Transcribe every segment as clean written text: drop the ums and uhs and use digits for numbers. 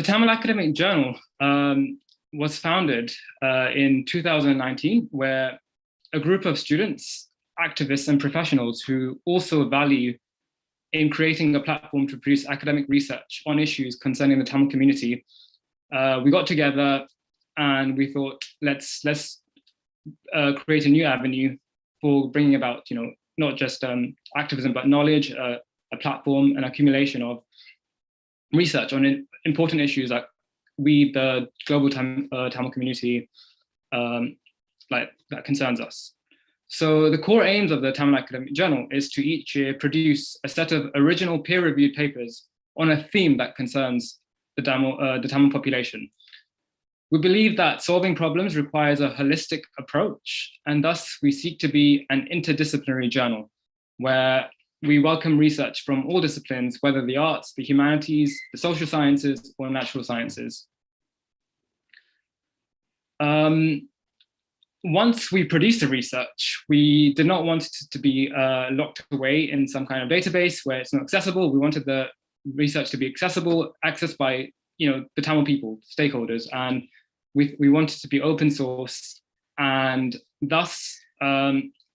The Tamil Academic Journal was founded in 2019, where a group of students, activists, and professionals who also value in creating a platform to produce academic research on issues concerning the Tamil community, we got together and we thought, let's create a new avenue for bringing about, not just activism, but knowledge, a platform, an accumulation of research on important issues that we, the global Tamil community, that concerns us. So the core aims of the Tamil Academic Journal is to each year produce a set of original peer-reviewed papers on a theme that concerns the Tamil population. We believe that solving problems requires a holistic approach, and thus we seek to be an interdisciplinary journal where we welcome research from all disciplines, whether the arts, the humanities, the social sciences, or natural sciences. Once we produced the research, we did not want it to be locked away in some kind of database where it's not accessible. We wanted the research to be accessible, accessed by the Tamil people, stakeholders, and we wanted to be open source, and thus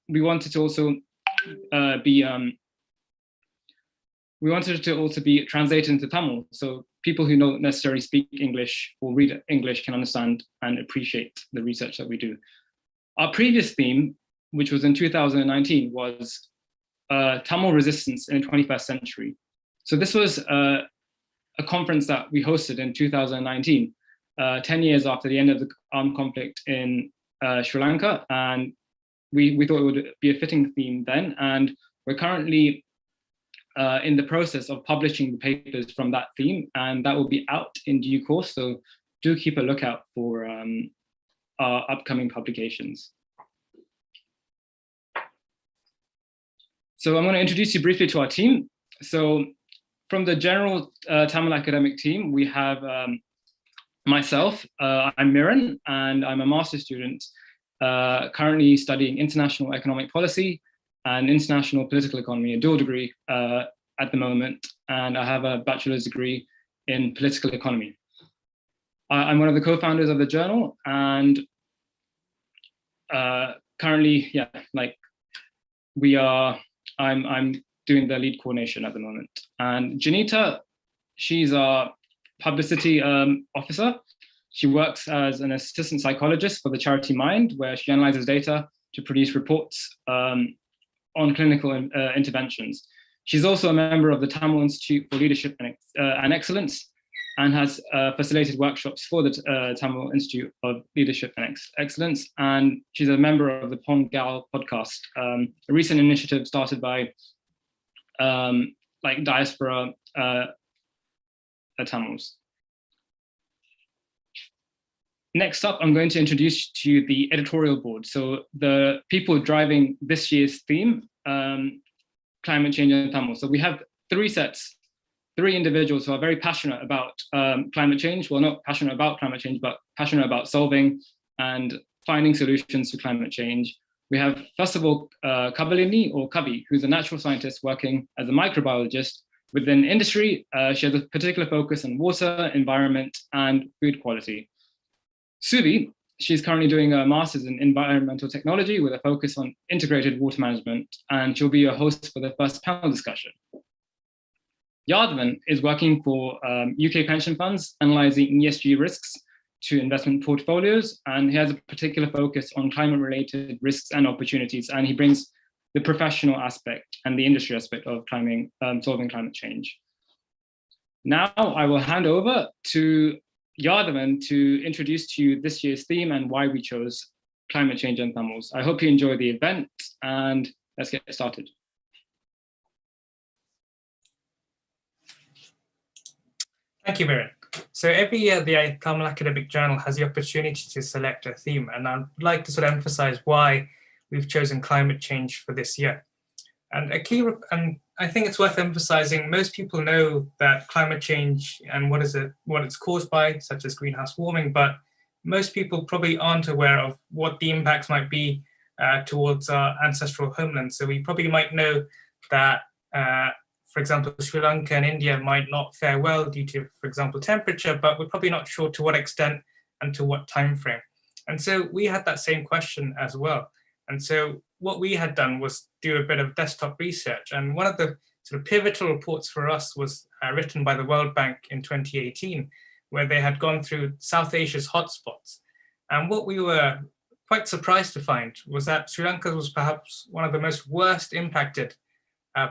we wanted to also be translated into Tamil, so people who don't necessarily speak English or read English can understand and appreciate the research that we do. Our previous theme, which was in 2019, was Tamil resistance in the 21st century. So this was a conference that we hosted in 2019, 10 years after the end of the armed conflict in Sri Lanka, and we thought it would be a fitting theme then, and we're currently in the process of publishing the papers from that theme, and that will be out in due course, so do keep a lookout for our upcoming publications. So I'm going to introduce you briefly to our team. So from the general Tamil academic team, we have myself, I'm Miran, and I'm a master's student currently studying international economic policy and international political economy, a dual degree at the moment, and I have a bachelor's degree in political economy. I'm one of the co-founders of the journal, and currently, I'm doing the lead coordination at the moment. And Janita, she's our publicity officer. She works as an assistant psychologist for the charity Mind, where she analyzes data to produce reports on clinical interventions. She's also a member of the Tamil Institute for Leadership and Excellence, and has facilitated workshops for the Tamil Institute of Leadership and Excellence. And she's a member of the Pongal podcast, a recent initiative started by diaspora Tamils. Next up, I'm going to introduce to you the editorial board. So the people driving this year's theme, climate change in Tamil. So we have three individuals who are very passionate about climate change. Well, not passionate about climate change, but passionate about solving and finding solutions to climate change. We have, first of all, Kabalini, or Kabi, who's a natural scientist working as a microbiologist within industry. She has a particular focus on water, environment, and food quality. Suvi, she's currently doing a master's in environmental technology with a focus on integrated water management, and she'll be a host for the first panel discussion. Yardman is working for UK pension funds, analyzing ESG risks to investment portfolios, and he has a particular focus on climate-related risks and opportunities, and he brings the professional aspect and the industry aspect of solving climate change. Now I will hand over to Yardman to introduce to you this year's theme and why we chose climate change and Tamils. I hope you enjoy the event, and let's get started. Thank you, Miran. So every year, the Tamil Academic Journal has the opportunity to select a theme, and I'd like to sort of emphasize why we've chosen climate change for this year. And I think it's worth emphasizing, most people know that climate change and what it's caused by, such as greenhouse warming, but most people probably aren't aware of what the impacts might be towards our ancestral homeland. So we probably might know that for example, Sri Lanka and India might not fare well due to, for example, temperature, but we're probably not sure to what extent and to what time frame. And so we had that same question as well. And so what we had done was do a bit of desktop research. And one of the sort of pivotal reports for us was written by the World Bank in 2018, where they had gone through South Asia's hotspots. And what we were quite surprised to find was that Sri Lanka was perhaps one of the most worst impacted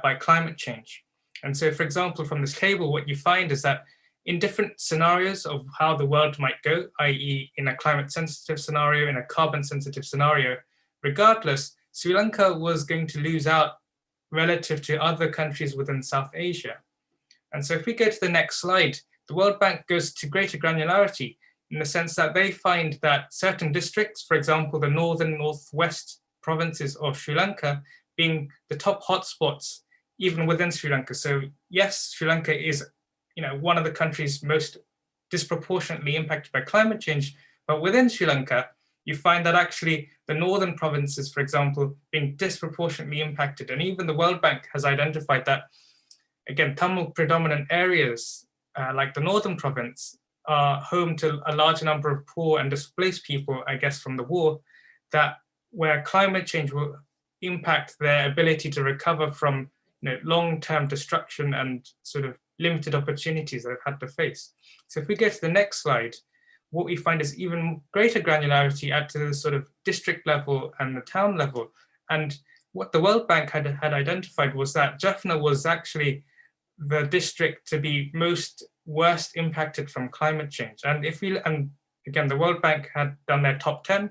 by climate change. And so, for example, from this table, what you find is that in different scenarios of how the world might go, i.e. in a climate sensitive scenario, in a carbon sensitive scenario, regardless, Sri Lanka was going to lose out relative to other countries within South Asia. And so if we go to the next slide, the World Bank goes to greater granularity in the sense that they find that certain districts, for example, the northern, northwest provinces of Sri Lanka, being the top hotspots, even within Sri Lanka. So yes, Sri Lanka is, one of the countries most disproportionately impacted by climate change, but within Sri Lanka, you find that actually the northern provinces, for example, being disproportionately impacted. And even the World Bank has identified that, again, Tamil predominant areas like the northern province are home to a large number of poor and displaced people, I guess, from the war, that where climate change will impact their ability to recover from long-term destruction and sort of limited opportunities they've had to face. So if we go to the next slide, what we find is even greater granularity at the sort of district level and the town level. And what the World Bank had identified was that Jaffna was actually the district to be worst impacted from climate change. And again, the World Bank had done their top 10,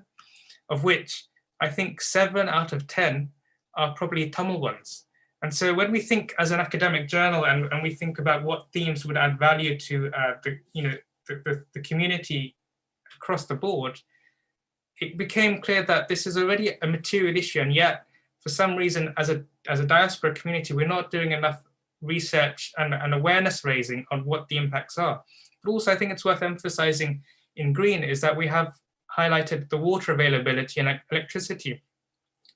of which I think 7 out of 10 are probably Tamil ones. And so when we think as an academic journal and we think about what themes would add value to the community across the board, it became clear that this is already a material issue, and yet for some reason as a diaspora community, we're not doing enough research and awareness raising on what the impacts are. But also I think it's worth emphasizing in green is that we have highlighted the water availability and electricity.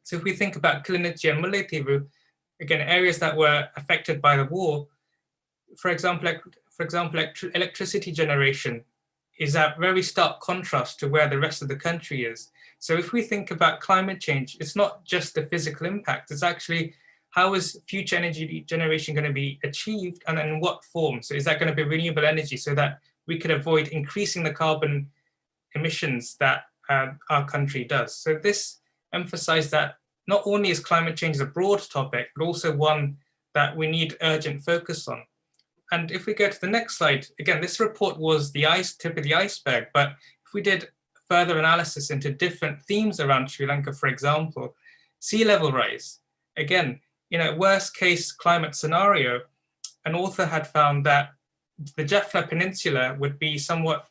So if we think about Kilinichi and Mullaitivu, again, areas that were affected by the war, for example, electricity generation is at very stark contrast to where the rest of the country is. So if we think about climate change, it's not just the physical impact, it's actually how is future energy generation going to be achieved and in what form? So is that going to be renewable energy so that we could avoid increasing the carbon emissions that our country does? So this emphasized that not only is climate change a broad topic, but also one that we need urgent focus on. And if we go to the next slide, again, this report was the tip of the iceberg, but if we did further analysis into different themes around Sri Lanka, for example, sea level rise, again, in a worst case climate scenario, an author had found that the Jaffna Peninsula would be somewhat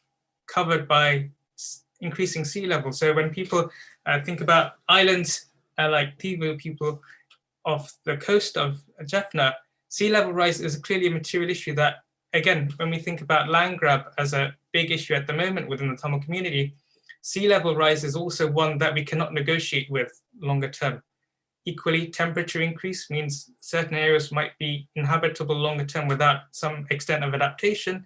covered by increasing sea level. So when people think about islands like Tivu, people off the coast of Jaffna, sea level rise is clearly a material issue that, again, when we think about land grab as a big issue at the moment within the Tamil community, sea level rise is also one that we cannot negotiate with longer term. Equally, temperature increase means certain areas might be inhabitable longer term without some extent of adaptation.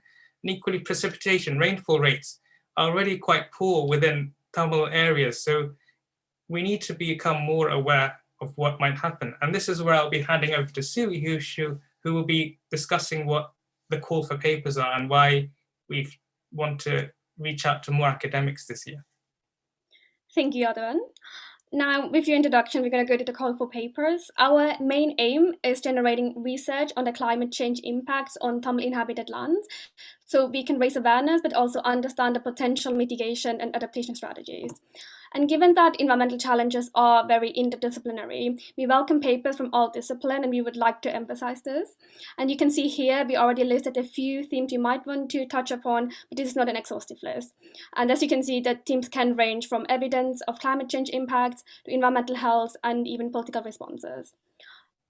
And equally, precipitation, rainfall rates are already quite poor within Tamil areas. So we need to become more aware of what might happen. And this is where I'll be handing over to Sui, who will be discussing what the call for papers are and why we want to reach out to more academics this year. Thank you, Adhan. Now, with your introduction, we're going to go to the call for papers. Our main aim is generating research on the climate change impacts on Tamil-inhabited lands, so we can raise awareness, but also understand the potential mitigation and adaptation strategies. And given that environmental challenges are very interdisciplinary, we welcome papers from all disciplines, and we would like to emphasize this. And you can see here, we already listed a few themes you might want to touch upon, but this is not an exhaustive list. And as you can see, the themes can range from evidence of climate change impacts to environmental health and even political responses.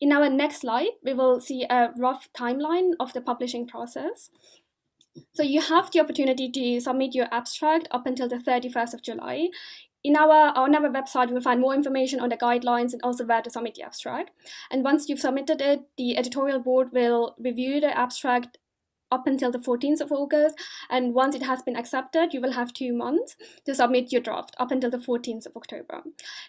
In our next slide, we will see a rough timeline of the publishing process. So you have the opportunity to submit your abstract up until the 31st of July. on our website, you will find more information on the guidelines and also where to submit the abstract. And once you've submitted it, the editorial board will review the abstract up until the 14th of August. And once it has been accepted, you will have 2 months to submit your draft up until the 14th of October.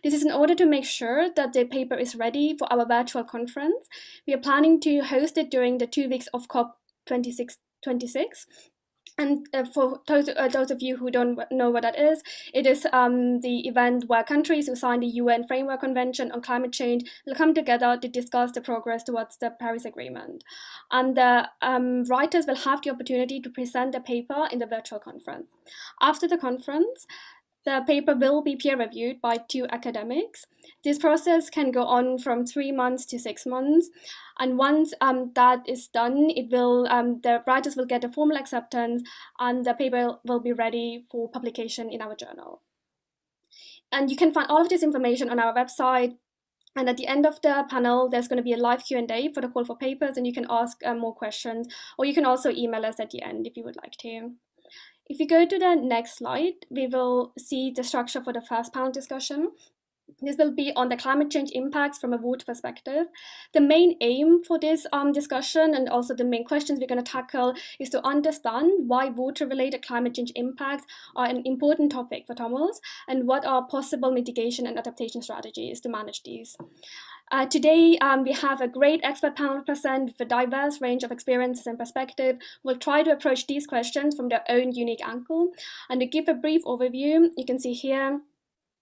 This is in order to make sure that the paper is ready for our virtual conference. We are planning to host it during the 2 weeks of COP26. And for those of you who don't know what that is, it is the event where countries who signed the UN Framework Convention on Climate Change will come together to discuss the progress towards the Paris Agreement. And the writers will have the opportunity to present the paper in the virtual conference. After the conference, the paper will be peer-reviewed by 2 academics. This process can go on from 3 months to 6 months. And once that is done, the writers will get a formal acceptance and the paper will be ready for publication in our journal. And you can find all of this information on our website. And at the end of the panel, there's going to be a live Q&A for the call for papers, and you can ask more questions, or you can also email us at the end if you would like to. If we go to the next slide, we will see the structure for the first panel discussion. This will be on the climate change impacts from a water perspective. The main aim for this discussion, and also the main questions we're going to tackle, is to understand why water-related climate change impacts are an important topic for Tamils, and what are possible mitigation and adaptation strategies to manage these. Today, we have a great expert panel present with a diverse range of experiences and perspective. We'll try to approach these questions from their own unique angle. And to give a brief overview, you can see here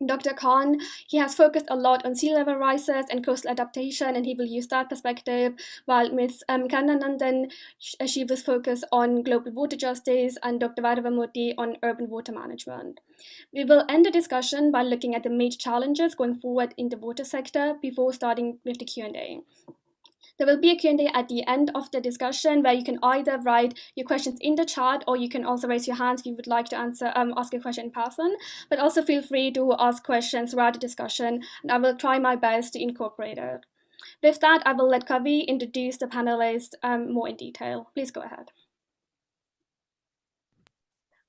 Dr. Khan, he has focused a lot on sea level rises and coastal adaptation, and he will use that perspective, while Ms. Kandanandan, she was focused on global water justice, and Dr. Vaidavamurthy on urban water management. We will end the discussion by looking at the major challenges going forward in the water sector before starting with the Q&A. There will be a Q&A at the end of the discussion where you can either write your questions in the chat, or you can also raise your hands if you would like to ask a question in person. But also feel free to ask questions throughout the discussion, and I will try my best to incorporate it. With that, I will let Kavi introduce the panelists more in detail. Please go ahead.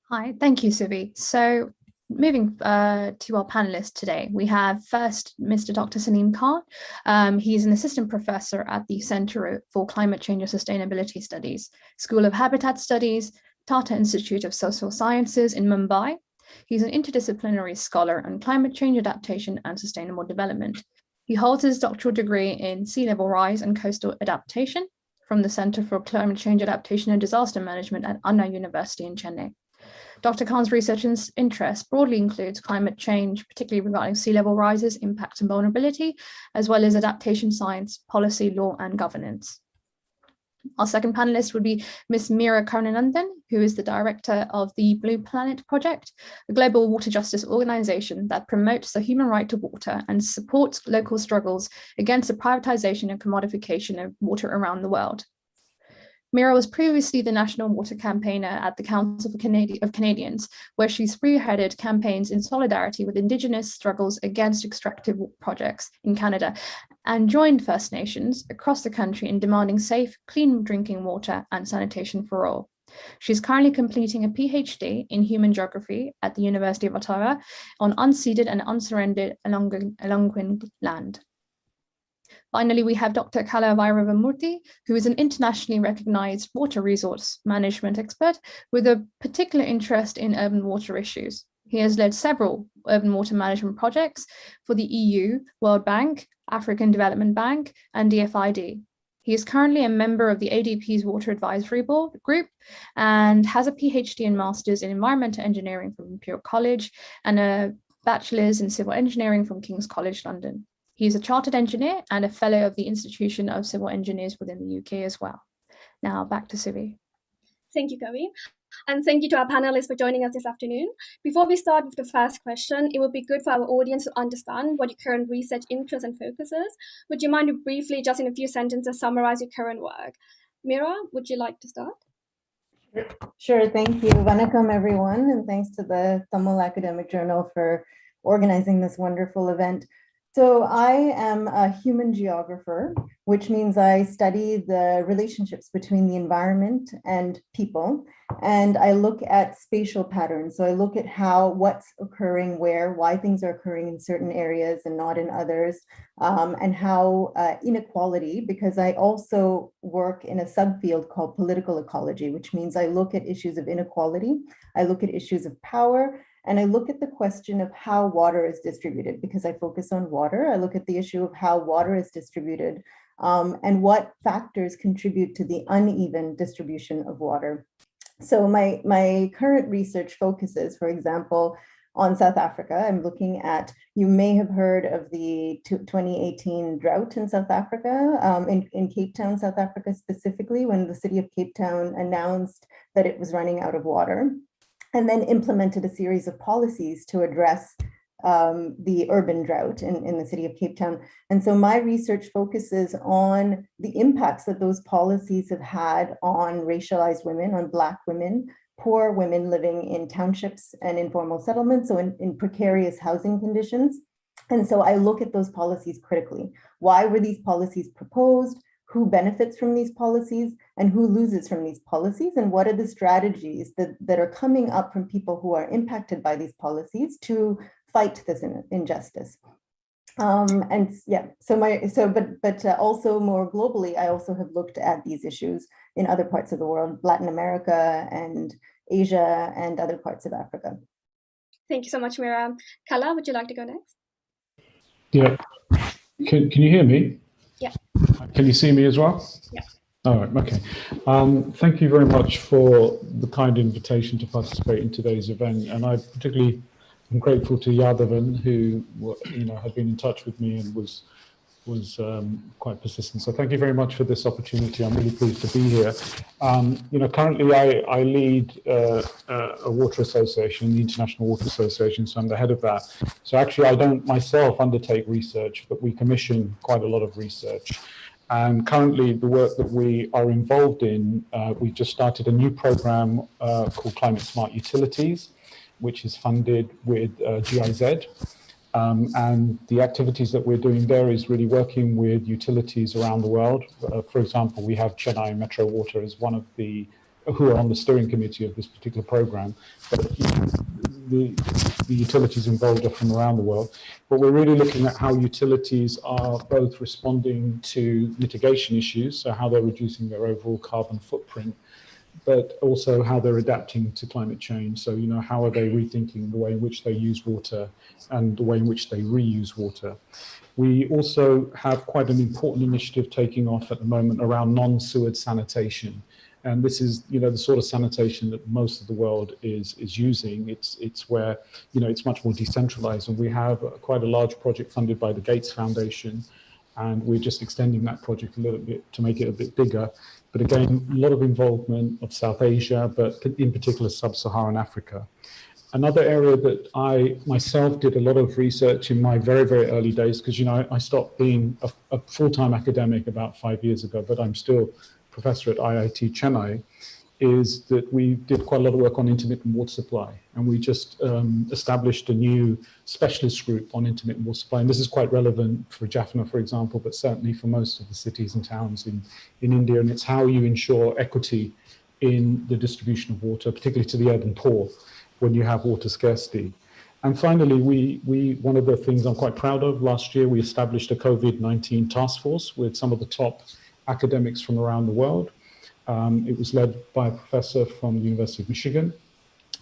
Hi, thank you, Suvi. So moving to our panelists today, we have first Mr. Dr. Salim Khan. He's an assistant professor at the Center for Climate Change and Sustainability Studies, School of Habitat Studies, Tata Institute of Social Sciences in Mumbai. He's an interdisciplinary scholar on climate change adaptation and sustainable development. He holds his doctoral degree in sea level rise and coastal adaptation from the Center for Climate Change Adaptation and Disaster Management at Anna University in Chennai. Dr. Khan's research interest broadly includes climate change, particularly regarding sea level rises, impacts and vulnerability, as well as adaptation science, policy, law, and governance. Our second panelist would be Ms. Meera Karunanandan, who is the director of the Blue Planet Project, a global water justice organization that promotes the human right to water and supports local struggles against the privatization and commodification of water around the world. Meera was previously the national water campaigner at the Council of Canadians, where she spearheaded campaigns in solidarity with Indigenous struggles against extractive projects in Canada, and joined First Nations across the country in demanding safe, clean drinking water and sanitation for all. She's currently completing a PhD in human geography at the University of Ottawa on unceded and unsurrendered Algonquin land. Finally, we have Dr. Kala Vaidavamurthy, who is an internationally recognized water resource management expert with a particular interest in urban water issues. He has led several urban water management projects for the EU, World Bank, African Development Bank, and DFID. He is currently a member of the ADP's Water Advisory Board Group and has a PhD and Master's in Environmental Engineering from Imperial College and a Bachelor's in Civil Engineering from King's College London. He's a chartered engineer and a fellow of the Institution of Civil Engineers within the UK as well. Now back to Suvi. Thank you, Kavi. And thank you to our panelists for joining us this afternoon. Before we start with the first question, it would be good for our audience to understand what your current research interests and focuses. Would you mind to briefly, just in a few sentences, summarize your current work? Meera, would you like to start? Sure, thank you. Vanakkam, everyone, and thanks to the Tamil Academic Journal for organizing this wonderful event. So I am a human geographer, which means I study the relationships between the environment and people. And I look at spatial patterns. So I look at what's occurring where, why things are occurring in certain areas and not in others, and how inequality, because I also work in a subfield called political ecology, which means I look at issues of inequality, I look at issues of power, and I look at the question of how water is distributed, because I focus on water. I look at the issue of how water is distributed and what factors contribute to the uneven distribution of water. So my current research focuses, for example, on South Africa. I'm looking at, you may have heard of the 2018 drought in South Africa, in Cape Town, South Africa specifically, when the city of Cape Town announced that it was running out of water, and then implemented a series of policies to address the urban drought in the city of Cape Town. And so my research focuses on the impacts that those policies have had on racialized women, on Black women, poor women living in townships and informal settlements, so in precarious housing conditions. And so I look at those policies critically. Why were these policies proposed? Who benefits from these policies and who loses from these policies? And what are the strategies that are coming up from people who are impacted by these policies to fight this injustice? And yeah, but also more globally, I also have looked at these issues in other parts of the world, Latin America and Asia and other parts of Africa. Thank you so much, Mira. Kala, would you like to go next? Yeah. Can you hear me? Yeah. Can you see me as well? Yeah. All right, okay. Thank you very much for the kind invitation to participate in today's event. And I particularly am grateful to Yadavan, who had been in touch with me and was quite persistent. So thank you very much for this opportunity. I'm really pleased to be here. Currently I lead a water association, the International Water Association, so I'm the head of that. So actually I don't myself undertake research, but we commission quite a lot of research. And currently the work that we are involved in, we've just started a new program called Climate Smart Utilities, which is funded with GIZ. And the activities that we're doing there is really working with utilities around the world. For example, we have Chennai Metro Water as one of the, who are on the steering committee of this particular program. But the utilities involved are from around the world. But we're really looking at how utilities are both responding to mitigation issues, so how they're reducing their overall carbon footprint, but also how they're adapting to climate change. So, how are they rethinking the way in which they use water and the way in which they reuse water? We also have quite an important initiative taking off at the moment around non-sewage sanitation. And this is, the sort of sanitation that most of the world is using. It's where, it's much more decentralized. And we have quite a large project funded by the Gates Foundation. And we're just extending that project a little bit to make it a bit bigger. But again, a lot of involvement of South Asia, but in particular sub-Saharan Africa. Another area that I myself did a lot of research in my very, very early days, because I stopped being a full-time academic about 5 years ago, but I'm still professor at IIT Chennai, is that we did quite a lot of work on intermittent water supply. And we just established a new specialist group on intermittent water supply. And this is quite relevant for Jaffna, for example, but certainly for most of the cities and towns in India. And it's how you ensure equity in the distribution of water, particularly to the urban poor, when you have water scarcity. And finally, we one of the things I'm quite proud of, last year we established a COVID-19 task force with some of the top academics from around the world. It was led by a professor from the University of Michigan.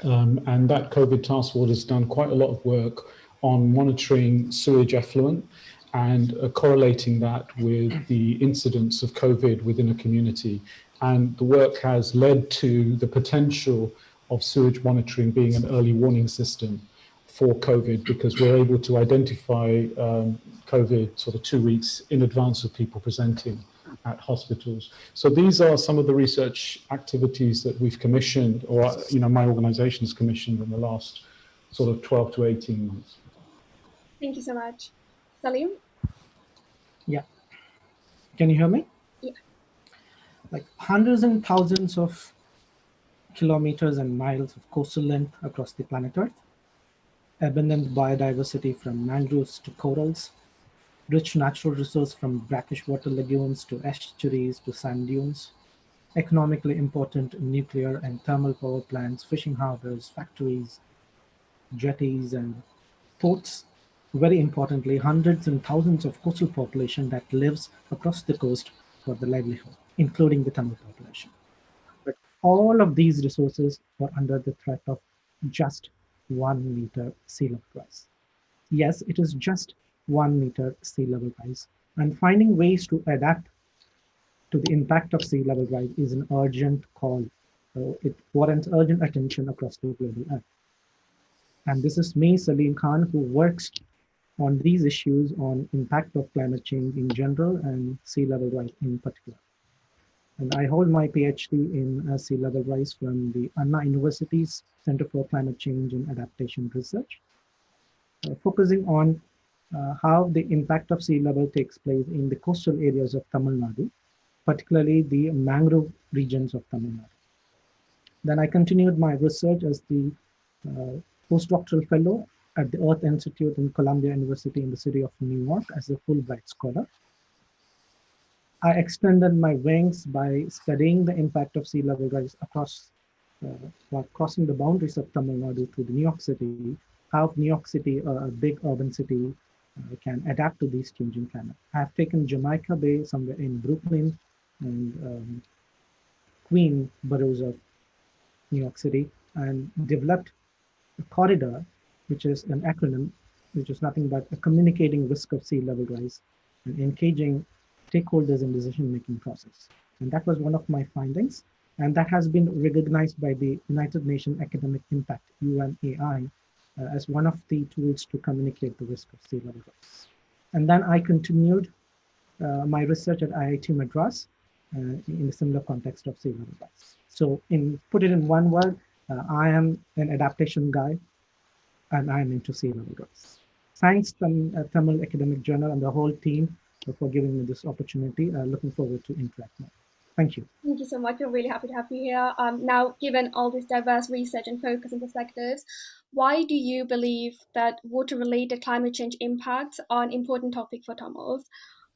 And that COVID task force has done quite a lot of work on monitoring sewage effluent and correlating that with the incidence of COVID within a community. And the work has led to the potential of sewage monitoring being an early warning system for COVID, because we're able to identify COVID sort of 2 weeks in advance of people presenting at hospitals. So these are some of the research activities that we've commissioned, or my organization has commissioned in the last sort of 12 to 18 months. Thank you so much. Salim? Yeah. Can you hear me? Yeah. Like hundreds and thousands of kilometers and miles of coastal length across the planet Earth, abundant biodiversity from mangroves to corals, rich natural resource from brackish water lagoons to estuaries to sand dunes, economically important nuclear and thermal power plants, fishing harbors, factories, jetties, and ports. Very importantly, hundreds and thousands of coastal population that lives across the coast for the livelihood, including the Tamil population. But all of these resources are under the threat of just 1 meter sea level rise. Yes, it is just 1 meter sea level rise. And finding ways to adapt to the impact of sea level rise is an urgent call. It warrants urgent attention across the global earth. And this is me, Salim Khan, who works on these issues on impact of climate change in general and sea level rise in particular. And I hold my PhD in sea level rise from the Anna University's Center for Climate Change and Adaptation Research, focusing on how the impact of sea level takes place in the coastal areas of Tamil Nadu, particularly the mangrove regions of Tamil Nadu. Then I continued my research as the postdoctoral fellow at the Earth Institute in Columbia University in the city of New York as a Fulbright scholar. I extended my wings by studying the impact of sea level rise across, while crossing the boundaries of Tamil Nadu to the New York City, how New York City, a big urban city, can adapt to these changing climate. I have taken Jamaica Bay somewhere in Brooklyn and Queen boroughs of New York City and developed a corridor, which is an acronym, which is nothing but a communicating risk of sea level rise and engaging stakeholders in decision-making process. And that was one of my findings. And that has been recognized by the United Nations Academic Impact, UNAI, as one of the tools to communicate the risk of sea level rise. And then I continued my research at IIT Madras in a similar context of sea level rise. So put it in one word, I am an adaptation guy and I am into sea level rise. Thanks Tamil Academic Journal and the whole team for giving me this opportunity. Looking forward to interact more. Thank you. Thank you so much. We're really happy to have you here. Now, given all this diverse research and focus and perspectives, why do you believe that water-related climate change impacts are an important topic for Tamils?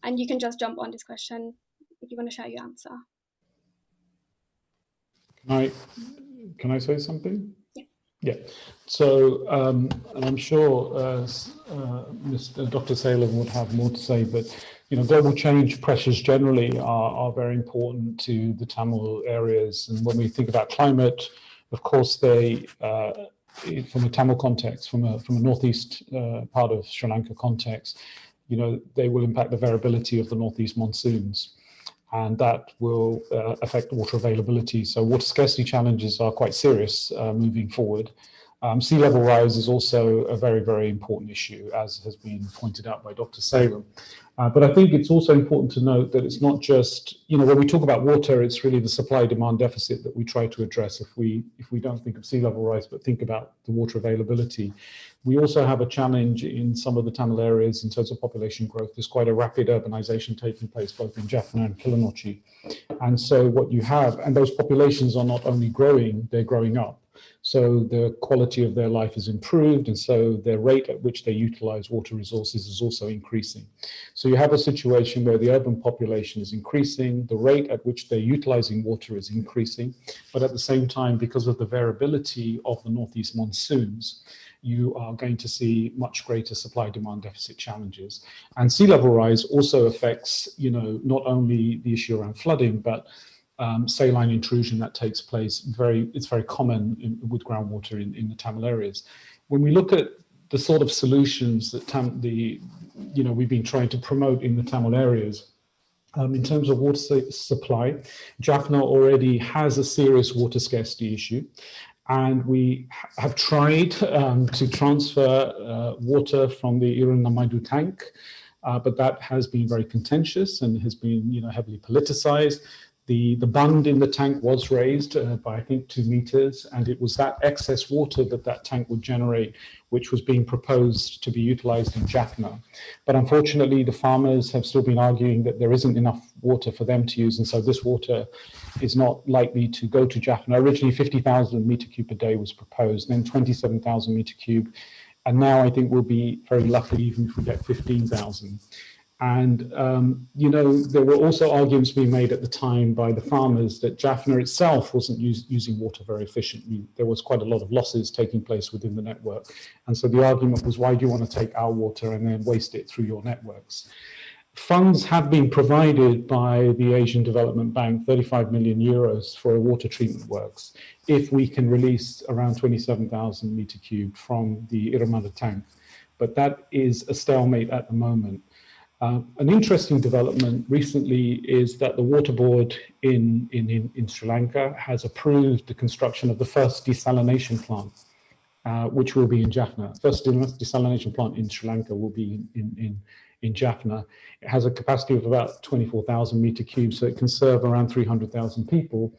And you can just jump on this question if you want to share your answer. Can I say something? Yeah. Yeah. So I'm sure Mr. Dr. Salem would have more to say, but global change pressures generally are very important to the Tamil areas. And when we think about climate, of course, they, from a Tamil context, from a northeast part of Sri Lanka context, they will impact the variability of the northeast monsoons. And that will affect water availability. So water scarcity challenges are quite serious moving forward. Sea level rise is also a very, very important issue, as has been pointed out by Dr. Salem. But I think it's also important to note that it's not just, when we talk about water, it's really the supply-demand deficit that we try to address if we don't think of sea level rise, but think about the water availability. We also have a challenge in some of the Tamil areas in terms of population growth. There's quite a rapid urbanization taking place both in Jaffna and Kilinochchi. And so what you have, and those populations are not only growing, they're growing up. So the quality of their life is improved, and so the rate at which they utilize water resources is also increasing. So you have a situation where the urban population is increasing, the rate at which they're utilizing water is increasing, but at the same time, because of the variability of the northeast monsoons, you are going to see much greater supply-demand deficit challenges. And sea level rise also affects, not only the issue around flooding, but saline intrusion that takes place. It's very common with groundwater in the Tamil areas. When we look at the sort of solutions that we've been trying to promote in the Tamil areas, in terms of water supply, Jaffna already has a serious water scarcity issue. And we have tried to transfer water from the Irunamaidu tank, but that has been very contentious and has been heavily politicized. The bund in the tank was raised by, I think, 2 meters, and it was that excess water that tank would generate, which was being proposed to be utilized in Jaffna. But unfortunately, the farmers have still been arguing that there isn't enough water for them to use, and so this water is not likely to go to Jaffna. Originally, 50,000 meter cube per day was proposed, then 27,000 meter cube, and now I think we'll be very lucky even if we get 15,000. And, you know, there were also arguments being made at the time by the farmers that Jaffna itself wasn't using water very efficiently. There was quite a lot of losses taking place within the network. And so the argument was, why do you want to take our water and then waste it through your networks? Funds have been provided by the Asian Development Bank, 35 million euros for a water treatment works, if we can release around 27,000 meter cubed from the Irramada tank. But that is a stalemate at the moment. An interesting development recently is that the Water Board in Sri Lanka has approved the construction of the first desalination plant, which will be in Jaffna. First desalination plant in Sri Lanka will be in Jaffna. It has a capacity of about 24,000 meter cubes, so it can serve around 300,000 people.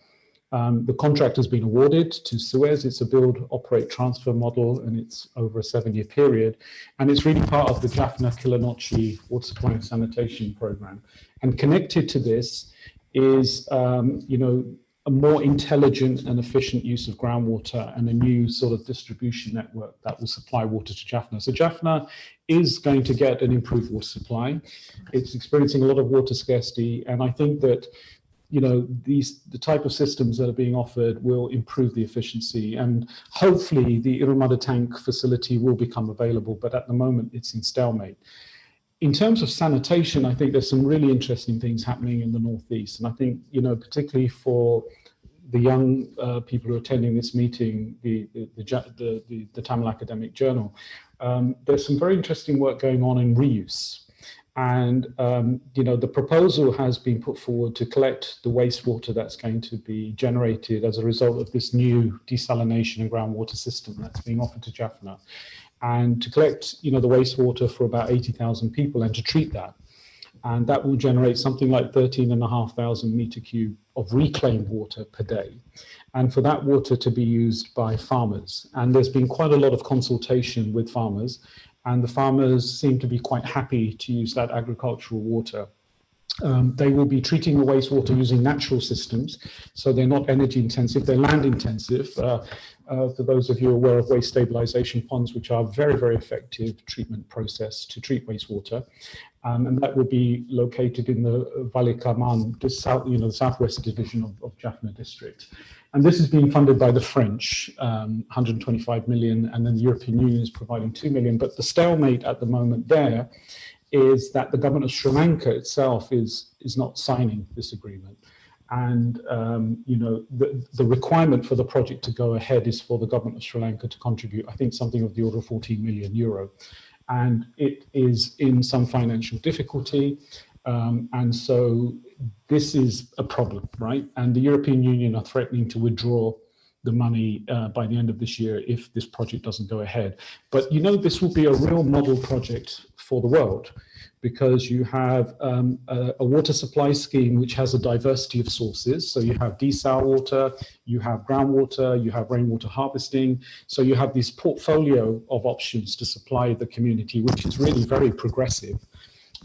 The contract has been awarded to Suez. It's a build, operate, transfer model, and it's over a 7-year period. And it's really part of the Jaffna Kilinochchi water supply and sanitation program. And connected to this is, you know, a more intelligent and efficient use of groundwater and a new sort of distribution network that will supply water to Jaffna. So Jaffna is going to get an improved water supply. It's experiencing a lot of water scarcity, and I think that, you know, the type of systems that are being offered will improve the efficiency, and hopefully the Irramada tank facility will become available, but at the moment it's in stalemate. In terms of sanitation, I think there's some really interesting things happening in the Northeast, and I think, you know, particularly for the young people who are attending this meeting, the Tamil Academic Journal, there's some very interesting work going on in reuse. And, you know, the proposal has been put forward to collect the wastewater that's going to be generated as a result of this new desalination and groundwater system that's being offered to Jaffna, and to collect, you know, the wastewater for about 80,000 people and to treat that. And that will generate something like 13,500 meter cube of reclaimed water per day. And for that water to be used by farmers. And there's been quite a lot of consultation with farmers, and the farmers seem to be quite happy to use that agricultural water. They will be treating the wastewater using natural systems, so they're not energy intensive, they're land intensive. For those of you aware of waste stabilization ponds, which are a very, very effective treatment process to treat wastewater. And that will be located in the Valikaman, the southwest division of Jaffna district. And this is being funded by the French, 125 million, and then the European Union is providing 2 million. But the stalemate at the moment there is that the government of Sri Lanka itself is not signing this agreement. And you know, the requirement for the project to go ahead is for the government of Sri Lanka to contribute, I think, something of the order of 14 million euro. And it is in some financial difficulty. And so this is a problem, right? And the European Union are threatening to withdraw the money by the end of this year if this project doesn't go ahead. But, you know, this will be a real model project for the world, because you have a water supply scheme which has a diversity of sources. So you have desal water, you have groundwater, you have rainwater harvesting. So you have this portfolio of options to supply the community, which is really very progressive.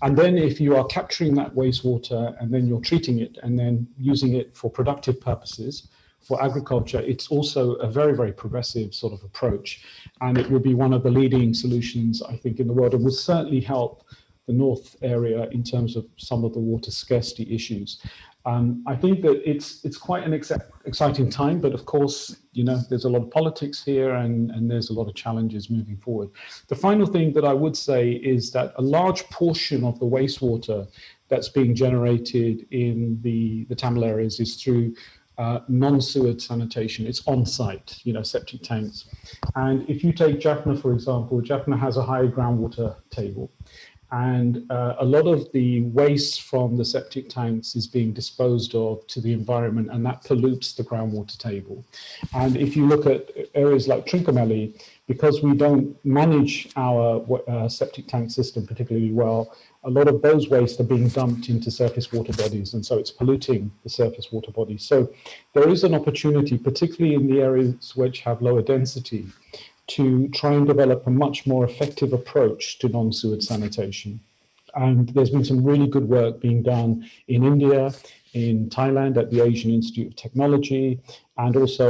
And then if you are capturing that wastewater and then you're treating it and then using it for productive purposes, for agriculture, it's also a very, very progressive sort of approach. And it will be one of the leading solutions, I think, in the world, and will certainly help the North area in terms of some of the water scarcity issues. I think that it's quite an exciting time, but of course, you know, there's a lot of politics here and there's a lot of challenges moving forward. The final thing that I would say is that a large portion of the wastewater that's being generated in the Tamil areas is through non-sewered sanitation. It's on-site, you know, septic tanks. And if you take Jaffna, for example, Jaffna has a high groundwater table. And a lot of the waste from the septic tanks is being disposed of to the environment, and that pollutes the groundwater table. And if you look at areas like Trincomalee, because we don't manage our septic tank system particularly well, a lot of those wastes are being dumped into surface water bodies, and so it's polluting the surface water bodies. So there is an opportunity, particularly in the areas which have lower density, to try and develop a much more effective approach to non-sewered sanitation. And there's been some really good work being done in India, in Thailand at the Asian Institute of Technology, and also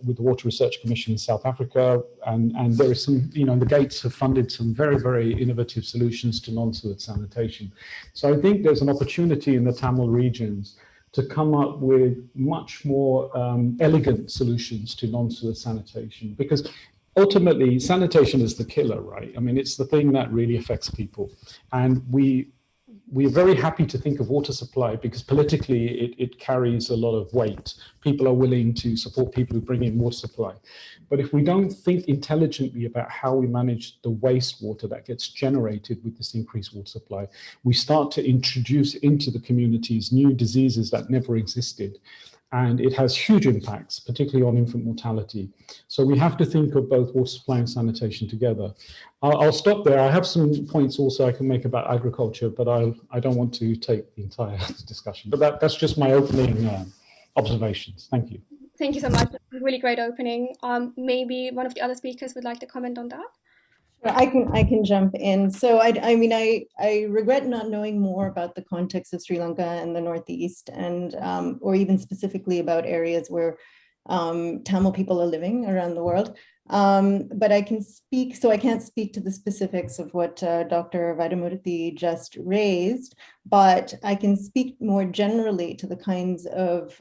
with the Water Research Commission in South Africa. And there is some, the Gates have funded some very, very innovative solutions to non-sewage sanitation. So I think there's an opportunity in the Tamil regions to come up with much more elegant solutions to non-sewage sanitation, because ultimately sanitation is the killer, right? I mean, it's the thing that really affects people. And we're very happy to think of water supply because politically it carries a lot of weight. People are willing to support people who bring in water supply. But if we don't think intelligently about how we manage the wastewater that gets generated with this increased water supply, we start to introduce into the communities new diseases that never existed. And it has huge impacts, particularly on infant mortality. So we have to think of both water supply and sanitation together. I'll stop there. I have some points also I can make about agriculture, but I don't want to take the entire discussion. But that's just my opening observations. Thank you. Thank you so much. Really great opening. Maybe one of the other speakers would like to comment on that. I can jump in. So I regret not knowing more about the context of Sri Lanka and the Northeast, and or even specifically about areas where Tamil people are living around the world. But I can speak, so I can't speak to the specifics of what Dr. Vaidamurthy just raised, but I can speak more generally to the kinds of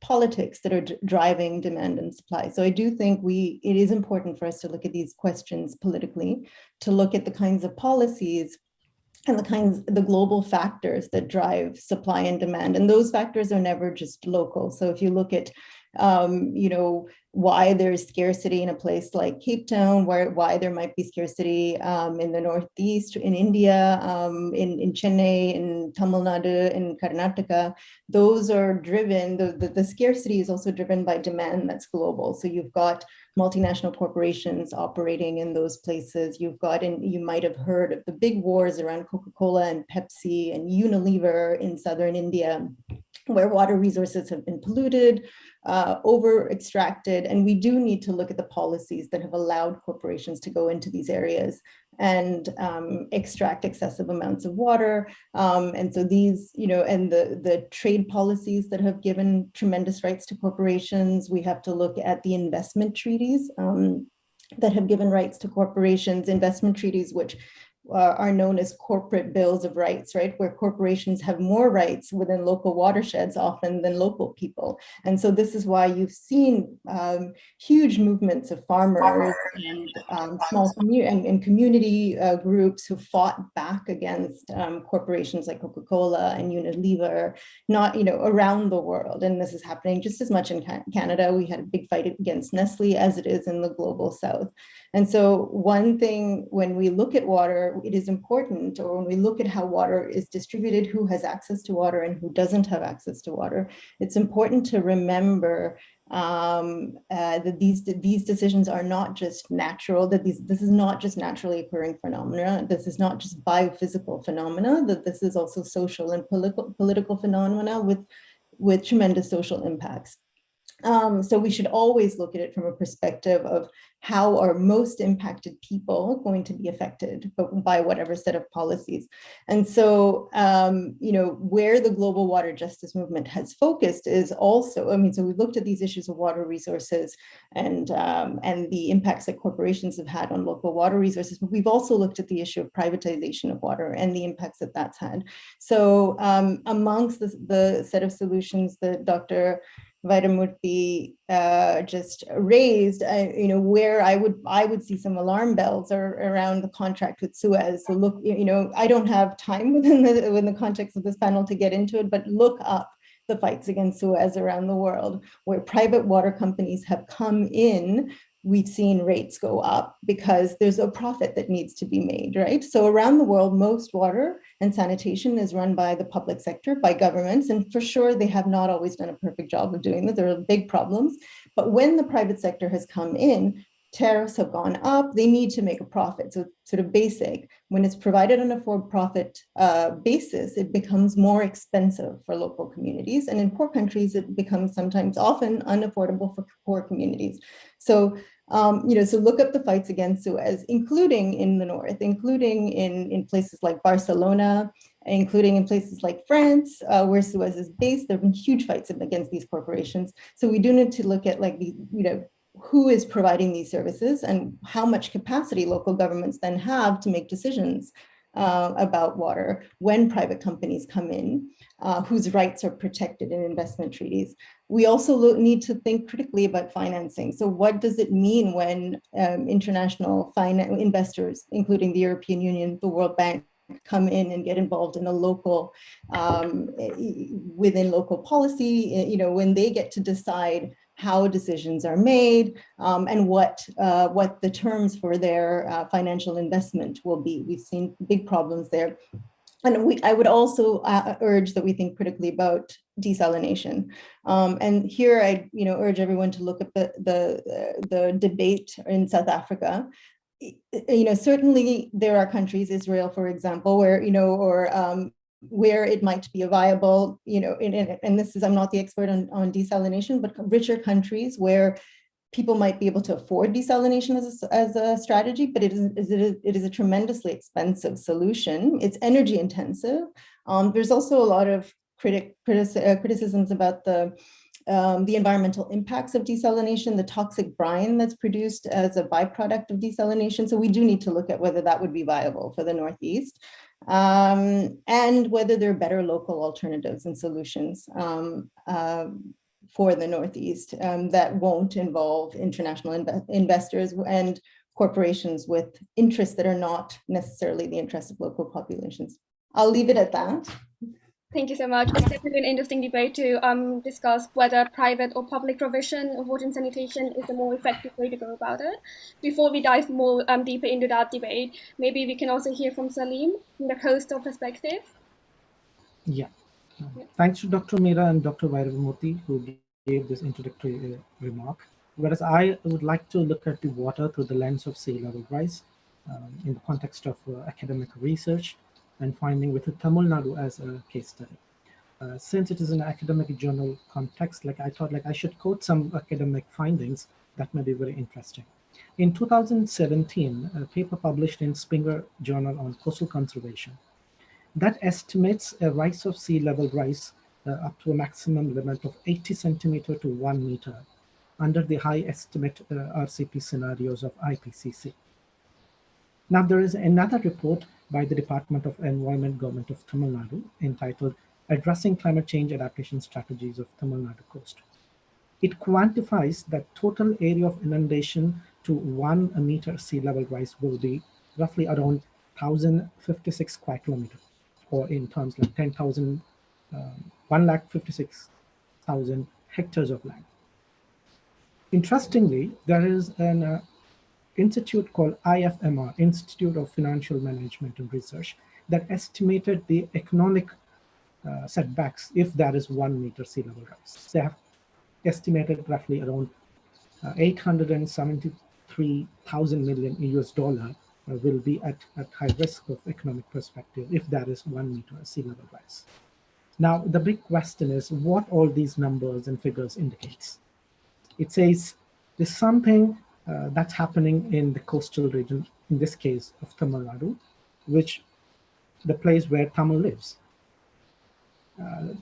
politics that are driving demand and supply. So I do think it is important for us to look at these questions politically, to look at the kinds of policies and the global factors that drive supply and demand. And those factors are never just local. So if you look at why there's scarcity in a place like Cape Town, why there might be scarcity in the Northeast, in India, in Chennai, in Tamil Nadu, in Karnataka, those are driven, the scarcity is also driven by demand that's global. So you've got multinational corporations operating in those places. You've got, and you might have heard of the big wars around Coca-Cola and Pepsi and Unilever in southern India, where water resources have been polluted, over extracted, and we do need to look at the policies that have allowed corporations to go into these areas and extract excessive amounts of water. And so these, and the trade policies that have given tremendous rights to corporations. We have to look at the investment treaties that have given rights to corporations, investment treaties which are known as corporate bills of rights, right? Where corporations have more rights within local watersheds often than local people. And so this is why you've seen huge movements of farmers and small community groups who fought back against corporations like Coca-Cola and Unilever, around the world. And this is happening just as much in Canada. We had a big fight against Nestle as it is in the global South. And so one thing, when we look at water, it is important, or when we look at how water is distributed, who has access to water and who doesn't have access to water, it's important to remember that these decisions are not just natural, that this is not just naturally occurring phenomena, this is not just biophysical phenomena, that this is also social and political phenomena with tremendous social impacts. So we should always look at it from a perspective of how are most impacted people going to be affected by whatever set of policies. And so, where the global water justice movement has focused is also, so we've looked at these issues of water resources and the impacts that corporations have had on local water resources, but we've also looked at the issue of privatization of water and the impacts that that's had. So amongst the set of solutions that Dr. Vaidamurthy just raised, where I would see some alarm bells are around the contract with Suez. So look, I don't have time within the context of this panel to get into it, but look up the fights against Suez around the world, where private water companies have come in. We've seen rates go up because there's a profit that needs to be made, right? So around the world, most water and sanitation is run by the public sector, by governments, and for sure, they have not always done a perfect job of doing this. There are big problems, but when the private sector has come in, tariffs have gone up, they need to make a profit. So it's sort of basic. When it's provided on a for-profit basis, it becomes more expensive for local communities. And in poor countries, it becomes often unaffordable for poor communities. So So look up the fights against Suez, including in the north, including in places like Barcelona, including in places like France, where Suez is based. There have been huge fights against these corporations. So we do need to look at like the, who is providing these services and how much capacity local governments then have to make decisions about water when private companies come in, whose rights are protected in investment treaties. We also need to think critically about financing. So what does it mean when international investors, including the European Union, the World Bank, come in and get involved in a local, within local policy, when they get to decide how decisions are made and what the terms for their financial investment will be. We've seen big problems there. And I would also urge that we think critically about desalination. And here I urge everyone to look at the debate in South Africa. Certainly there are countries, Israel, for example, where, where it might be a viable, and this is, I'm not the expert on desalination, but richer countries where people might be able to afford desalination as a strategy, but it is a tremendously expensive solution. It's energy intensive. There's also a lot of criticisms about the environmental impacts of desalination, the toxic brine that's produced as a byproduct of desalination. So we do need to look at whether that would be viable for the Northeast, and whether there are better local alternatives and solutions for the Northeast that won't involve international investors and corporations with interests that are not necessarily the interests of local populations. I'll leave it at that. Thank you so much. It's definitely an interesting debate to discuss whether private or public provision of water and sanitation is the more effective way to go about it. Before we dive more deeper into that debate, maybe we can also hear from Salim from the coastal perspective. Yeah. Thanks to Dr. Meera and Dr. Vairavamurthy who gave this introductory remark. Whereas I would like to look at the water through the lens of sea level rise in the context of academic research and finding with Tamil Nadu as a case study. Since it is an academic journal context, I thought I should quote some academic findings that may be very interesting. In 2017, a paper published in Springer Journal on Coastal Conservation that estimates a rise of sea level rise up to a maximum limit of 80 centimeter to 1 meter under the high estimate RCP scenarios of IPCC. Now there is another report by the Department of Environment, Government of Tamil Nadu entitled Addressing Climate Change Adaptation Strategies of Tamil Nadu Coast. It quantifies that total area of inundation to 1 meter sea level rise will be roughly around 1,056 square kilometers, or in terms like 1,56,000 hectares of land. Interestingly, there is an institute called IFMR, Institute of Financial Management and Research, that estimated the economic setbacks if there is 1 meter sea level rise. They have estimated roughly around 873,000 million US dollar will be at high risk of economic perspective if there is 1 meter sea level rise. Now, the big question is what all these numbers and figures indicates. It says there's something that's happening in the coastal region, in this case of Tamil Nadu, which the place where Tamil lives.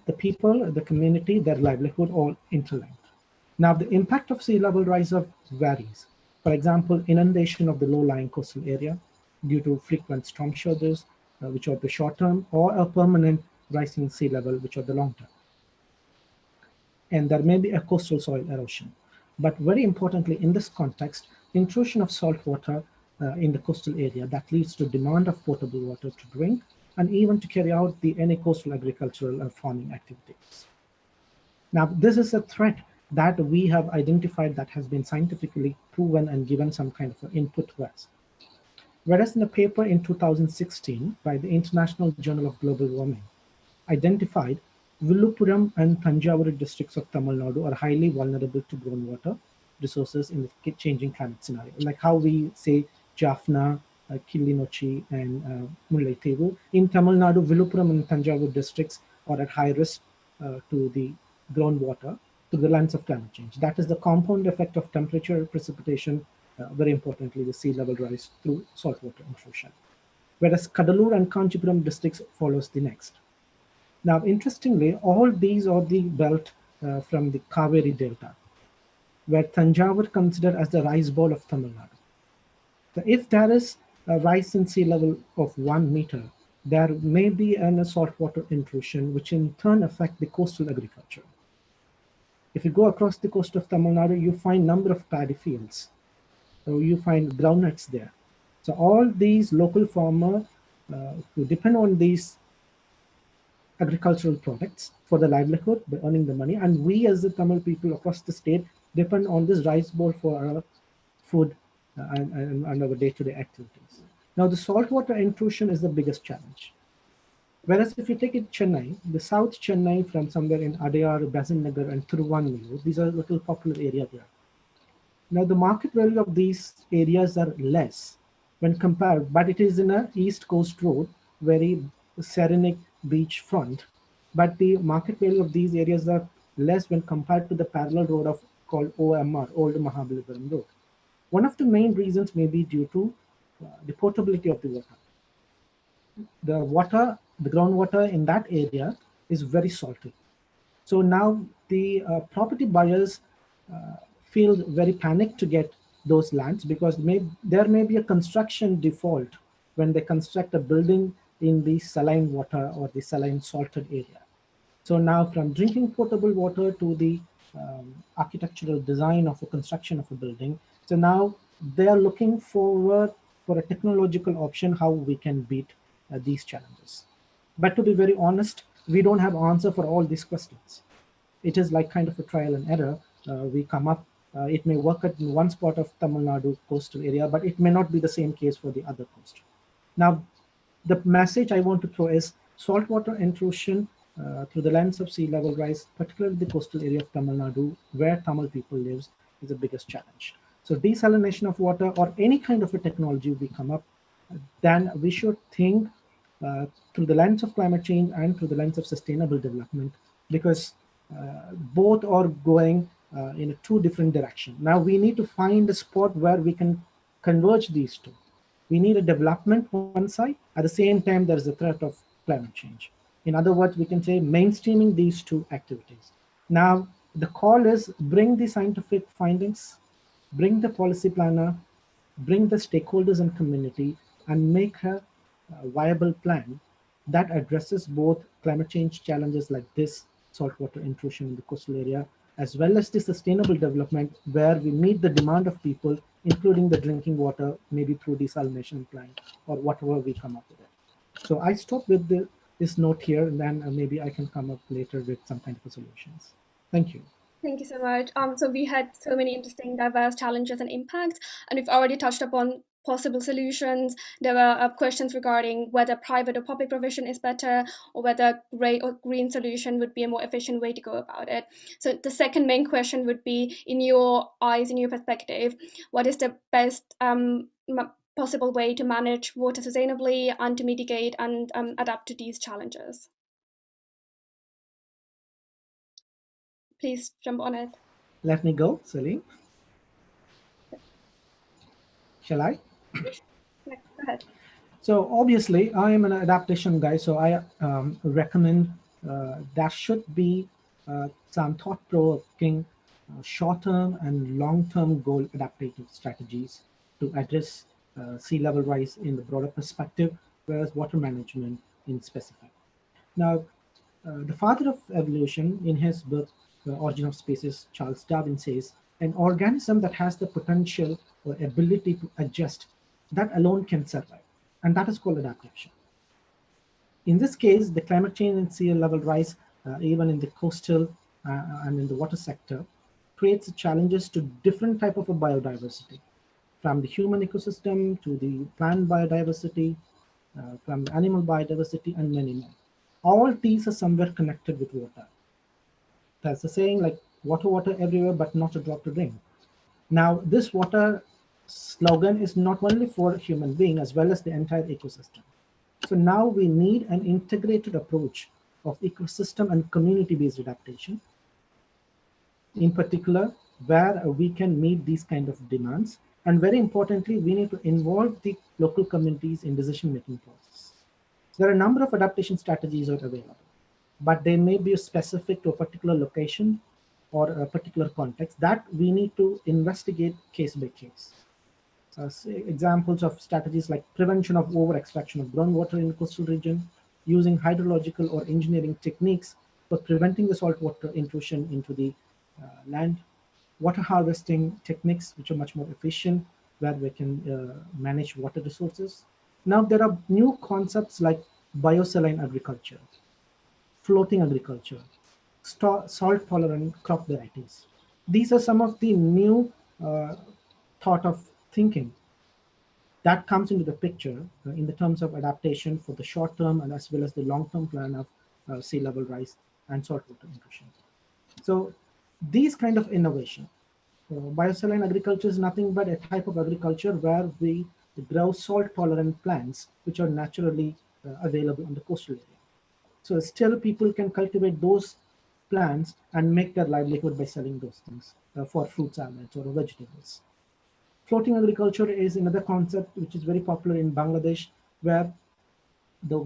The people, the community, their livelihood all interlinked. Now, the impact of sea level rise varies. For example, inundation of the low-lying coastal area due to frequent storm surges, which are the short term, or a permanent rising sea level, which are the long term. And there may be a coastal soil erosion. But very importantly, in this context, intrusion of salt water in the coastal area that leads to demand of potable water to drink and even to carry out any coastal agricultural and farming activities. Now, this is a threat that we have identified that has been scientifically proven and given some kind of input to us. Whereas in a paper in 2016 by the International Journal of Global Warming, identified Villupuram and Thanjavur districts of Tamil Nadu are highly vulnerable to groundwater resources in the changing climate scenario. Like how we say Jaffna, Kilinochi, and Mullaitivu. In Tamil Nadu, Villupuram and Thanjavur districts are at high risk to the groundwater to the lens of climate change. That is the compound effect of temperature, precipitation, very importantly, the sea level rise through saltwater intrusion. Whereas Kadalur and Kanchipuram districts follows the next. Now, interestingly, all these are the belt from the Kaveri Delta, where Tanjavur considered as the rice bowl of Tamil Nadu. So if there is a rise in sea level of 1 meter, there may be a saltwater intrusion, which in turn affect the coastal agriculture. If you go across the coast of Tamil Nadu, you find number of paddy fields. So you find groundnuts there. So all these local farmers who depend on these agricultural products for the livelihood, by earning the money, and we as the Tamil people across the state depend on this rice bowl for our food and our day-to-day activities. Now, the saltwater intrusion is the biggest challenge. Whereas if you take it Chennai, the South Chennai from somewhere in Adyar, Basin Nagar, and Thiruvanmiyur, these are little popular areas there. Now, the market value of these areas are less when compared, but it is in a East Coast road, very serenic beach front. But the market value of these areas are less when compared to the parallel road of called OMR, Old Mahabalipuram Road. One of the main reasons may be due to the potability of the water. The groundwater in that area is very salty. So now the property buyers feel very panicked to get those lands because there may be a construction default when they construct a building in the saline water or the saline salted area. So now from drinking potable water to the architectural design of a construction of a building. So now they are looking forward for a technological option how we can beat these challenges. But to be very honest, we don't have answer for all these questions. It is like kind of a trial and error. We come up, it may work at one spot of Tamil Nadu coastal area, but it may not be the same case for the other coast. Now, the message I want to throw is saltwater intrusion through the lens of sea level rise, particularly the coastal area of Tamil Nadu, where Tamil people lives, is the biggest challenge. So desalination of water or any kind of a technology we come up, then we should think through the lens of climate change and through the lens of sustainable development, because both are going in a two different directions. Now we need to find a spot where we can converge these two. We need a development on one side. At the same time, there is a threat of climate change. In other words, we can say mainstreaming these two activities. Now, the call is bring the scientific findings, bring the policy planner, bring the stakeholders and community, and make a viable plan that addresses both climate change challenges like this, saltwater intrusion in the coastal area, as well as the sustainable development where we meet the demand of people, including the drinking water, maybe through desalination plant or whatever we come up with it. So I stop with this note here, and then maybe I can come up later with some kind of solutions. Thank you. Thank you so much. So we had so many interesting, diverse challenges and impacts, and we've already touched upon possible solutions. There were questions regarding whether private or public provision is better, or whether gray or green solution would be a more efficient way to go about it. So the second main question would be, in your eyes, in your perspective, what is the best possible way to manage water sustainably and to mitigate and adapt to these challenges? Please jump on it. Let me go, Celine. Shall I? Go ahead. So obviously, I am an adaptation guy, so I recommend there should be some thought-provoking short-term and long-term goal adaptive strategies to address sea level rise in the broader perspective, whereas water management in specific. Now, the father of evolution, in his book, The Origin of Species, Charles Darwin says, an organism that has the potential or ability to adjust, that alone can survive. And that is called adaptation. In this case, the climate change and sea level rise, even in the coastal and in the water sector, creates challenges to different type of a biodiversity, from the human ecosystem to the plant biodiversity, from the animal biodiversity, and many more. All these are somewhere connected with water. That's the saying, like water, water everywhere, but not a drop to drink. Now, this water slogan is not only for human being as well as the entire ecosystem. So now we need an integrated approach of ecosystem and community-based adaptation, in particular, where we can meet these kind of demands And very importantly, we need to involve the local communities in decision-making process. There are a number of adaptation strategies that are available, but they may be specific to a particular location or a particular context that we need to investigate case by case. Examples of strategies like prevention of over-extraction of groundwater in the coastal region, using hydrological or engineering techniques for preventing the saltwater intrusion into the land, water harvesting techniques, which are much more efficient, where we can manage water resources. Now, there are new concepts like biosaline agriculture, floating agriculture, salt-tolerant crop varieties. These are some of the new thought of thinking that comes into the picture in the terms of adaptation for the short term and as well as the long-term plan of sea level rise and saltwater intrusion. So these kind of innovation, biosaline agriculture is nothing but a type of agriculture where we grow salt-tolerant plants which are naturally available on the coastal area. So still people can cultivate those plants and make their livelihood by selling those things for fruit salads or vegetables. Floating agriculture is another concept which is very popular in Bangladesh, where the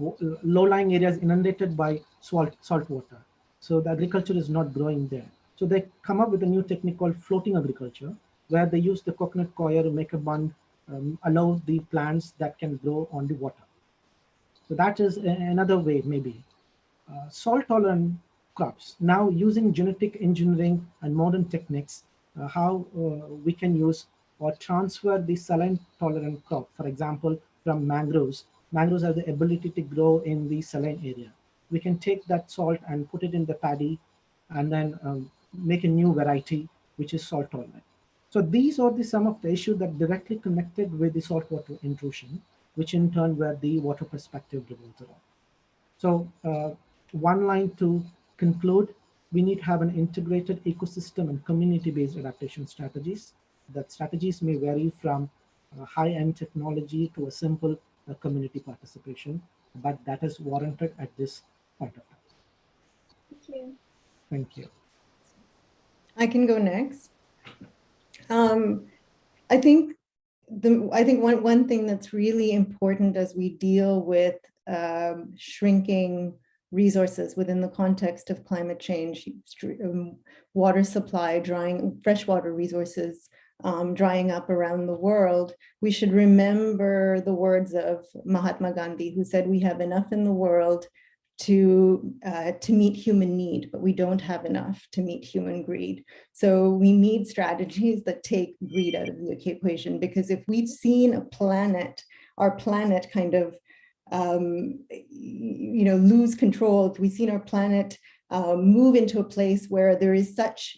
low-lying area is inundated by salt water. So the agriculture is not growing there. So they come up with a new technique called floating agriculture, where they use the coconut coir to make a bund, allow the plants that can grow on the water. So that is another way, maybe. Salt-tolerant crops, now using genetic engineering and modern techniques, how we can use or transfer the saline-tolerant crop, for example, from mangroves. Mangroves have the ability to grow in the saline area. We can take that salt and put it in the paddy and then make a new variety, which is salt-tolerant. So these are some of the issues that directly connected with the saltwater intrusion, which in turn where the water perspective revolves around. So one line to conclude, we need to have an integrated ecosystem and community-based adaptation strategies. That strategies may vary from high-end technology to a simple community participation, but that is warranted at this point of time. Thank you. Thank you. I can go next. I think one thing that's really important as we deal with shrinking resources within the context of climate change, water supply, freshwater resources drying up around the world, we should remember the words of Mahatma Gandhi, who said, "We have enough in the world to meet human need, but we don't have enough to meet human greed." So we need strategies that take greed out of the equation, because if we've seen our planet kind of lose control, if we've seen our planet move into a place where there is such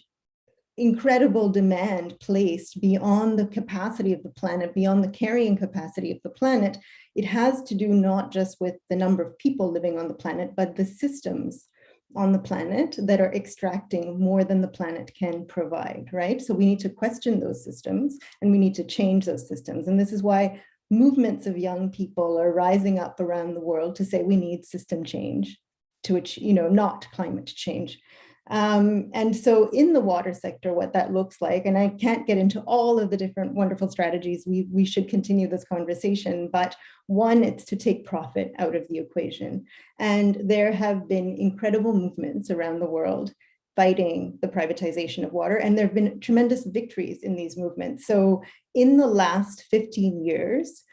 incredible demand placed beyond the capacity of the planet, beyond the carrying capacity of the planet, it has to do not just with the number of people living on the planet, but the systems on the planet that are extracting more than the planet can provide, right? So we need to question those systems and we need to change those systems. And this is why movements of young people are rising up around the world to say we need system change, to which, not climate change. And so in the water sector, what that looks like, and I can't get into all of the different wonderful strategies, we should continue this conversation, but one, it's to take profit out of the equation. And there have been incredible movements around the world fighting the privatization of water, and there have been tremendous victories in these movements. So in the last 15 years,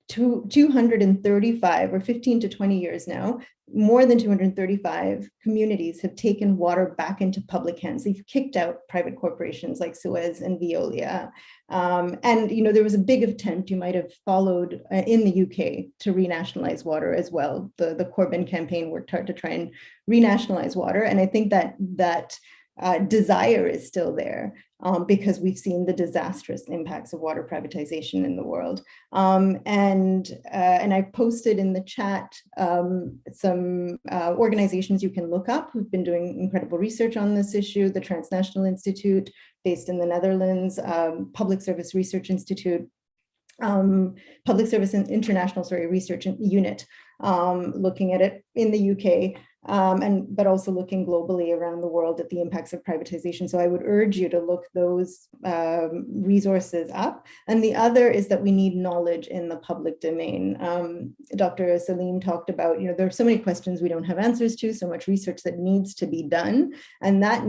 235 or 15 to 20 years now, more than 235 communities have taken water back into public hands. They've kicked out private corporations like Suez and Veolia. And there was a big attempt, you might have followed in the UK, to renationalize water as well. The Corbyn campaign worked hard to try and renationalize water. And I think that desire is still there because we've seen the disastrous impacts of water privatization in the world. And I posted in the chat some organizations you can look up who've been doing incredible research on this issue: the Transnational Institute, based in the Netherlands, Public Service Research Institute, Public Service International, Research Unit, looking at it in the UK. but also looking globally around the world at the impacts of privatization. So I would urge you to look those resources up. And the other is that we need knowledge in the public domain. Dr. Salim talked about, there are so many questions we don't have answers to, so much research that needs to be done. And that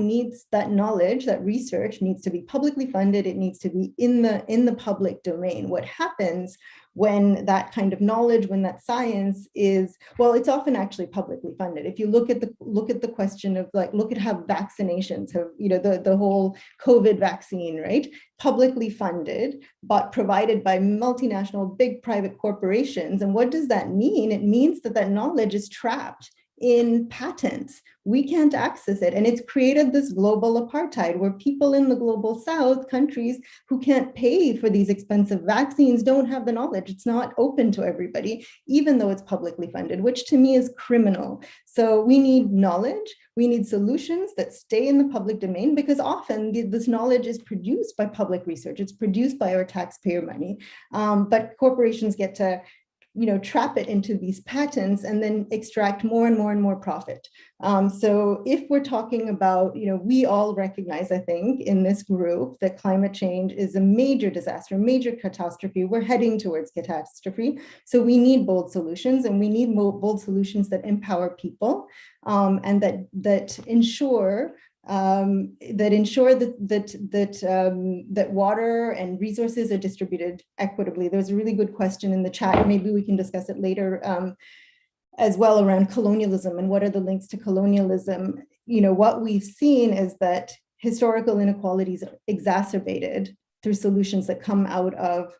knowledge, that research needs to be publicly funded. It needs to be in the public domain. What happens when that kind of knowledge, when that science is, well, it's often actually publicly funded. If you look at the question of look at how vaccinations have, the whole COVID vaccine, right? Publicly funded, but provided by multinational big private corporations. And what does that mean? It means that knowledge is trapped in patents. We can't access it. And it's created this global apartheid where people in the global south, countries who can't pay for these expensive vaccines, don't have the knowledge. It's not open to everybody, even though it's publicly funded, which to me is criminal. So we need knowledge. We need solutions that stay in the public domain, because often this knowledge is produced by public research. It's produced by our taxpayer money. But corporations get to trap it into these patents and then extract more and more and more profit. So if we're talking about, we all recognize, I think, in this group that climate change is a major disaster, major catastrophe. We're heading towards catastrophe. So we need bold solutions, and we need bold solutions that empower people and that ensure that water and resources are distributed equitably. There's a really good question in the chat. Maybe we can discuss it later as well, around colonialism and what are the links to colonialism. What we've seen is that historical inequalities are exacerbated through solutions that come out of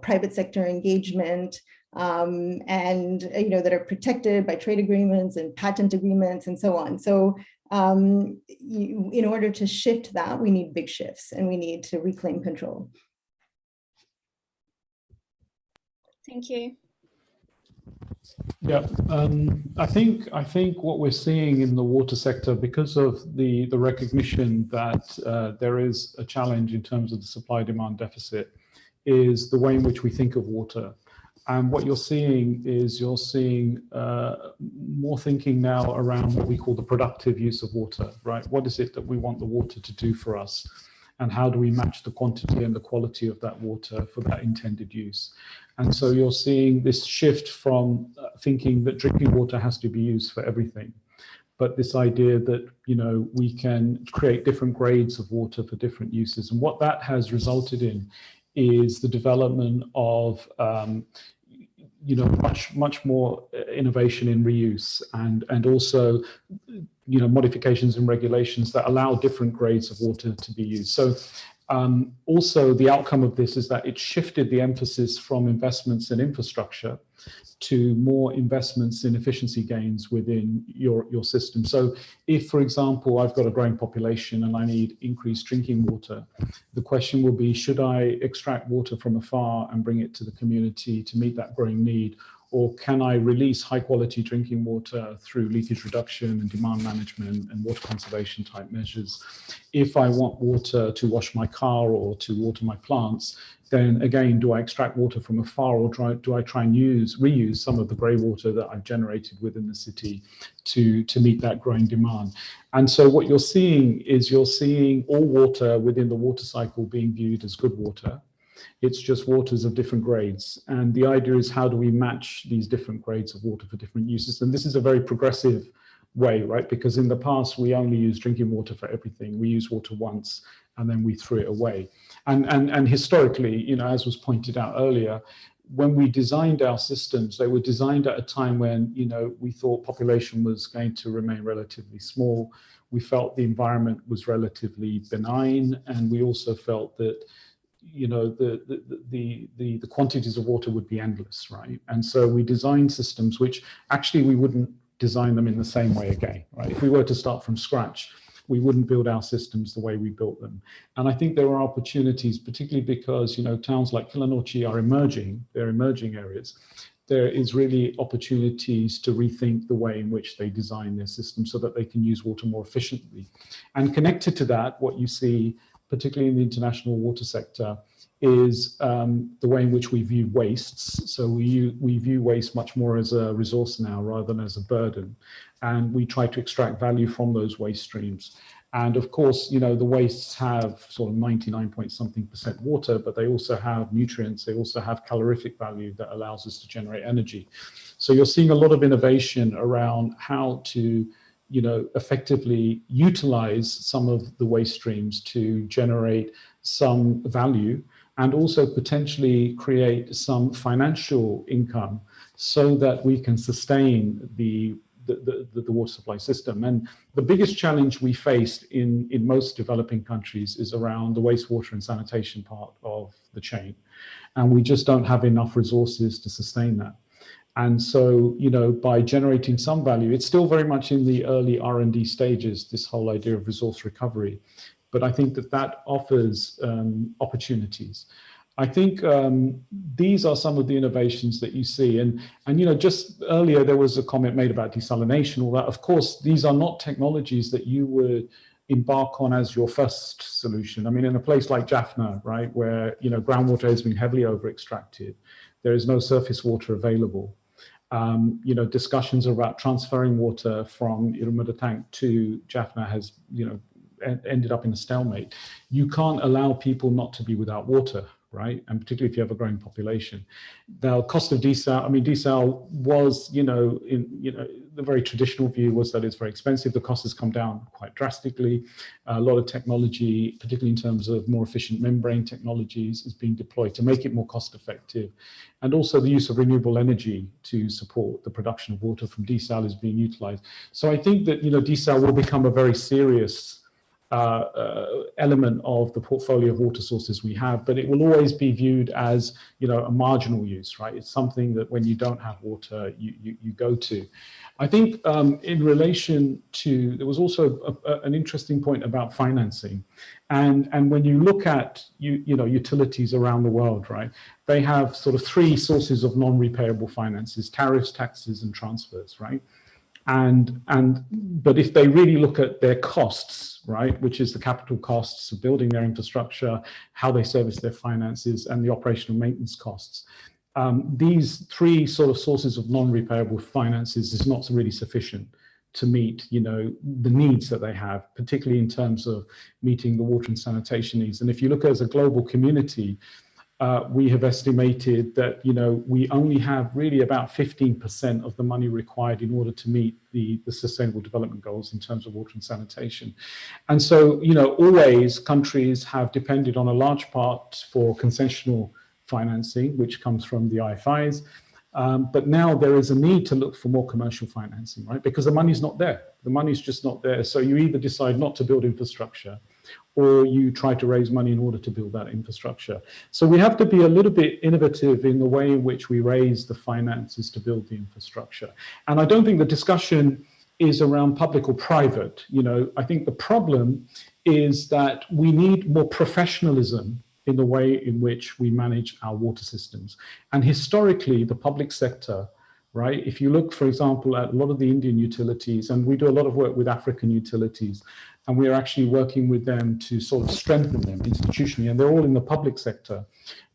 private sector engagement, and that are protected by trade agreements and patent agreements and so on. So in order to shift that, we need big shifts, and we need to reclaim control. Thank you. Yeah, I think what we're seeing in the water sector, because of the recognition that there is a challenge in terms of the supply-demand deficit, is the way in which we think of water. And what you're seeing is more thinking now around what we call the productive use of water, right? What is it that we want the water to do for us? And how do we match the quantity and the quality of that water for that intended use? And so you're seeing this shift from thinking that drinking water has to be used for everything, but this idea that, we can create different grades of water for different uses. And what that has resulted in is the development of much more innovation in reuse and also modifications and regulations that allow different grades of water to be used. So also the outcome of this is that it shifted the emphasis from investments in infrastructure to more investments in efficiency gains within your system. So if, for example, I've got a growing population and I need increased drinking water, the question will be, should I extract water from afar and bring it to the community to meet that growing need? Or can I release high quality drinking water through leakage reduction and demand management and water conservation type measures? If I want water to wash my car or to water my plants, then again, do I extract water from afar, or do I try and reuse some of the grey water that I've generated within the city to meet that growing demand? And so what you're seeing is all water within the water cycle being viewed as good water. It's just waters of different grades. And the idea is, how do we match these different grades of water for different uses? And this is a very progressive way, right? Because in the past, we only used drinking water for everything. We used water once and then we threw it away. And historically, as was pointed out earlier, when we designed our systems, they were designed at a time when, we thought population was going to remain relatively small. We felt the environment was relatively benign. And we also felt that the quantities of water would be endless, right? And so we designed systems which actually we wouldn't design them in the same way again, right? If we were to start from scratch, we wouldn't build our systems the way we built them. And I think there are opportunities, particularly because, towns like Kilinochchi are emerging, they're emerging areas. There is really opportunities to rethink the way in which they design their systems so that they can use water more efficiently. And connected to that, what you see, particularly in the international water sector, is the way in which we view wastes. So we view waste much more as a resource now rather than as a burden. and we try to extract value from those waste streams. And of course, you know, the wastes have sort of 99 point something% water, but they also have nutrients. They also have calorific value that allows us to generate energy. So you're seeing a lot of innovation around how to, you know, effectively utilize some of the waste streams to generate some value and also potentially create some financial income so that we can sustain the water supply system. And the biggest challenge we faced in most developing countries is around the wastewater and sanitation part of the chain. And we just don't have enough resources to sustain that. And so, you know, by generating some value, it's still very much in the early R&D stages, this whole idea of resource recovery. But I think that offers opportunities. I think these are some of the innovations that you see. And you know, just earlier there was a comment made about desalination, all that. Of course, these are not technologies that you would embark on as your first solution. I mean, in a place like Jaffna, right, where, you know, groundwater has been heavily over-extracted, there is no surface water available. You know, discussions about transferring water from Irumada tank to Jaffna has, you know, ended up in a stalemate. You can't allow people not to be without water, right? And particularly if you have a growing population. The cost of desal, I mean, desal was, you know, the very traditional view was that it's very expensive. The cost has come down quite drastically. A lot of technology, particularly in terms of more efficient membrane technologies, is being deployed to make it more cost effective. And also the use of renewable energy to support the production of water from desal is being utilized. So I think that, you know, desal will become a very serious element of the portfolio of water sources we have, but it will always be viewed as, you know, a marginal use, right? It's something that when you don't have water, you go to. I think in relation to, there was also an interesting point about financing. And when you look at, you know, utilities around the world, right, they have sort of three sources of non-repayable finances: tariffs, taxes, and transfers, right? But if they really look at their costs, right, which is the capital costs of building their infrastructure, how they service their finances, and the operational maintenance costs, these three sort of sources of non-repayable finances is not really sufficient to meet, you know, the needs that they have, particularly in terms of meeting the water and sanitation needs. And if you look as a global community, we have estimated that, you know, we only have really about 15% of the money required in order to meet the Sustainable Development Goals in terms of water and sanitation. And so, you know, always countries have depended on a large part for concessional financing, which comes from the IFIs. But now there is a need to look for more commercial financing, right? Because the money's not there. The money's just not there. So you either decide not to build infrastructure, or you try to raise money in order to build that infrastructure. So we have to be a little bit innovative in the way in which we raise the finances to build the infrastructure. And I don't think the discussion is around public or private. You know, I think the problem is that we need more professionalism in the way in which we manage our water systems. And historically, the public sector, right, if you look, for example, at a lot of the Indian utilities, and we do a lot of work with African utilities, and we are actually working with them to sort of strengthen them institutionally, and they're all in the public sector.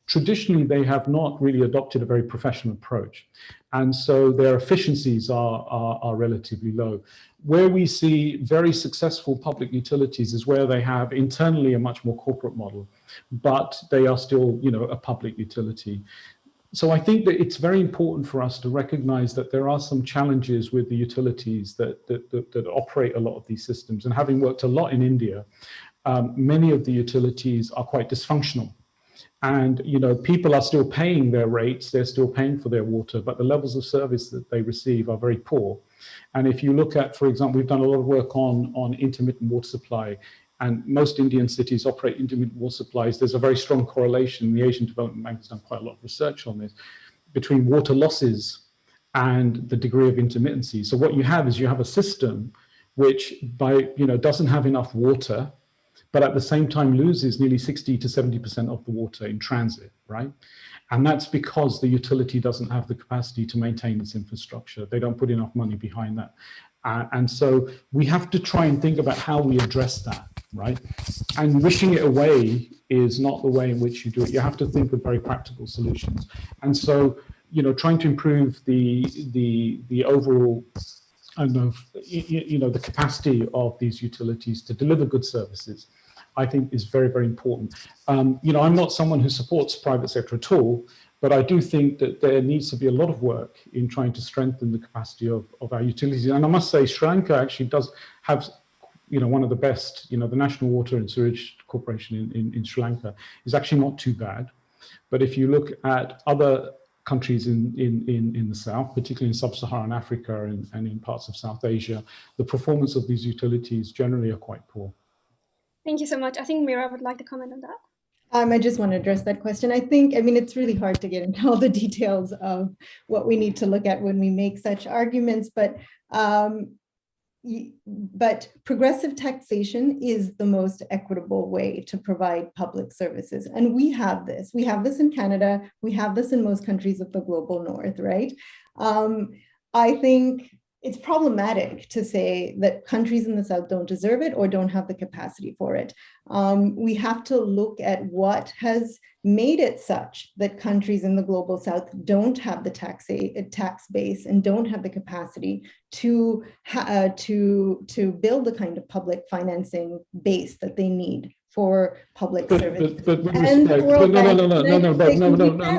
Traditionally, they have not really adopted a very professional approach. And so their efficiencies are relatively low. Where we see very successful public utilities is where they have internally a much more corporate model, but they are still, you know, a public utility. So I think that it's very important for us to recognize that there are some challenges with the utilities that operate a lot of these systems. And having worked a lot in India, many of the utilities are quite dysfunctional. And, you know, people are still paying their rates, they're still paying for their water, but the levels of service that they receive are very poor. And if you look at, for example, we've done a lot of work on intermittent water supply, and most Indian cities operate intermittent water supplies. There's a very strong correlation. The Asian Development Bank has done quite a lot of research on this, between water losses and the degree of intermittency. So what you have is you have a system which, doesn't have enough water, but at the same time loses nearly 60 to 70% of the water in transit, right? And that's because the utility doesn't have the capacity to maintain its infrastructure. They don't put enough money behind that. And so we have to try and think about how we address that, right? And wishing it away is not the way in which you do it. You have to think of very practical solutions. And so, you know, trying to improve the overall and of the capacity of these utilities to deliver good services, I think is very, very important. I'm not someone who supports private sector at all, but I do think that there needs to be a lot of work in trying to strengthen the capacity of our utilities. And I must say, Sri Lanka actually does have, one of the best, the National Water and Sewage Corporation in Sri Lanka is actually not too bad. But if you look at other countries in the South, particularly in Sub-Saharan Africa and in parts of South Asia, the performance of these utilities generally are quite poor. Thank you so much. I think Mira would like to comment on that. I just want to address that question. I mean, it's really hard to get into all the details of what we need to look at when we make such arguments, but progressive taxation is the most equitable way to provide public services. And we have this. We have this in Canada. We have this in most countries of the global north, right? I think it's problematic to say that countries in the South don't deserve it or don't have the capacity for it. We have to look at what has made it such that countries in the global South don't have the tax base and don't have the capacity to build the kind of public financing base that they need for public service. But with respect,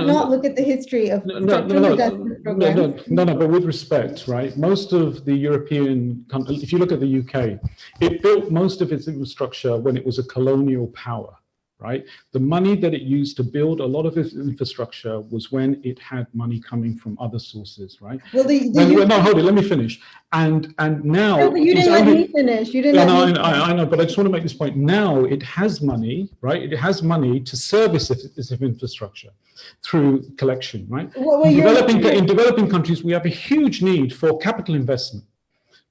not look at the history of structural adjustment programs. But with respect, right? Most of the European countries, if you look at the UK, it built most of its infrastructure when it was a colonial power, right? The money that it used to build a lot of its infrastructure was when it had money coming from other sources, right? Well, no, hold it, let me finish. And now... No, but you didn't let me finish. You didn't let me I know, but I just want to make this point. Now it has money, right? It has money to service its infrastructure through collection, right? In developing countries, we have a huge need for capital investment,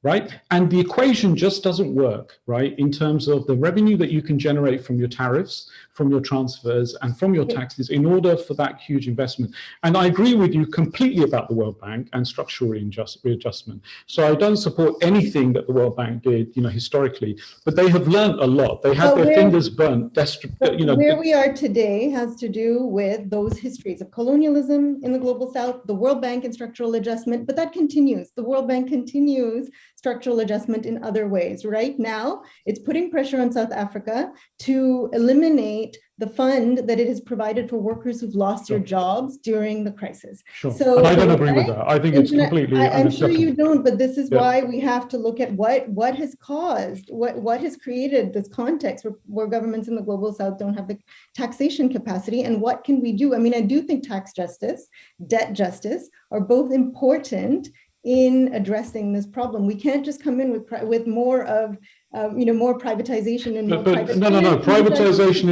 right? And the equation just doesn't work, right? In terms of the revenue that you can generate from your tariffs, from your transfers, and from your taxes in order for that huge investment. And I agree with you completely about the World Bank and structural readjustment. So I don't support anything that the World Bank did, historically, but they have learned a lot. They had their fingers burnt. Where we are today has to do with those histories of colonialism in the global South, the World Bank and structural adjustment, but that continues. The World Bank continues structural adjustment in other ways. Right now, it's putting pressure on South Africa to eliminate the fund that it has provided for workers who've lost their jobs during the crisis. Sure. So, and I don't agree with that. I think it's completely I'm sure you don't, but this is why we have to look at what has caused, what has created this context where governments in the global South don't have the taxation capacity, and what can we do? I mean, I do think tax justice, debt justice are both important in addressing this problem. We can't just come in with more of more privatization and more private. No. Privatization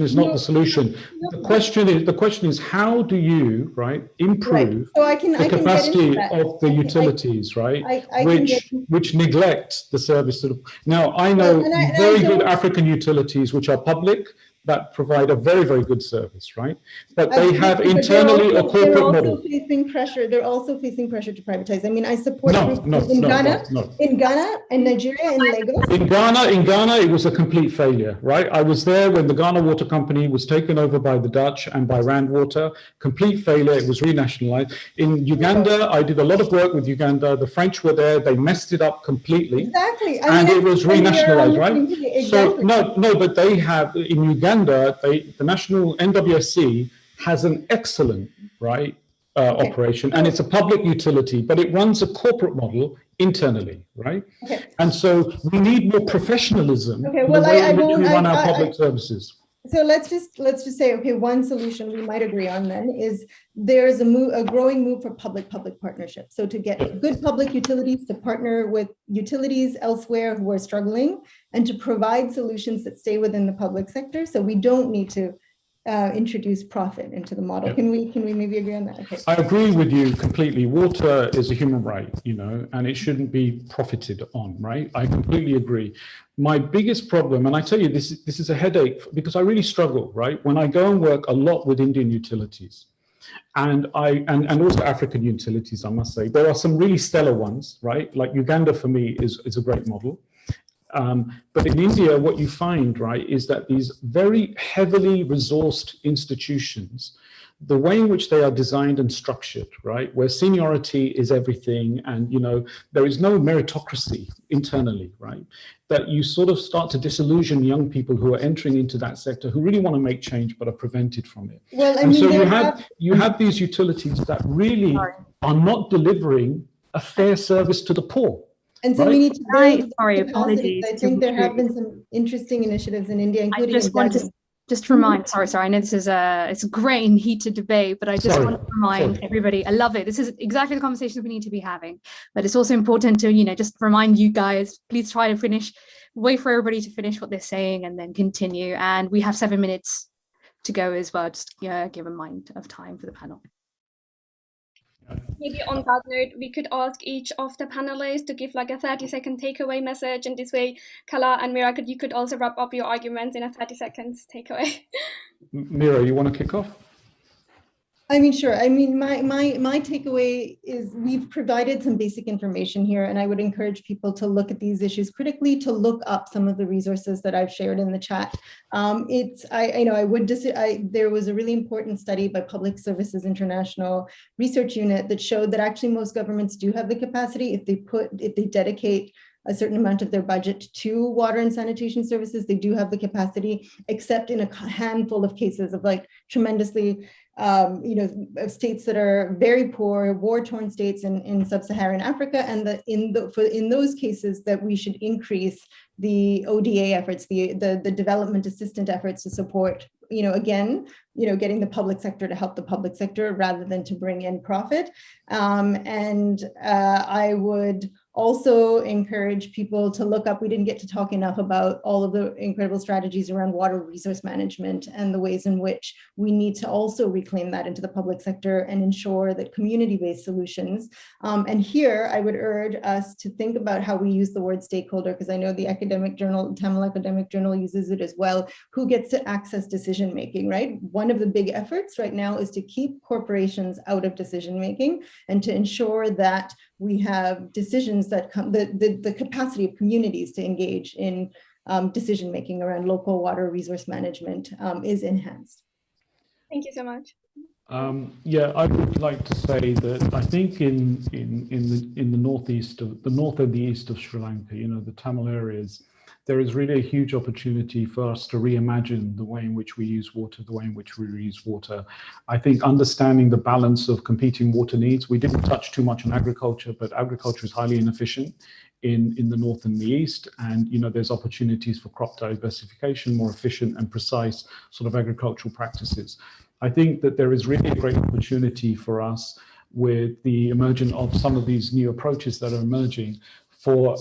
is not the solution. The question is how do you improve the capacity of the utilities, which neglect the service. Now I know very good African utilities which are public that provide a very, very good service, right? But they have internally a corporate model. They're also facing pressure to privatize. I mean, I support in Ghana and Nigeria and Lagos. In Ghana, it was a complete failure, right? I was there when the Ghana Water Company was taken over by the Dutch and by Rand Water. Complete failure. It was renationalized. In Uganda, I did a lot of work with Uganda. The French were there. They messed it up completely. Exactly. It was renationalized, right? Exactly. So but they have in Uganda. The national NWSC has an excellent operation, and it's a public utility, but it runs a corporate model internally, right? Okay. And so we need more professionalism in the way in which we run our public services. So let's just say, okay, one solution we might agree on then is there's a growing move for public-public partnership. So to get good public utilities to partner with utilities elsewhere who are struggling and to provide solutions that stay within the public sector. So we don't need to introduce profit into the model. Can we maybe agree on that? Okay. I agree with you completely. Water is a human right, and it shouldn't be profited on, right? I completely agree. My biggest problem, and I tell you, this is a headache because I really struggle, right? When I go and work a lot with Indian utilities, and also African utilities, I must say, there are some really stellar ones, right? Like Uganda for me is a great model. But in India, what you find, right, is that these very heavily resourced institutions, the way in which they are designed and structured, right, where seniority is everything, and there is no meritocracy internally, right, that you sort of start to disillusion young people who are entering into that sector who really want to make change but are prevented from it. Well, and so you have these utilities that really are not delivering a fair service to the poor. And so right? we need to build Sorry, capacity. apologies. I think there have been some interesting initiatives in India, including I just want to just remind, sorry, I know this is it's a great and heated debate, but I just want to remind everybody, I love it. This is exactly the conversations we need to be having, but it's also important to, just remind you guys, please try to wait for everybody to finish what they're saying and then continue. And we have 7 minutes to go as well, just give a mind of time for the panel. Maybe on that note, we could ask each of the panelists to give like a 30-second takeaway message, and this way, Kala and Mira, you could also wrap up your arguments in a 30 seconds takeaway. Mira, you want to kick off? I mean, sure. I mean, my takeaway is we've provided some basic information here, and I would encourage people to look at these issues critically, to look up some of the resources that I've shared in the chat. There was a really important study by Public Services International Research Unit that showed that actually most governments do have the capacity if they dedicate a certain amount of their budget to water and sanitation services. They do have the capacity, except in a handful of cases of like tremendously states that are very poor, war-torn states in sub-Saharan Africa, and in those cases that we should increase the ODA efforts, the development assistant efforts to support, getting the public sector to help the public sector rather than to bring in profit. I would also encourage people to look up, we didn't get to talk enough about all of the incredible strategies around water resource management and the ways in which we need to also reclaim that into the public sector and ensure that community-based solutions. And here I would urge us to think about how we use the word stakeholder, because I know the academic journal, Tamil Academic Journal uses it as well. Who gets to access decision-making, right? One of the big efforts right now is to keep corporations out of decision-making and to ensure that we have decisions that come, the capacity of communities to engage in decision-making around local water resource management is enhanced. Thank you so much. Yeah, I would like to say that I think in the northeast of the north and the east of Sri Lanka, the Tamil areas, there is really a huge opportunity for us to reimagine the way in which we use water, the way in which we reuse water. I think understanding the balance of competing water needs, we didn't touch too much on agriculture, but agriculture is highly inefficient in the north and the east. And, there's opportunities for crop diversification, more efficient and precise sort of agricultural practices. I think that there is really a great opportunity for us with the emergence of some of these new approaches that are emerging for,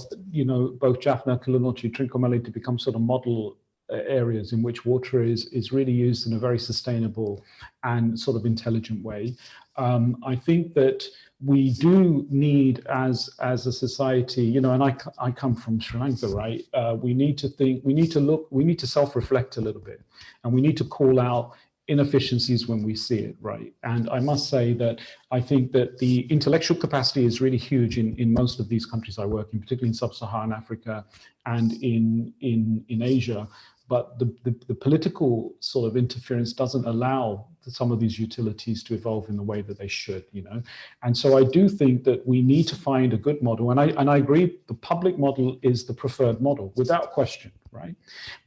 both Jaffna, Kilinochchi, Trincomalee to become sort of model areas in which water is really used in a very sustainable and sort of intelligent way. I think that we do need as a society, and I come from Sri Lanka, right? We need to self-reflect a little bit, and we need to call out inefficiencies when we see it, right? And I must say that I think that the intellectual capacity is really huge in most of these countries I work in, particularly in sub-Saharan Africa and in Asia. But the political sort of interference doesn't allow some of these utilities to evolve in the way that they should, And so I do think that we need to find a good model. And I agree, the public model is the preferred model, without question, right?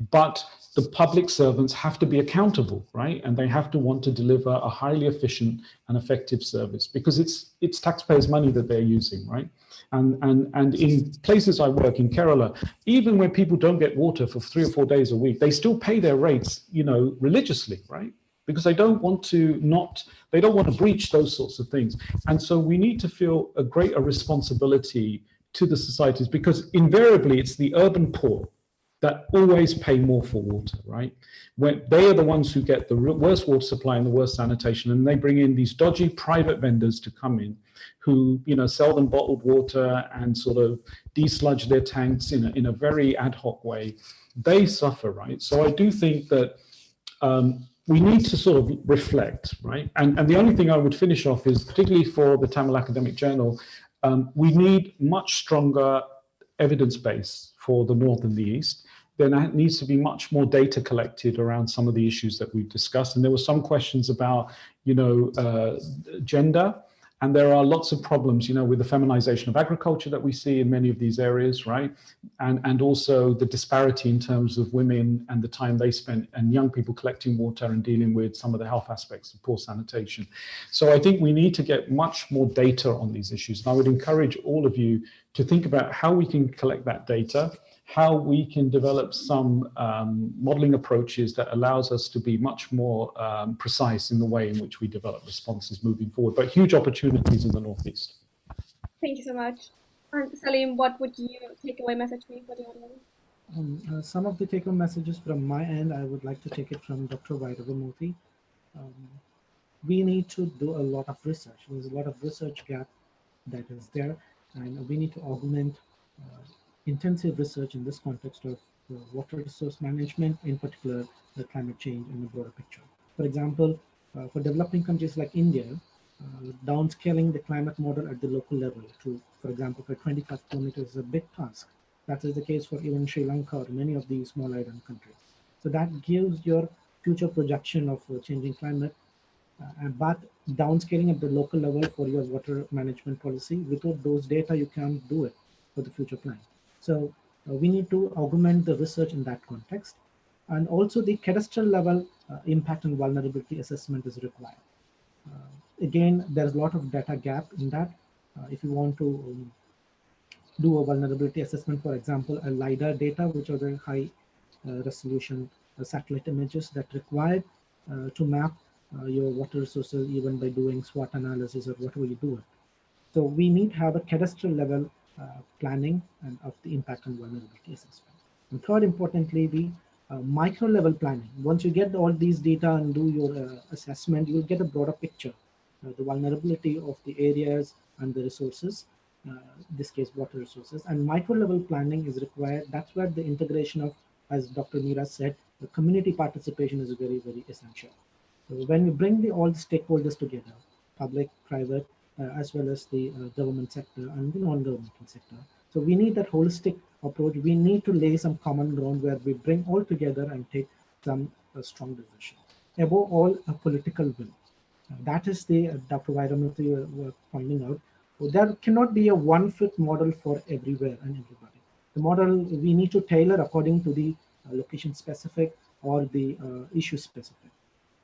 But the public servants have to be accountable, right? And they have to want to deliver a highly efficient and effective service, because it's taxpayers' money that they're using, right? And in places I work, in Kerala, even when people don't get water for 3 or 4 days a week, they still pay their rates, religiously, right? Because they don't want to breach those sorts of things. And so we need to feel a greater responsibility to the societies, because invariably it's the urban poor that always pay more for water, right? When they are the ones who get the worst water supply and the worst sanitation, and they bring in these dodgy private vendors to come in who, sell them bottled water and sort of desludge their tanks in a very ad hoc way. They suffer, right? So I do think that we need to sort of reflect, right? And the only thing I would finish off is, particularly for the Tamil Academic Journal, we need much stronger evidence base for the North and the East, then there needs to be much more data collected around some of the issues that we've discussed. And there were some questions about, gender. And there are lots of problems, with the feminization of agriculture that we see in many of these areas, right? And also the disparity in terms of women and the time they spent and young people collecting water and dealing with some of the health aspects of poor sanitation. So I think we need to get much more data on these issues. And I would encourage all of you to think about how we can collect that data, how we can develop some modeling approaches that allows us to be much more precise in the way in which we develop responses moving forward, but huge opportunities in the Northeast. Thank you so much. And Salim, what would you take away message be for the audience? Some of the take-home messages from my end, I would like to take it from Dr. Vaidavamurthy. We need to do a lot of research. There's a lot of research gap that is there, and we need to augment intensive research in this context of water resource management, in particular the climate change in the broader picture. For example, for developing countries like India, downscaling the climate model at the local level to, for example, for 25 kilometers is a big task. That is the case for even Sri Lanka or many of these small island countries. So that gives your future projection of changing climate, but downscaling at the local level for your water management policy, without those data, you can't do it for the future plan. So we need to augment the research in that context. And also the cadastral level impact and vulnerability assessment is required. Again, there's a lot of data gap in that. If you want to do a vulnerability assessment, for example, a LiDAR data, which are very high resolution satellite images that required to map your water resources, even by doing SWOT analysis or whatever you do it. So we need to have a cadastral level planning and of the impact and vulnerability assessment. And third, importantly, the micro level planning. Once you get all these data and do your assessment, you'll get a broader picture, the vulnerability of the areas and the resources, in this case, water resources. And micro level planning is required. That's where the integration of, as Dr. Meera said, the community participation is very, very essential. So when we bring all the stakeholders together, public, private, as well as the government sector and the non-governmental sector. So we need that holistic approach. We need to lay some common ground where we bring all together and take some strong decisions. Above all, a political will. That is the Dr. Vaidavamurthy were pointing out. There cannot be a one-fit model for everywhere and everybody. The model we need to tailor according to the location specific or the issue specific.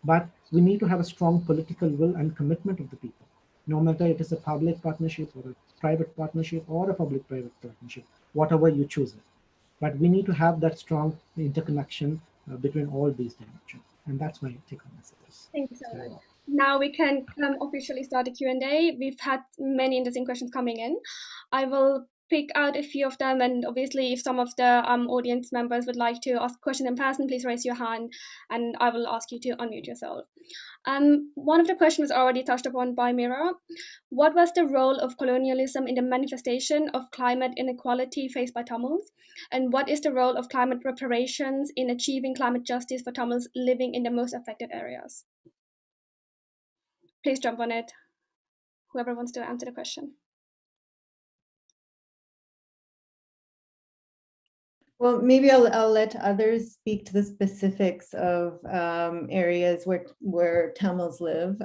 But we need to have a strong political will and commitment of the people. No matter it is a public partnership or a private partnership or a public-private partnership, whatever you choose it. But we need to have that strong interconnection between all these dimensions. And that's my take-home messages. Thank you so much. Now we can officially start the Q&A. We've had many interesting questions coming in. I will pick out a few of them, and obviously if some of the audience members would like to ask a question in person, please raise your hand and I will ask you to unmute yourself. One of the questions was already touched upon by Meera. What was the role of colonialism in the manifestation of climate inequality faced by Tamils? And what is the role of climate reparations in achieving climate justice for Tamils living in the most affected areas? Please jump on it, whoever wants to answer the question. Well, maybe I'll let others speak to the specifics of areas where Tamils live,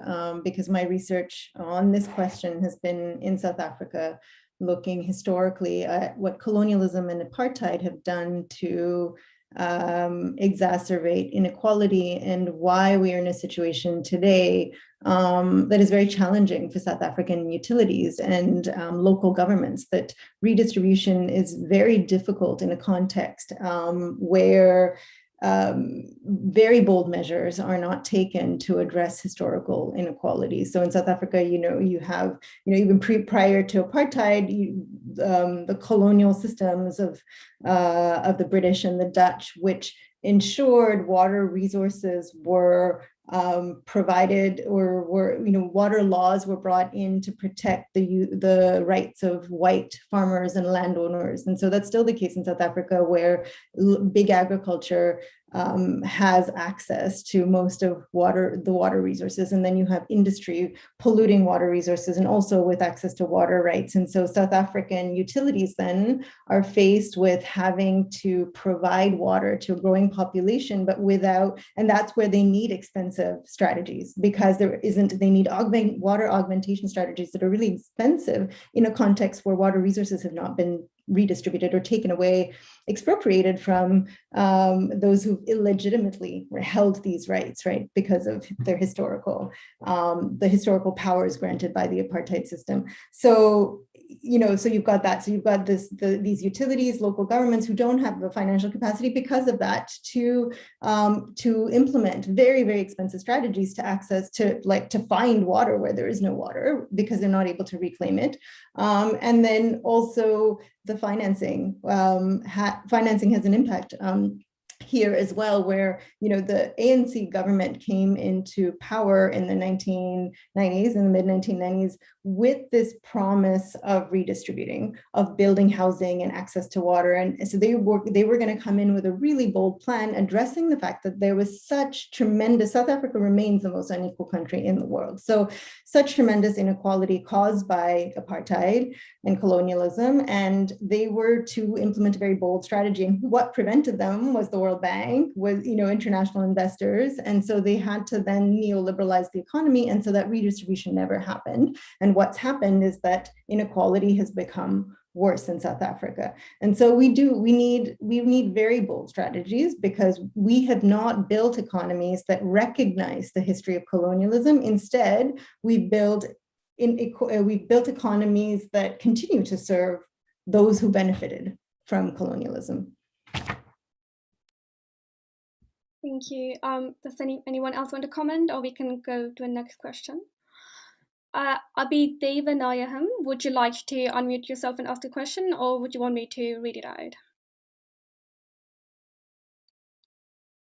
because my research on this question has been in South Africa, looking historically at what colonialism and apartheid have done to exacerbate inequality and why we are in a situation today that is very challenging for South African utilities and local governments, that redistribution is very difficult in a context where very bold measures are not taken to address historical inequalities. So in South Africa, you have, even prior to apartheid, the colonial systems of the British and the Dutch, which ensured water resources were provided, or were, water laws were brought in to protect the rights of white farmers and landowners. And so that's still the case in South Africa, where big agriculture has access to most of the water resources. And then you have industry polluting water resources and also with access to water rights. And so South African utilities then are faced with having to provide water to a growing population, but without, and that's where they need expensive strategies, because they need water augmentation strategies that are really expensive in a context where water resources have not been redistributed or taken away, expropriated from those who illegitimately held these rights, right, because of their historical powers granted by the apartheid system. So, so you've got that. So you've got these utilities, local governments who don't have the financial capacity because of that to implement very, very expensive strategies to find water where there is no water because they're not able to reclaim it. And then also the financing. Financing has an impact here as well, where the ANC government came into power in the 1990s, in the mid 1990s, with this promise of redistributing, of building housing and access to water. And so they were going to come in with a really bold plan addressing the fact that there was such tremendous, South Africa remains the most unequal country in the world. So such tremendous inequality caused by apartheid and colonialism. And they were to implement a very bold strategy. And what prevented them was the World Bank, was international investors. And so they had to then neoliberalize the economy. And so that redistribution never happened. And what's happened is that inequality has become worse in South Africa. And so we need very bold strategies, because we have not built economies that recognize the history of colonialism. Instead, we've built economies that continue to serve those who benefited from colonialism. Thank you. Does anyone else want to comment, or we can go to the next question? Abi Devanayaham, would you like to unmute yourself and ask a question, or would you want me to read it out?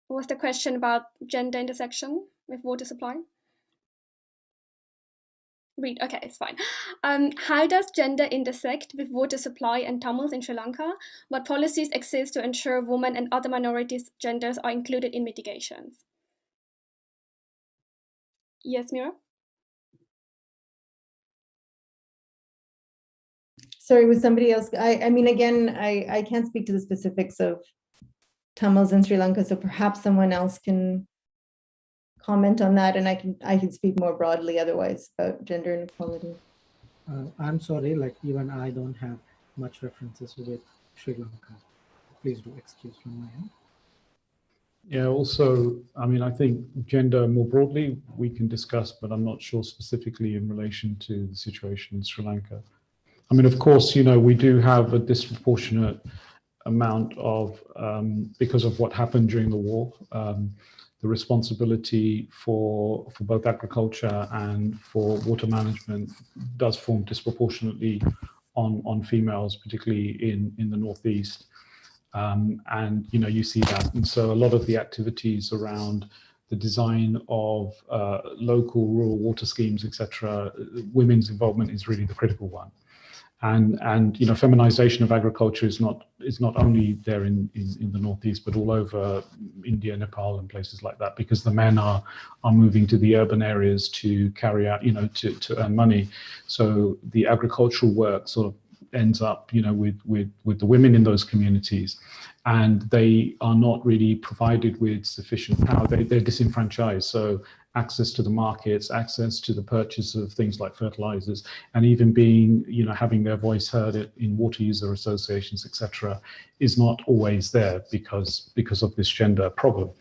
What was the question about gender intersection with water supply? Read, okay, it's fine. How does gender intersect with water supply and Tamils in Sri Lanka? What policies exist to ensure women and other minorities' genders are included in mitigations? Yes, Mira? Sorry, was somebody else? I mean, again, I can't speak to the specifics of Tamils in Sri Lanka, so perhaps someone else can comment on that, and I can speak more broadly otherwise about gender inequality. I'm sorry, even I don't have much references with Sri Lanka. Please do excuse from my end. Yeah, also, I mean, I think gender more broadly we can discuss, but I'm not sure specifically in relation to the situation in Sri Lanka. I mean, of course, we do have a disproportionate amount of, because of what happened during the war, the responsibility for both agriculture and for water management does form disproportionately on females, particularly in the Northeast. And you see that. And so a lot of the activities around the design of local rural water schemes, etc., women's involvement is really the critical one. And feminization of agriculture is not only there in the Northeast, but all over India, Nepal, and places like that, because the men are moving to the urban areas to carry out, to earn money. So the agricultural work sort of ends up, with the women in those communities, and they are not really provided with sufficient power. They're disenfranchised. So access to the markets, access to the purchase of things like fertilizers, and even being, having their voice heard in water user associations, etc., is not always there because of this gender problem.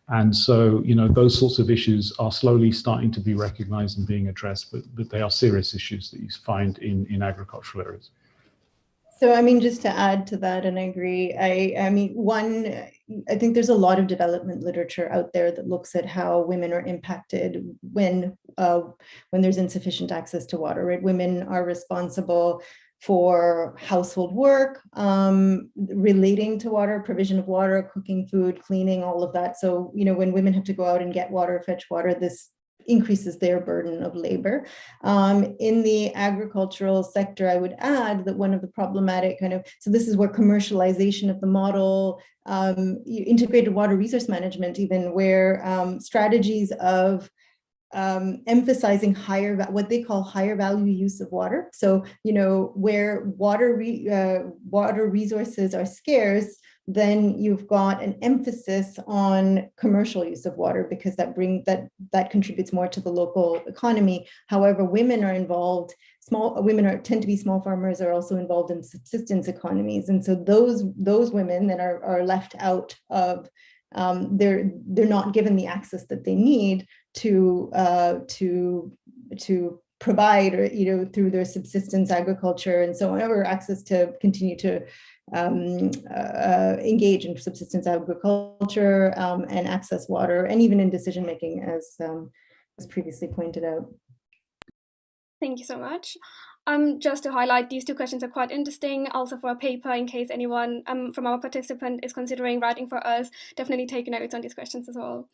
And so, those sorts of issues are slowly starting to be recognized and being addressed, but they are serious issues that you find in agricultural areas. So, I mean, just to add to that, and I agree, I think there's a lot of development literature out there that looks at how women are impacted when there's insufficient access to water, right? Women are responsible for household work relating to water, provision of water, cooking food, cleaning, all of that. So, when women have to go out and get water, fetch water, this increases their burden of labor. In the agricultural sector, I would add that one of the problematic so this is where commercialization of the model, integrated water resource management, even where strategies of emphasizing what they call higher value use of water. So, where water resources are scarce, then you've got an emphasis on commercial use of water because that contributes more to the local economy. However, women are involved. Tend to be small farmers, are also involved in subsistence economies, and so those women then are left out of. They're not given the access that they need to provide, or through their subsistence agriculture and so on, or access to continue to engage in subsistence agriculture and access water, and even in decision making, as previously pointed out. Thank you so much. Just to highlight, these two questions are quite interesting, also for a paper, in case anyone from our participant is considering writing for us. Definitely take notes on these questions as well.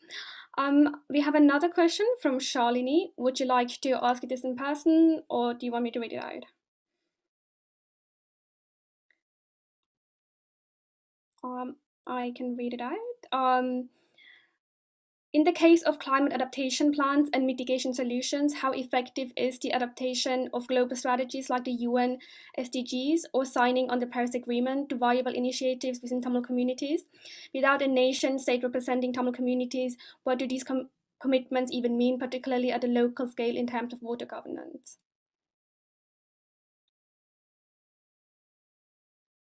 We have another question from Shalini. Would you like to ask this in person, or do you want me to read it out? I can read it out. In the case of climate adaptation plans and mitigation solutions, how effective is the adaptation of global strategies like the UN SDGs or signing on the Paris Agreement to viable initiatives within Tamil communities? Without a nation state representing Tamil communities, what do these commitments even mean, particularly at a local scale in terms of water governance?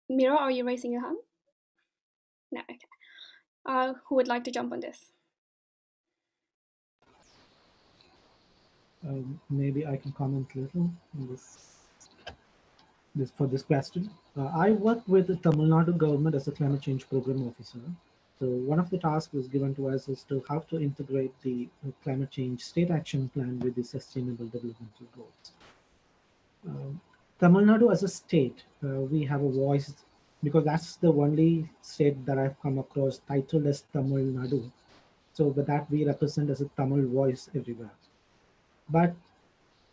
Mira, are you raising your hand? No, okay. Who would like to jump on this? Maybe I can comment a little on this question. I work with the Tamil Nadu government as a climate change program officer. So one of the tasks was given to us is to how to integrate the climate change state action plan with the sustainable developmental goals. Tamil Nadu as a state, we have a voice, because that's the only state that I've come across titled as Tamil Nadu. So with that, we represent as a Tamil voice everywhere. But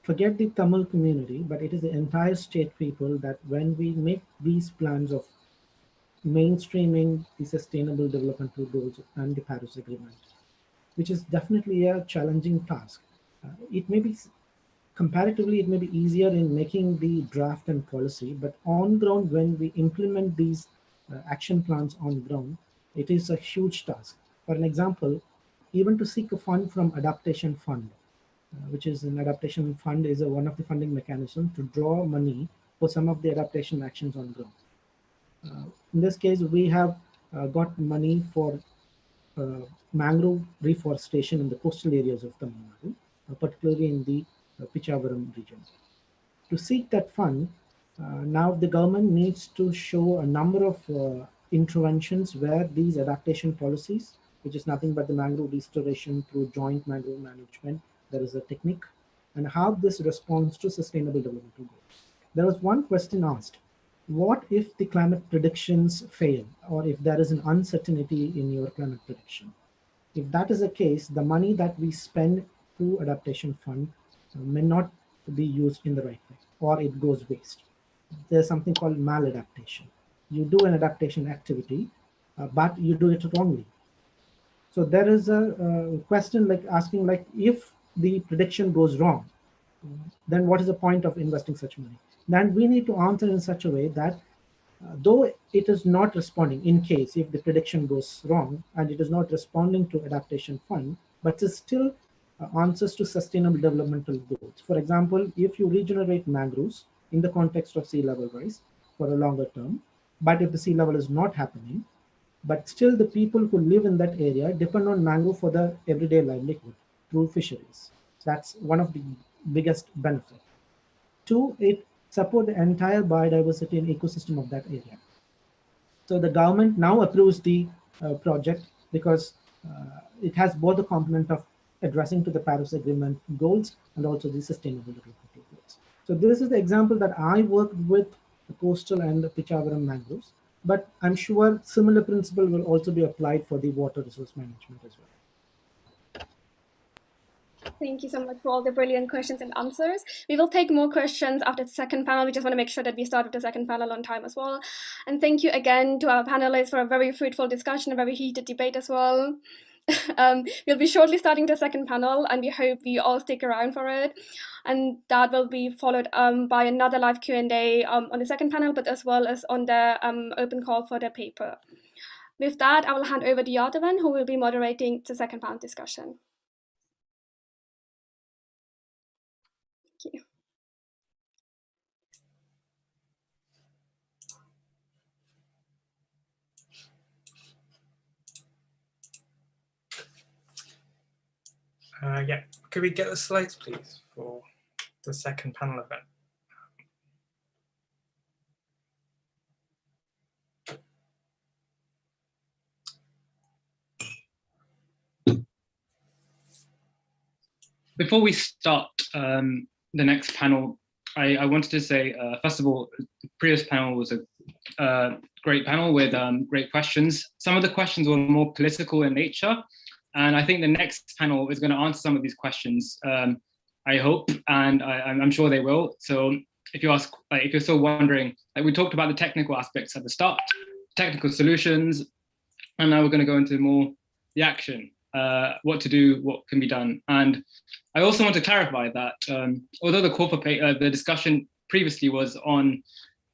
forget the Tamil community, but it is the entire state people that when we make these plans of mainstreaming the sustainable developmental goals and the Paris Agreement, which is definitely a challenging task. It may be comparatively, it may be easier in making the draft and policy, but on ground, when we implement these action plans on ground, it is a huge task. For an example, even to seek a fund from Adaptation Fund, which is an adaptation fund, is one of the funding mechanisms to draw money for some of the adaptation actions on ground. In this case, we have got money for mangrove reforestation in the coastal areas of Tamil Nadu, particularly in the Pichavaram region. To seek that fund, now the government needs to show a number of interventions where these adaptation policies, which is nothing but the mangrove restoration through joint mangrove management, there is a technique, and how this responds to sustainable developmental goals. There was one question asked: what if the climate predictions fail, or if there is an uncertainty in your climate prediction? If that is the case, the money that we spend through adaptation fund may not be used in the right way, or it goes waste. There's something called maladaptation. You do an adaptation activity, but you do it wrongly. So there is a question asking if the prediction goes wrong, then what is the point of investing such money? Then we need to answer in such a way that though it is not responding, in case if the prediction goes wrong and it is not responding to adaptation fund, but it still answers to sustainable developmental goals. For example, if you regenerate mangroves in the context of sea level rise for a longer term, but if the sea level is not happening, but still the people who live in that area depend on mangrove for their everyday livelihood through fisheries. That's one of the biggest benefits. Two, it supports the entire biodiversity and ecosystem of that area. So the government now approves the project because it has both the component of addressing to the Paris Agreement goals and also the sustainable development goals. So this is the example that I worked with the coastal and the Pichavaram mangroves, but I'm sure similar principle will also be applied for the water resource management as well. Thank you so much for all the brilliant questions and answers. We will take more questions after the second panel. We just want to make sure that we start with the second panel on time as well. And thank you again to our panelists for a very fruitful discussion, a very heated debate as well. We'll be shortly starting the second panel, and we hope you all stick around for it. And that will be followed by another live Q&A on the second panel, but as well as on the open call for the paper. With that, I will hand over to Yadavan, who will be moderating the second panel discussion. Thank you. Yeah, could we get the slides, please, for the second panel event? Before we start the next panel, I wanted to say, first of all, the previous panel was a great panel with great questions. Some of the questions were more political in nature, and I think the next panel is going to answer some of these questions, I hope, and I'm sure they will. So if you ask, if you're still wondering, we talked about the technical aspects at the start, technical solutions, and now we're going to go into more the action. What to do, what can be done. And I also want to clarify that although the call for the discussion previously was on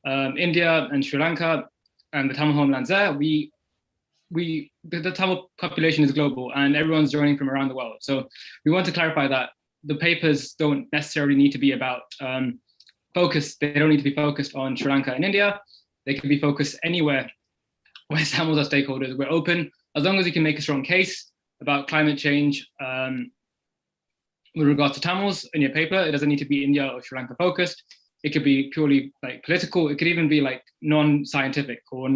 India and Sri Lanka and the Tamil homelands there, the Tamil population is global and everyone's joining from around the world. So we want to clarify that the papers don't necessarily need to be about focus. They don't need to be focused on Sri Lanka and India. They can be focused anywhere where Tamils are stakeholders. We're open, as long as you can make a strong case about climate change with regards to Tamils in your paper. It doesn't need to be India or Sri Lanka focused. It could be purely like political. It could even be like non-scientific or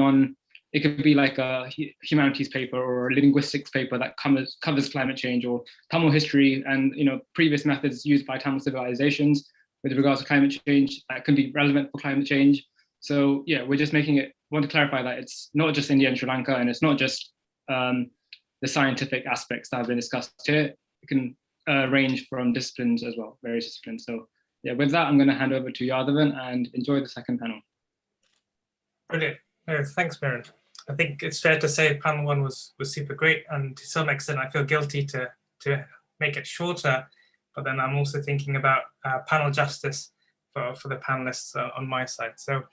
it could be like a humanities paper or a linguistics paper that covers climate change or Tamil history and previous methods used by Tamil civilizations with regards to climate change that can be relevant for climate change. So yeah, we're just want to clarify that it's not just India and Sri Lanka, and it's not just the scientific aspects that have been discussed here. It can range from disciplines as well, various disciplines. So yeah, with that, I'm going to hand over to Yadavan and enjoy the second panel. Brilliant. Thanks, Maren. I think it's fair to say panel one was super great, and to some extent I feel guilty to make it shorter, but then I'm also thinking about panel justice for the panelists on my side. So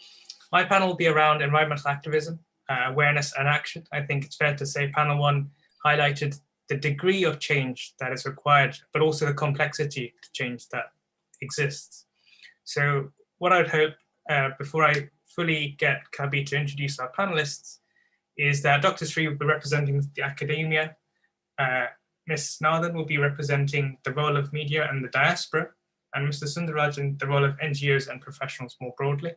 my panel will be around environmental activism, awareness and action. I think it's fair to say panel one highlighted the degree of change that is required, but also the complexity to change that exists. So what I'd hope, before I fully get Kabi to introduce our panelists, is that Dr. Sri will be representing the academia, Ms. Nathan will be representing the role of media and the diaspora, and Mr. Sundarajan, the role of NGOs and professionals more broadly.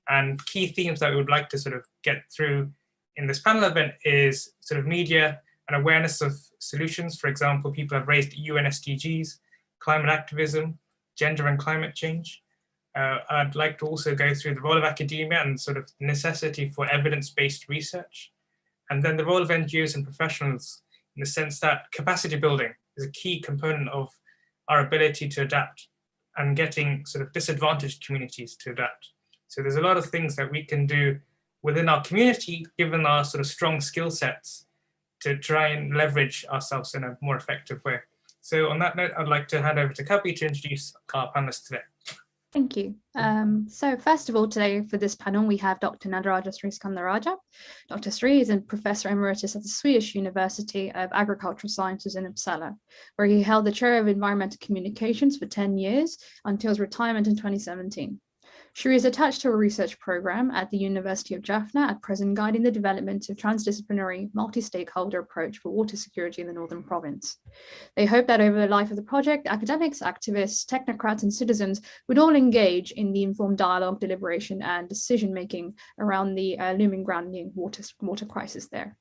And key themes that we would like to sort of get through in this panel event is sort of media and awareness of solutions. For example, people have raised UN SDGs, climate activism, gender and climate change. I'd like to also go through the role of academia and sort of necessity for evidence-based research. And then the role of NGOs and professionals in the sense that capacity building is a key component of our ability to adapt and getting sort of disadvantaged communities to adapt. So there's a lot of things that we can do within our community, given our sort of strong skill sets, to try and leverage ourselves in a more effective way. So on that note, I'd like to hand over to Kabi to introduce our panelists today. Thank you. So first of all, today for this panel, we have Dr. Nadaraja Sri Skandaraja. Dr. Sri is a Professor Emeritus at the Swedish University of Agricultural Sciences in Uppsala, where he held the Chair of Environmental Communications for 10 years until his retirement in 2017. Shri is attached to a research program at the University of Jaffna, at present guiding the development of transdisciplinary multi-stakeholder approach for water security in the Northern Province. They hope that over the life of the project, academics, activists, technocrats, and citizens would all engage in the informed dialogue, deliberation, and decision-making around the looming grounding water crisis there.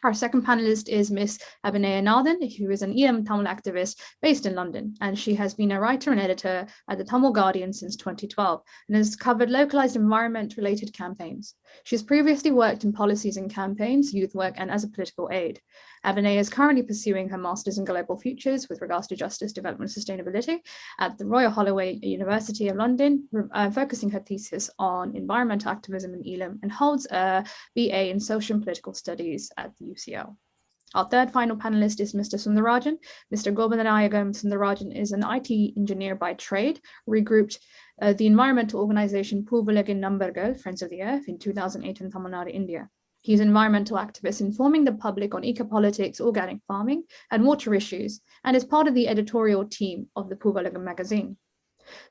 Our second panelist is Miss Abhinaya Nathan, who is an EM Tamil activist based in London, and she has been a writer and editor at the Tamil Guardian since 2012 and has covered localized environment-related campaigns. She's previously worked in policies and campaigns, youth work, and as a political aide. Abhinaya is currently pursuing her Masters in Global Futures with regards to justice, development, and sustainability at the Royal Holloway University of London, focusing her thesis on environmental activism in Elam, and holds a BA in Social and Political Studies at the UCL. Our third final panelist is Mr. Sundarajan. Mr. Govindanayagam Sundarajan is an IT engineer by trade, regrouped the environmental organization Poovulagan Nambargal, Friends of the Earth, in 2008 in Tamil Nadu, India. He's an environmental activist informing the public on eco-politics, organic farming, and water issues, and is part of the editorial team of the Poovulagan magazine.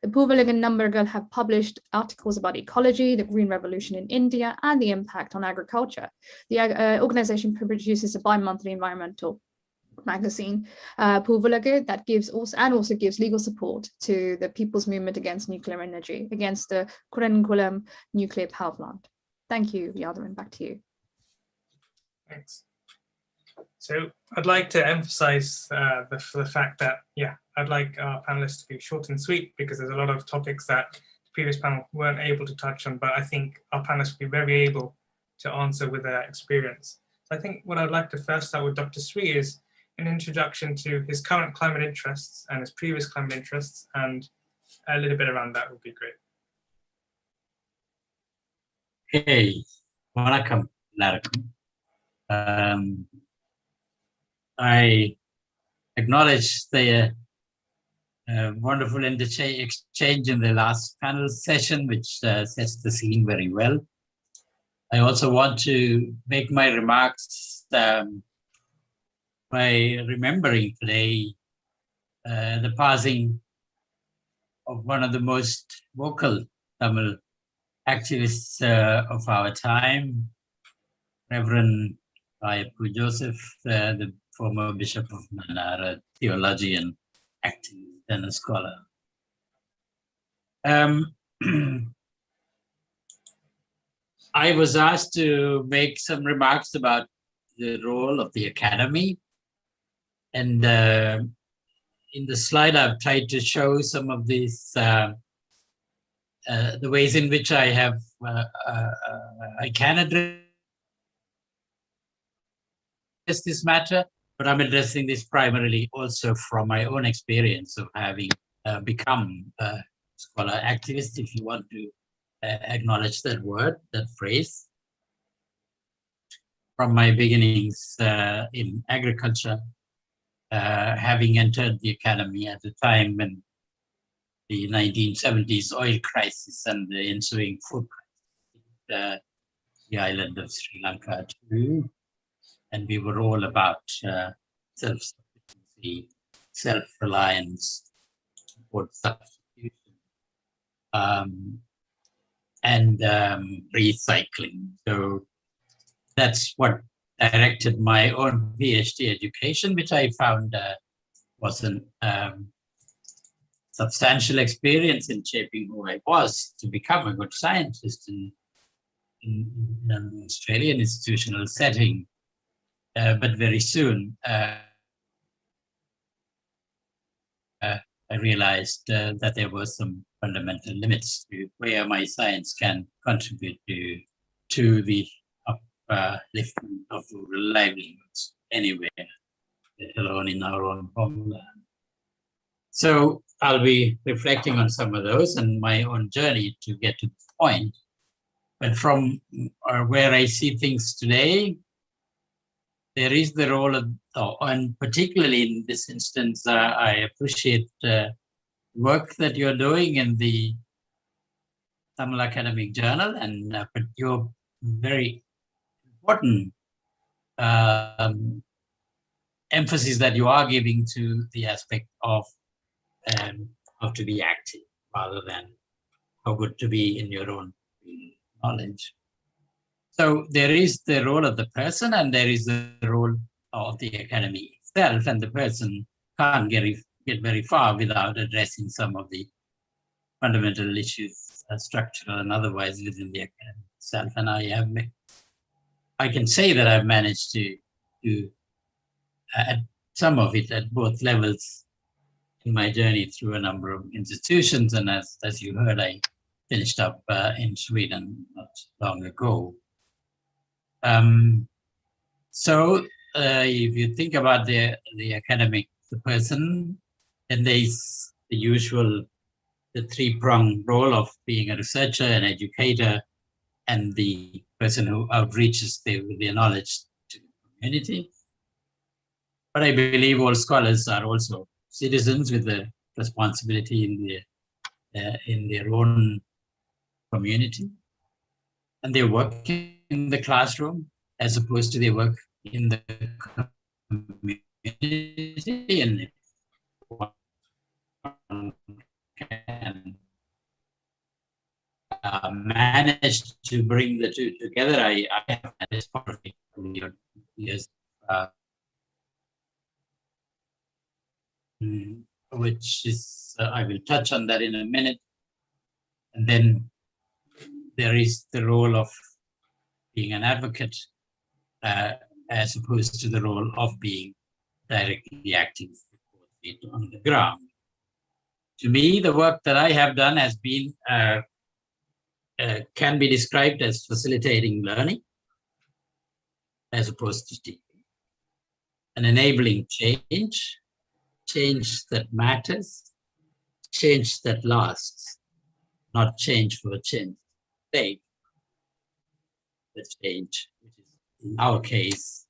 The Poovulagan Nambargal have published articles about ecology, the green revolution in India, and the impact on agriculture. The organization produces a bi-monthly environmental magazine, Poovulagan, that also gives legal support to the people's movement against nuclear energy, against the Kurankulam nuclear power plant. Thank you, Yadavan, back to you. Thanks. So I'd like to emphasize the fact that, I'd like our panelists to be short and sweet, because there's a lot of topics that the previous panel weren't able to touch on, but I think our panelists will be very able to answer with their experience. So I think what I'd like to first start with Dr. Sri is an introduction to his current climate interests and his previous climate interests, and a little bit around that would be great. Hey, vanakkam ellarukkum. I acknowledge the wonderful exchange in the last panel session, which sets the scene very well. I also want to make my remarks by remembering today the passing of one of the most vocal Tamil activists of our time, Reverend Ayappu Joseph, the former Bishop of Mannar, a theologian, activist, and a scholar. I was asked to make some remarks about the role of the academy. And in the slide, I've tried to show some of these, the ways in which I have, I can address this matter, but I'm addressing this primarily also from my own experience of having become a scholar activist, if you want to acknowledge that word, that phrase. From my beginnings in agriculture, having entered the academy at the time when the 1970s oil crisis and the ensuing food crisis, the island of Sri Lanka too. And we were all about self-sufficiency, self-reliance, support substitution, and recycling. So that's what directed my own PhD education, which I found was a substantial experience in shaping who I was to become a good scientist in an Australian institutional setting. But very soon, I realized that there were some fundamental limits to where my science can contribute to the upliftment of rural livelihoods anywhere, let alone in our own homeland. So I'll be reflecting on some of those and my own journey to get to this point. But from where I see things today, there is the role of, and particularly in this instance, I appreciate work that you're doing in the Tamil Academic Journal, and but your very important emphasis that you are giving to the aspect of how to be active rather than how good to be in your own knowledge. So there is the role of the person and there is the role of the academy itself, and the person can't get very far without addressing some of the fundamental issues, structural and otherwise, within the academy itself. And I can say that I've managed to do some of it at both levels in my journey through a number of institutions. And as you heard, I finished up in Sweden not long ago. So if you think about the academic, the person, then there's the usual, the three-pronged role of being a researcher, an educator, and the person who outreaches their knowledge to the community. But I believe all scholars are also citizens with the responsibility in their own community, and they work in the classroom as opposed to their work in the community. And one can manage to bring the two together. I have managed part of it over years, which is, I will touch on that in a minute. And then there is the role of being an advocate as opposed to the role of being directly active on the ground. To me, the work that I have done has been, can be described as facilitating learning as opposed to teaching, and enabling change, change that matters, change that lasts, not change for change's sake, but change, which is in our case,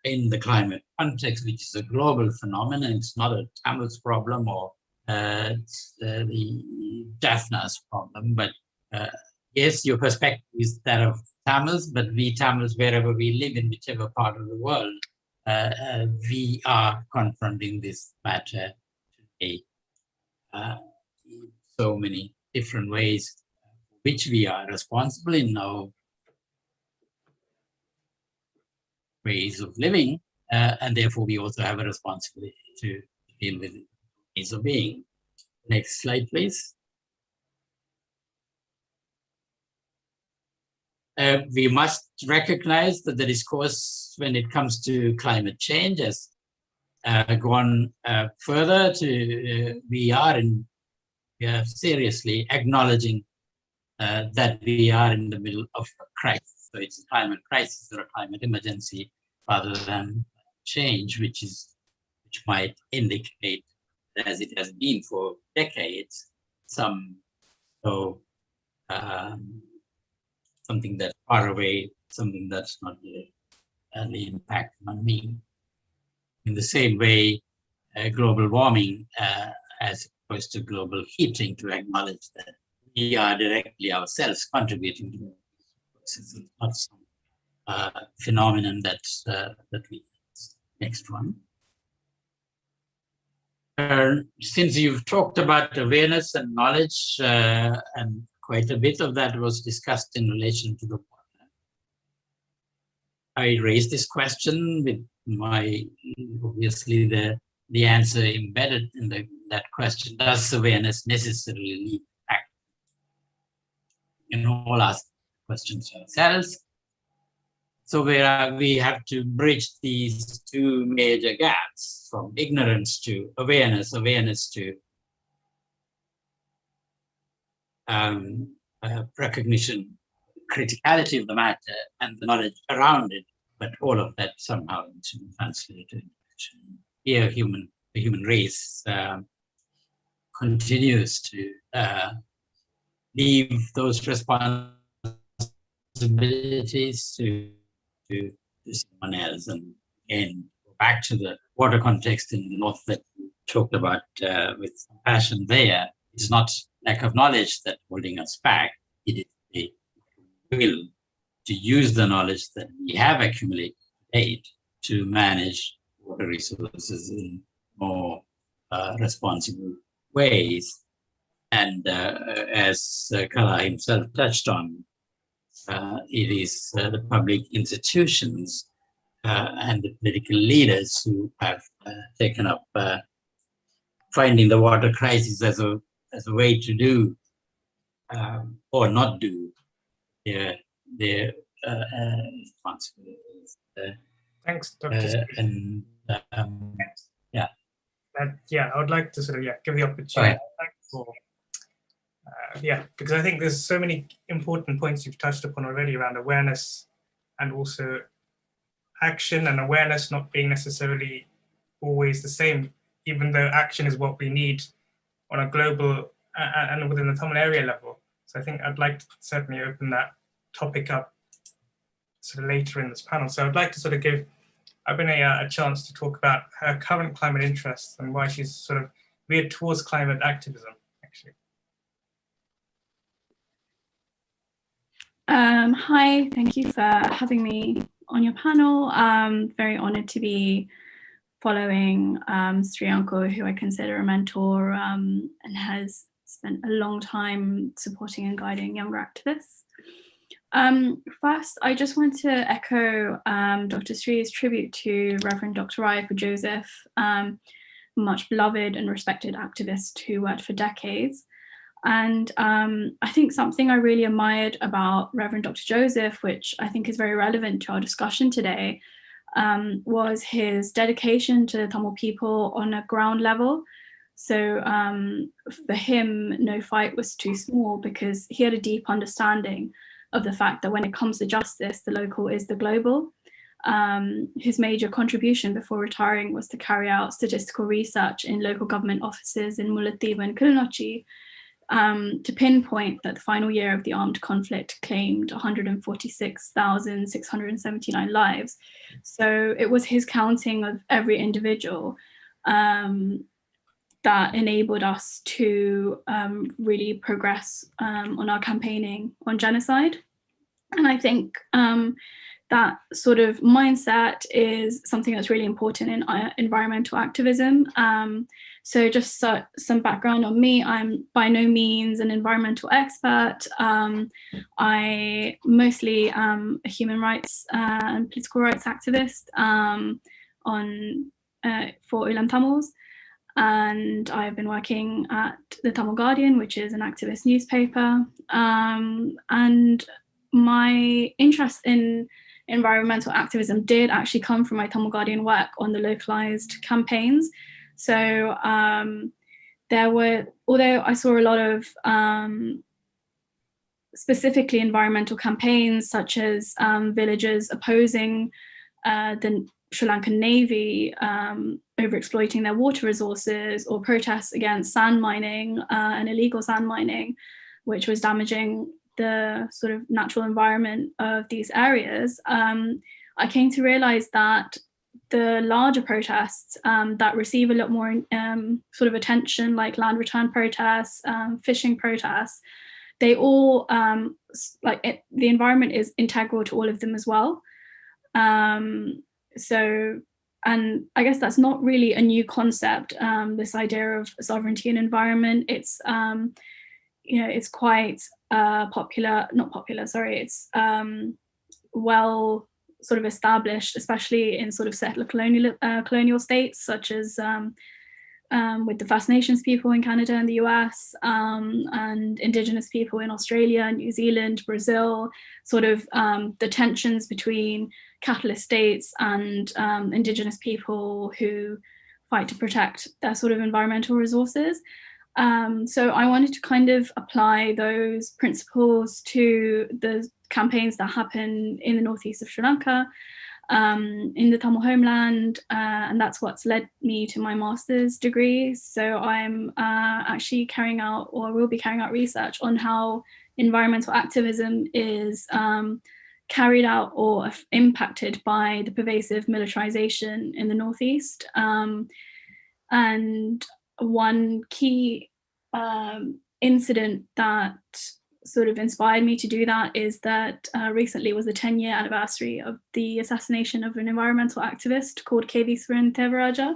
in the climate context, which is a global phenomenon. It's not a Tamils problem or it's the Jaffna's problem, but yes, your perspective is that of Tamils, but we Tamils, wherever we live in whichever part of the world, we are confronting this matter today in so many different ways, which we are responsible in our ways of living, and therefore we also have a responsibility to deal with ways of being. Next slide, please. We must recognize that the discourse when it comes to climate change has gone further to, we are seriously acknowledging that we are in the middle of a crisis. So it's a climate crisis or a climate emergency rather than change, which might indicate, as it has been for decades, something that's far away, something that's not really impacting on me. In the same way, global warming, as opposed to global heating, to acknowledge that we are directly ourselves contributing to it. It's not some phenomenon that we. Next one. Since you've talked about awareness and knowledge, and quite a bit of that was discussed in relation to the water, I raised this question with my, obviously the answer embedded in that question: does awareness necessarily lead to action? You know, all ask questions ourselves. So we have to bridge these two major gaps from ignorance to awareness, awareness to recognition, criticality of the matter, and the knowledge around it. But all of that somehow to translate to action. Here, the human race continues to leave those responsibilities to someone else. And again, go back to the water context in the north that we talked about with passion there. It's not lack of knowledge that's holding us back. It is the will to use the knowledge that we have accumulated to date to manage water resources in more responsible ways. And as Kala himself touched on, it is the public institutions and the political leaders who have taken up finding the water crisis as a way to do or not do their responsibilities. Thanks, Dr. and yeah. Yeah, I would like to sort of give the opportunity for because I think there's so many important points you've touched upon already around awareness and also action, and awareness not being necessarily always the same, even though action is what we need on a global and within the Tamil area level. So I think I'd like to certainly open that topic up sort of later in this panel. So I'd like to sort of give Abhinay a chance to talk about her current climate interests and why she's sort of veered towards climate activism, actually. Hi, thank you for having me on your panel. I'm very honoured to be following Sri Uncle, who I consider a mentor and has spent a long time supporting and guiding younger activists. First, I just want to echo Dr. Sri's tribute to Reverend Dr. Rayako Joseph, much beloved and respected activist who worked for decades. And I think something I really admired about Reverend Dr. Joseph, which I think is very relevant to our discussion today, was his dedication to the Tamil people on a ground level. So for him, no fight was too small because he had a deep understanding of the fact that when it comes to justice, the local is the global. His major contribution before retiring was to carry out statistical research in local government offices in Mullaitivu and Kilinochchi, to pinpoint that the final year of the armed conflict claimed 146,679 lives. So it was his counting of every individual that enabled us to really progress on our campaigning on genocide. And I think that sort of mindset is something that's really important in environmental activism. So just some background on me, I'm by no means an environmental expert. I mostly am a human rights and political rights activist for Ulam Tamils. And I've been working at the Tamil Guardian, which is an activist newspaper. And my interest in environmental activism did actually come from my Tamil Guardian work on the localized campaigns. So although I saw a lot of specifically environmental campaigns, such as villagers opposing the Sri Lankan Navy overexploiting their water resources, or protests against sand mining and illegal sand mining, which was damaging the sort of natural environment of these areas, I came to realize that the larger protests that receive a lot more sort of attention, like land return protests, fishing protests, they all, the environment is integral to all of them as well. And I guess that's not really a new concept, this idea of sovereignty and environment. It's, it's quite it's well sort of established, especially in sort of settler colonial states, such as with the First Nations people in Canada and the US, and Indigenous people in Australia, New Zealand, Brazil, sort of the tensions between capitalist states and Indigenous people who fight to protect their sort of environmental resources. So I wanted to kind of apply those principles to the campaigns that happen in the northeast of Sri Lanka, in the Tamil homeland, and that's what's led me to my master's degree. So I'm actually carrying out, or will be carrying out, research on how environmental activism is carried out or impacted by the pervasive militarization in the northeast. And one key incident that sort of inspired me to do that is that recently was the 10-year anniversary of the assassination of an environmental activist called KV Swaran Thevaraja,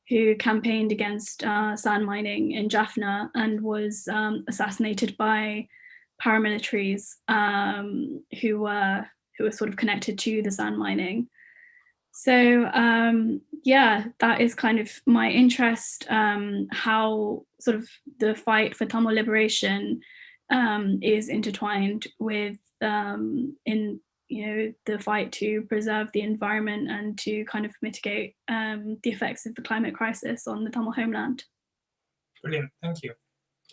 who campaigned against sand mining in Jaffna and was assassinated by paramilitaries who were sort of connected to the sand mining. So yeah, that is kind of my interest, how sort of the fight for Tamil liberation is intertwined with in the fight to preserve the environment and to kind of mitigate the effects of the climate crisis on the Tamil homeland. Brilliant, thank you.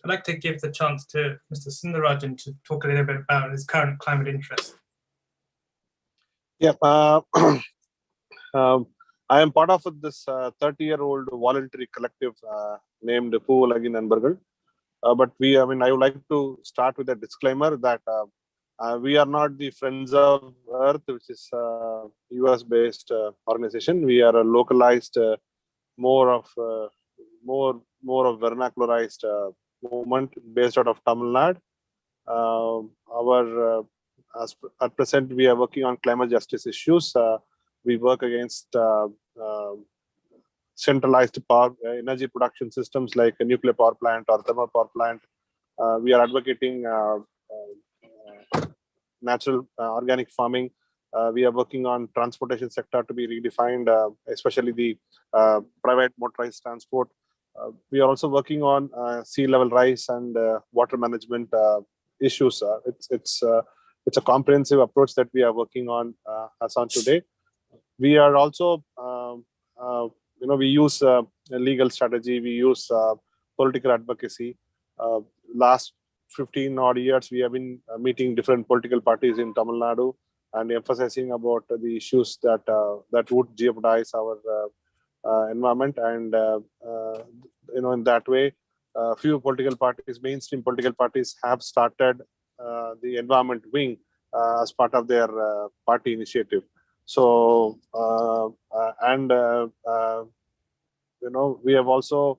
I'd like to give the chance to Mr. Sundarajan to talk a little bit about his current climate interest. Yeah, I am part of this 30-year-old voluntary collective named Poovalagi Nanbargal. But I would like to start with a disclaimer that we are not the Friends of Earth, which is a US-based organization. We are a localized, more of vernacularized movement based out of Tamil Nadu. At present, we are working on climate justice issues. We work against centralized power energy production systems like a nuclear power plant or thermal power plant. We are advocating natural organic farming. We are working on transportation sector to be redefined, especially the private motorized transport. We are also working on sea level rise and water management issues. It's a comprehensive approach that we are working on as on today. We are also, we use legal strategy, we use political advocacy. Last 15 odd years, we have been meeting different political parties in Tamil Nadu and emphasizing about the issues that would jeopardize our environment. And, in that way, few political parties, mainstream political parties have started the environment wing as part of their party initiative. So, we have also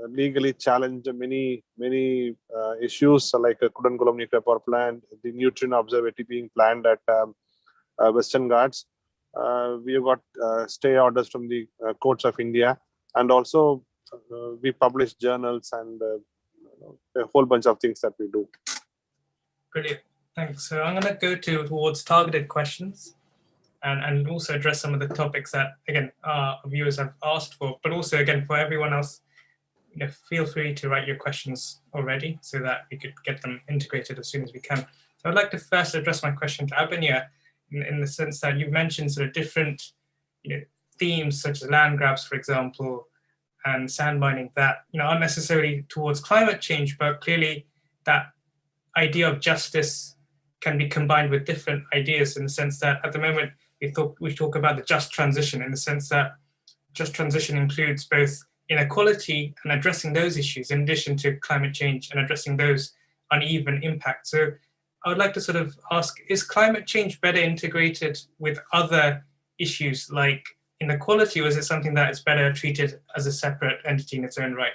legally challenged many issues like a Kudankulam nuclear power plant, the neutrino observatory being planned at Western Ghats. We have got stay orders from the courts of India, and also we publish journals and a whole bunch of things that we do. Brilliant, thanks. So I'm going to go towards targeted questions and also address some of the topics that, again, our viewers have asked for, but also, again, for everyone else, feel free to write your questions already so that we could get them integrated as soon as we can. So I'd like to first address my question to Abhanya in the sense that you've mentioned sort of different themes such as land grabs, for example, and sand mining that aren't necessarily towards climate change, but clearly that idea of justice can be combined with different ideas in the sense that at the moment we talk about the just transition in the sense that just transition includes both inequality and addressing those issues in addition to climate change and addressing those uneven impacts. So I would like to sort of ask, is climate change better integrated with other issues like inequality, or is it something that is better treated as a separate entity in its own right?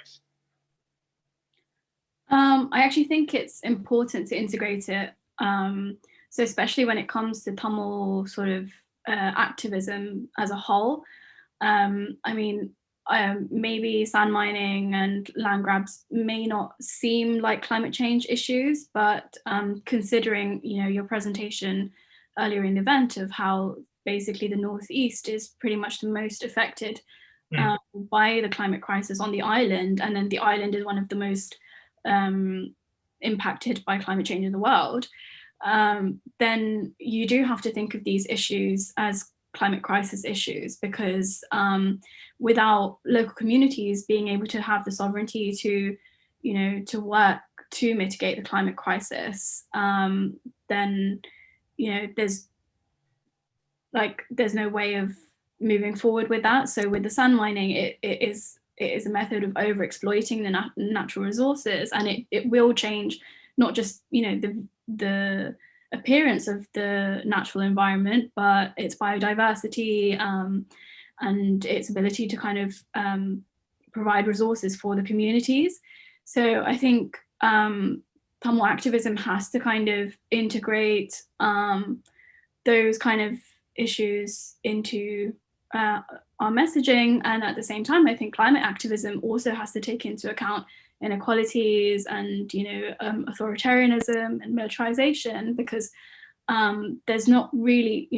I actually think it's important to integrate it. So especially when it comes to Tamil sort of activism as a whole. Maybe sand mining and land grabs may not seem like climate change issues, but considering your presentation earlier in the event of how basically the Northeast is pretty much the most affected by the climate crisis on the island, and then the island is one of the most impacted by climate change in the world, then you do have to think of these issues as climate crisis issues, because without local communities being able to have the sovereignty to work to mitigate the climate crisis, then there's no way of moving forward with that. So with the sand mining, it is a method of over exploiting the natural resources, and it will change not just the appearance of the natural environment, but its biodiversity and its ability to kind of provide resources for the communities. So I think Tamil activism has to kind of integrate those kind of issues into our messaging, and at the same time, I think climate activism also has to take into account inequalities and authoritarianism and militarization, because there's not really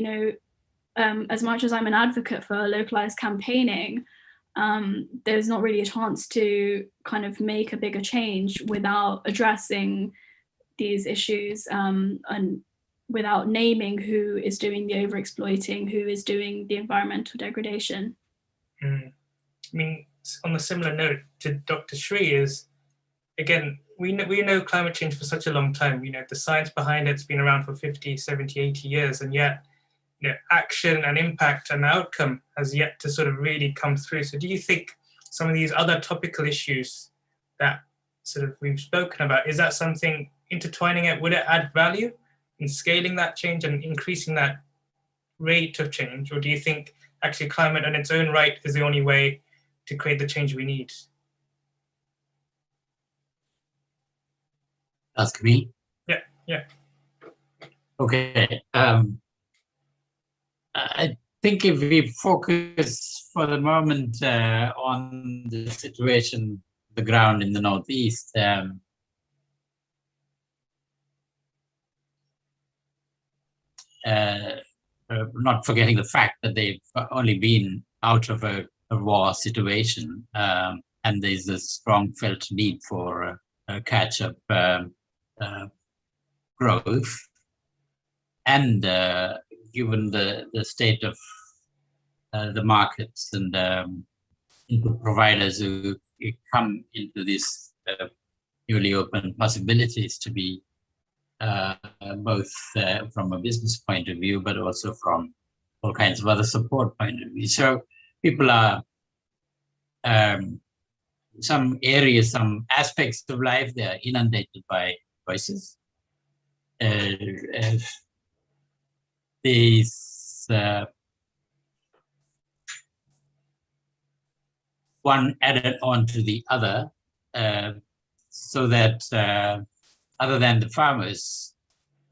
as much as I'm an advocate for localized campaigning, there's not really a chance to kind of make a bigger change without addressing these issues and without naming who is doing the overexploiting, who is doing the environmental degradation. I mean, on a similar note to Dr. Shri is, again, we know climate change for such a long time. You know, the science behind it's been around for 50, 70, 80 years, and yet, you know, action and impact and outcome has yet to sort of really come through. So do you think some of these other topical issues that sort of we've spoken about, is that something intertwining it, would it add value in scaling that change and increasing that rate of change? Or do you think actually climate on its own right is the only way to create the change we need? Ask me? Yeah. Okay. I think if we focus for the moment on the situation, the ground in the Northeast, not forgetting the fact that they've only been out of a war situation, and there's a strong felt need for catch-up growth, and given the state of the markets and input providers who come into these newly open possibilities to be both from a business point of view, but also from all kinds of other support point of view. So people are, some areas, some aspects of life, they are inundated by voices. These one added on to the other, so that other than the farmers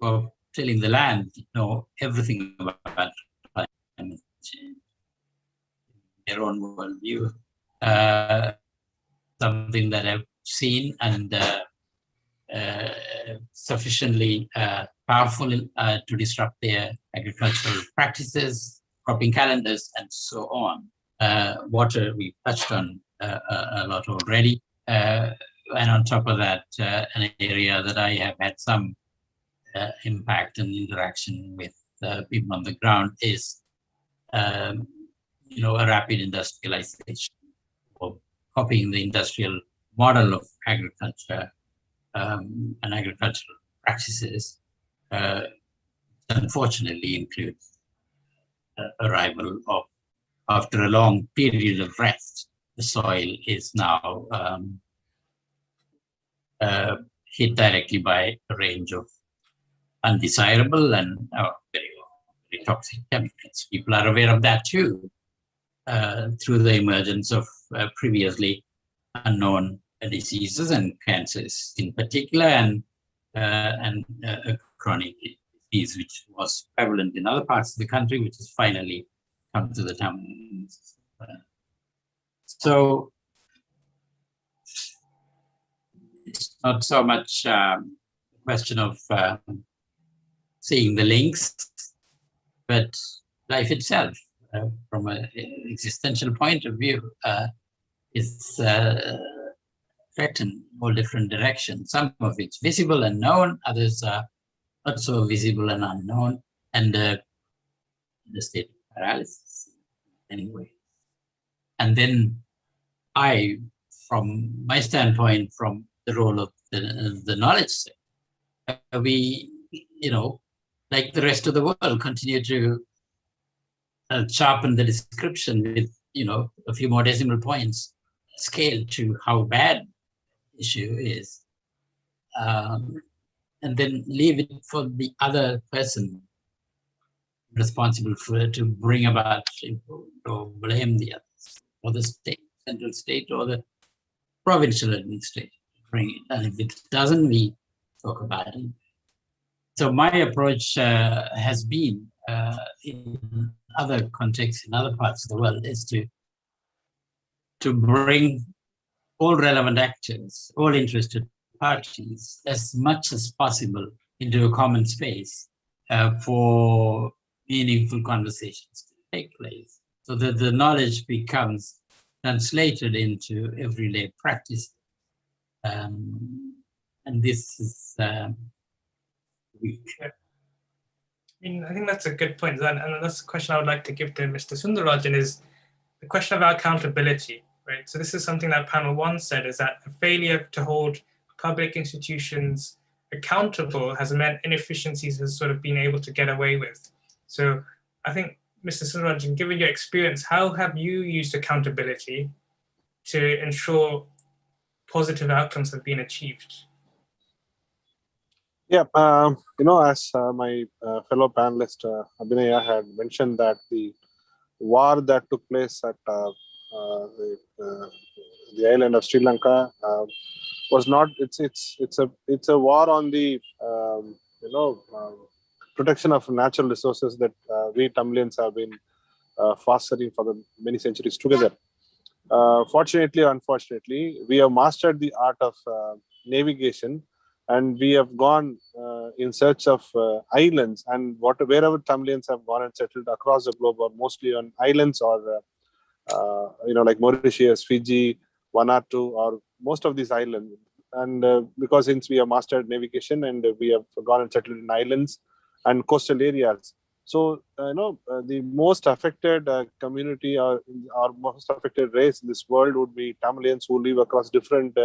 who are tilling the land know everything about climate change, their own worldview, something that I've seen and sufficiently powerful to disrupt their agricultural practices, cropping calendars, and so on. Water, we've touched on a lot already. And on top of that, an area that I have had some impact and interaction with people on the ground is, a rapid industrialization, or copying the industrial model of agriculture and agricultural practices, unfortunately includes arrival of, after a long period of rest, the soil is now hit directly by a range of undesirable and very, very toxic chemicals. People are aware of that too, through the emergence of previously unknown diseases and cancers in particular, and a chronic disease which was prevalent in other parts of the country, which has finally come to the Tamil-inhabited. So it's not so much a question of seeing the links, but life itself, from an existential point of view, is threatened in all different directions. Some of it's visible and known, others are not so visible and unknown, and the state of paralysis anyway. And then from my standpoint, from the role of the knowledge sector, we, like the rest of the world, continue to sharpen the description with, a few more decimal points scale to how bad the issue is, and then leave it for the other person responsible for it to bring about or blame the others, or the state, central state, or the provincial administration to bring it. And if it doesn't, we talk about it. So my approach has been, in other contexts, in other parts of the world, is to bring all relevant actors, all interested parties, as much as possible into a common space for meaningful conversations to take place, so that the knowledge becomes translated into everyday practice. And this is weak. mean, I think that's a good point. And that's a question I would like to give to Mr. Sundarajan is the question about accountability, right? So this is something that panel 1 said, is that a failure to hold public institutions accountable has meant inefficiencies has sort of been able to get away with. So I think, Mr. Sundarajan, given your experience, how have you used accountability to ensure positive outcomes have been achieved? Yeah, as my fellow panelist Abhinaya had mentioned, that the war that took place at the island of Sri Lanka was not. It's a war on the protection of natural resources that we Tamilians have been fostering for the many centuries together. Fortunately or unfortunately, we have mastered the art of navigation, and we have gone in search of islands, and wherever Tamilians have gone and settled across the globe, or mostly on islands, or like Mauritius, Fiji, Vanuatu, or most of these islands. And because since we have mastered navigation and we have gone and settled in islands and coastal areas, so the most affected community or most affected race in this world would be Tamilians who live across different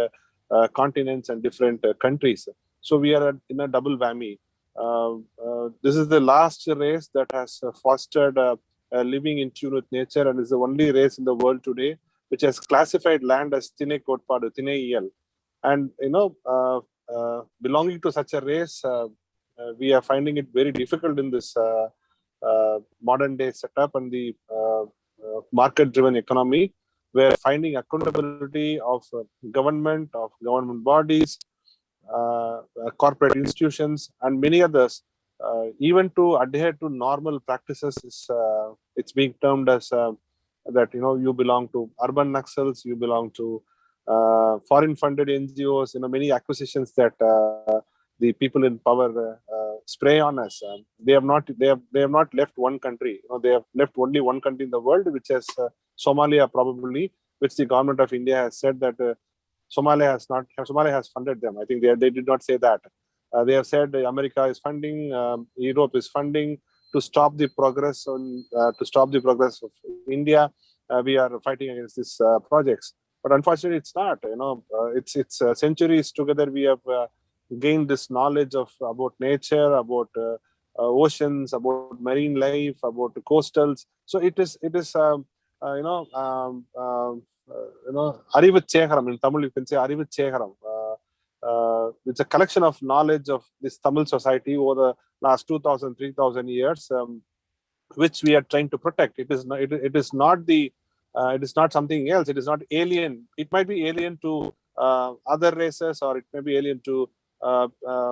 continents and different countries. So we are in a double whammy. This is the last race that has fostered living in tune with nature, and is the only race in the world today which has classified land as Tine Kotpadu, Tine. And belonging to such a race, we are finding it very difficult in this modern day setup and the market-driven economy, where finding accountability of government bodies, corporate institutions, and many others, even to adhere to normal practices, is it's being termed as that you belong to urban Naxals, you belong to foreign-funded NGOs, many acquisitions that the people in power spray on us. They have not left one country. They have left only one country in the world, which is Somalia, probably, which the government of India has said that Somalia has funded them. I think they did not say that. They have said America is funding, Europe is funding to stop the progress of India. We are fighting against these projects, but unfortunately, it's not. It's centuries together we have gained this knowledge about nature, about oceans, about marine life, about the coastals. So it is Arivacheharam. In Tamil, you can say Arivacheharam. It's a collection of knowledge of this Tamil society over the last 2,000, 3,000 years, which we are trying to protect. It is not something else. It is not alien. It might be alien to other races, or it may be alien to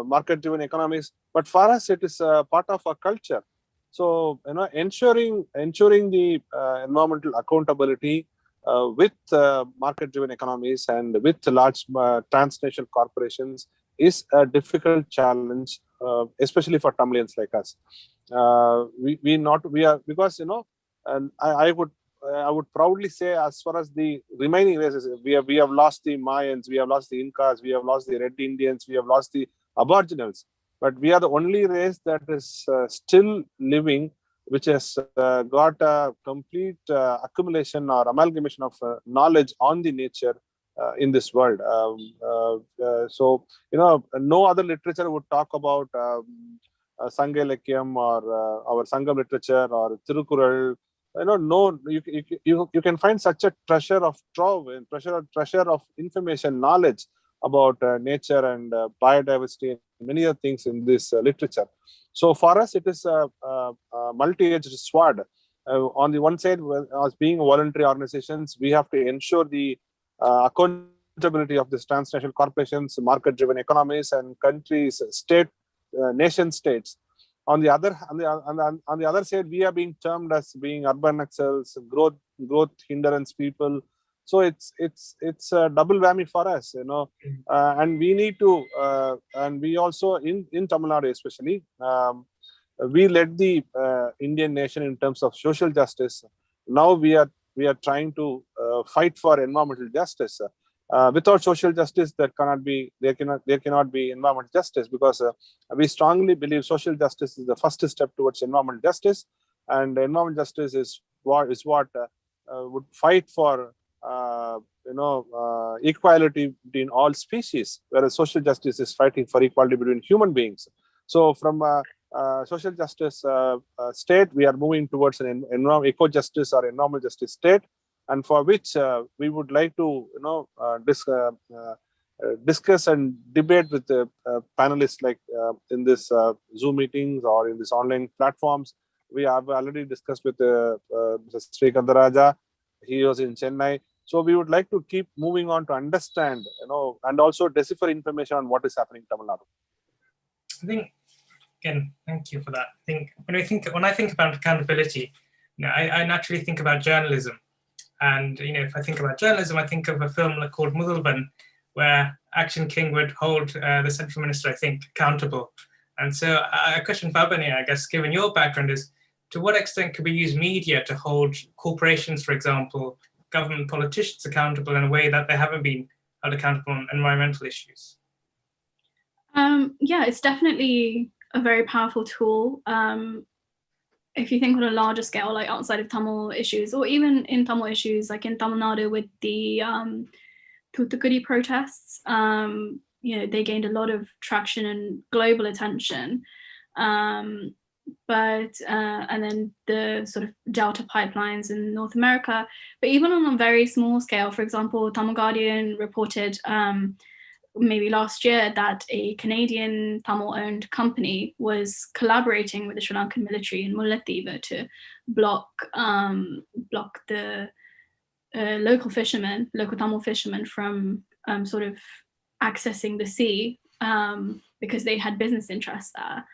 market-driven economies. But for us, it is part of our culture. So, ensuring the environmental accountability with market-driven economies and with large transnational corporations is a difficult challenge, especially for Tamilians like us. Because and I would proudly say, as far as the remaining races, we have lost the Mayans, we have lost the Incas, we have lost the Red Indians, we have lost the Aboriginals, but we are the only race that is still living, which has got a complete accumulation or amalgamation of knowledge on the nature in this world. So, no other literature would talk about Sanga Ilakkiyam or our Sangam literature or Tirukural. You can find such a treasure of trove and treasure of information, knowledge about nature and biodiversity and many other things in this literature. So for us, it is a multi-edged sword. On the one side, as being voluntary organizations, we have to ensure the accountability of these transnational corporations, market-driven economies, and countries, nation states. On the other side, we are being termed as being urban Naxals, growth hindrance people. So it's a double whammy for us, and we need to, and we also in Tamil Nadu especially, we led the Indian nation in terms of social justice. Now we are trying to fight for environmental justice. Without social justice, there cannot be environmental justice, because we strongly believe social justice is the first step towards environmental justice, and environmental justice is what would fight for equality between all species, whereas social justice is fighting for equality between human beings. So from social justice state, we are moving towards an eco-justice or environmental justice state, and for which we would like to discuss and debate with the panelists, like in this Zoom meetings or in this online platforms. We have already discussed with Mr. Sri Kandaraja. He was in Chennai. So we would like to keep moving on to understand, and also decipher information on what is happening in Tamil Nadu. I think, again, thank you for that. I think when I think about accountability, I naturally think about journalism. And if I think about journalism, I think of a film called Mudalban, where Action King would hold the central minister, I think, accountable. And so a question for Abani, I guess, given your background, is to what extent could we use media to hold corporations, for example, government politicians accountable in a way that they haven't been held accountable on environmental issues? Yeah, it's definitely a very powerful tool. If you think on a larger scale, like outside of Tamil issues, or even in Tamil issues, like in Tamil Nadu with the Thoothukudi protests, they gained a lot of traction and global attention. And then the sort of Delta pipelines in North America. But even on a very small scale, for example, Tamil Guardian reported maybe last year that a Canadian Tamil-owned company was collaborating with the Sri Lankan military in Mullaitivu to block the local Tamil fishermen from sort of accessing the sea because they had business interests there.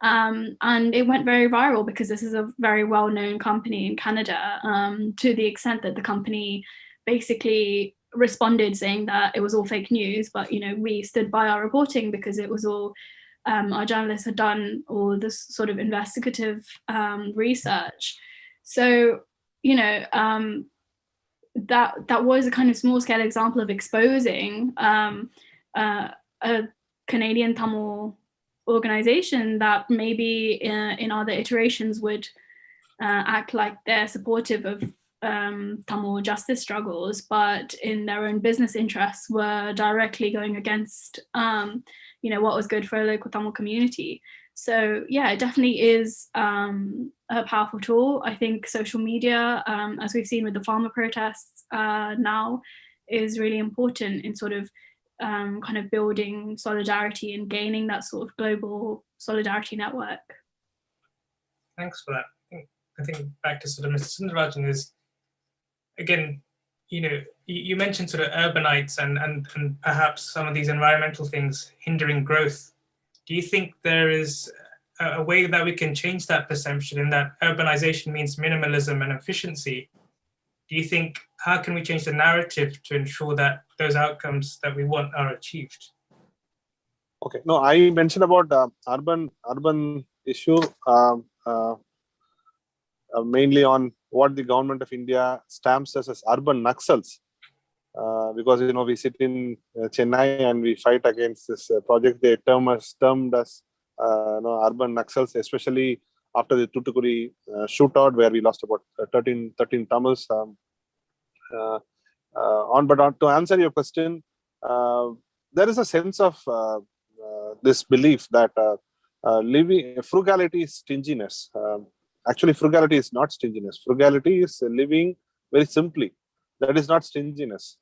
And it went very viral because this is a very well-known company in Canada, to the extent that the company basically responded saying that it was all fake news, but we stood by our reporting because it was all our journalists had done all this sort of investigative research. So that was a kind of small scale example of exposing a Canadian Tamil organization that maybe in other iterations would act like they're supportive of Tamil justice struggles, but in their own business interests were directly going against what was good for a local Tamil community. So yeah, it definitely is a powerful tool. I think social media, as we've seen with the farmer protests now, is really important in sort of kind of building solidarity and gaining that sort of global solidarity network. Thanks for that. I think back to sort of Mr. Sundararajan is, again, you mentioned sort of urbanites and perhaps some of these environmental things hindering growth. Do you think there is a way that we can change that perception in that urbanization means minimalism and efficiency? Do you think, how can we change the narrative to ensure that those outcomes that we want are achieved? Okay, no, I mentioned about urban issue mainly on what the government of India stamps us as urban Naxals, because we sit in Chennai and we fight against this project they termed as urban Naxals, especially after the Thoothukudi shootout where we lost about 13 Tamils. To answer your question, there is a sense of this belief that living frugality is stinginess. Actually, frugality is not stinginess. Frugality is living very simply. That is not stinginess.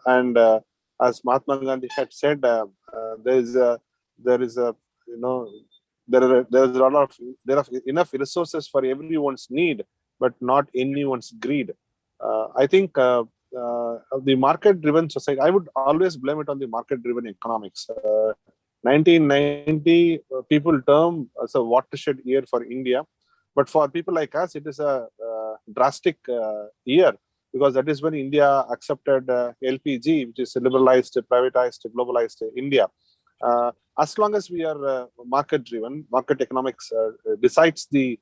And as Mahatma Gandhi had said, there are enough resources for everyone's need, but not anyone's greed. I think the market-driven society, I would always blame it on the market-driven economics. 1990, people term as a watershed year for India. But for people like us, it is a drastic year, because that is when India accepted LPG, which is liberalized, privatized, globalized India. As long as we are market-driven, market economics decides the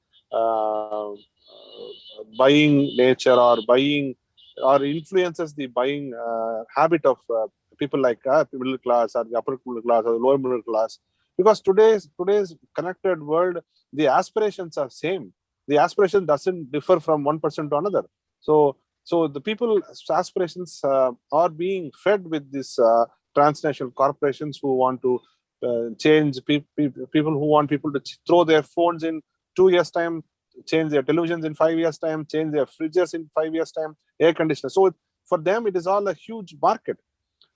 buying nature or buying or influences the buying habit of people like middle class or the upper middle class or the lower middle class. Because today's connected world, the aspirations are same. The aspiration doesn't differ from one person to another. So the people's aspirations are being fed with these transnational corporations who want to change people who want people to throw their phones in 2 years' time, change their televisions in 5 years' time, change their fridges in 5 years' time, air conditioners. So for them, it is all a huge market.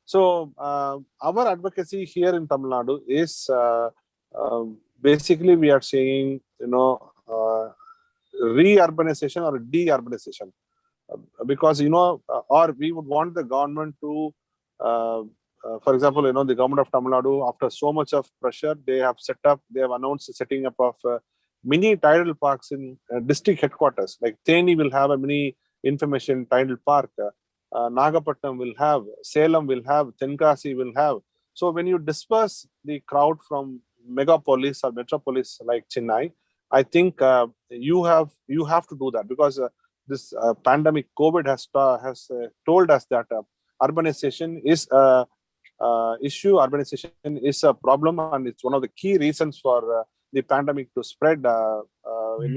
So our advocacy here in Tamil Nadu is basically we are saying, re-urbanization or de-urbanization, because or we would want the government to, for example, the government of Tamil Nadu, after so much of pressure, they have announced the setting up of mini tidal parks in district headquarters. Like Theni will have a mini information tidal park. Nagapattinam will have, Salem will have, Tenkasi will have. So when you disperse the crowd from megapolis or metropolis like Chennai, I think you have to do that, because this pandemic COVID has told us that urbanization is a issue. Urbanization is a problem, and it's one of the key reasons for the pandemic to spread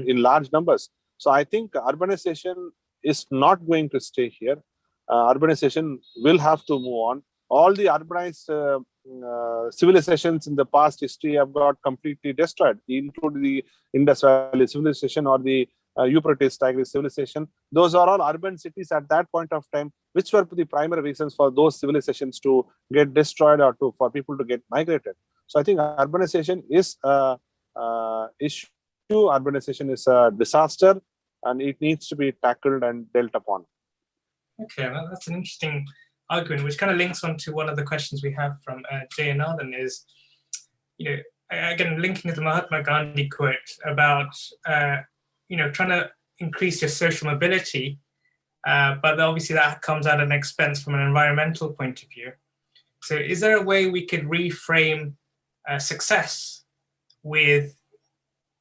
in large numbers. So I think urbanization is not going to stay here. Urbanization will have to move on. All the urbanized civilizations in the past history have got completely destroyed, including the Indus Valley civilization or the Euphrates Tigris civilization. Those are all urban cities at that point of time, which were the primary reasons for those civilizations to get destroyed or for people to get migrated. So I think urbanization is an issue. Urbanization is a disaster, and it needs to be tackled and dealt upon. Okay, well, that's an interesting argument, which kind of links on to one of the questions we have from Jay and Arden is, again, linking to the Mahatma Gandhi quote about, trying to increase your social mobility, but obviously that comes at an expense from an environmental point of view. So is there a way we could reframe success with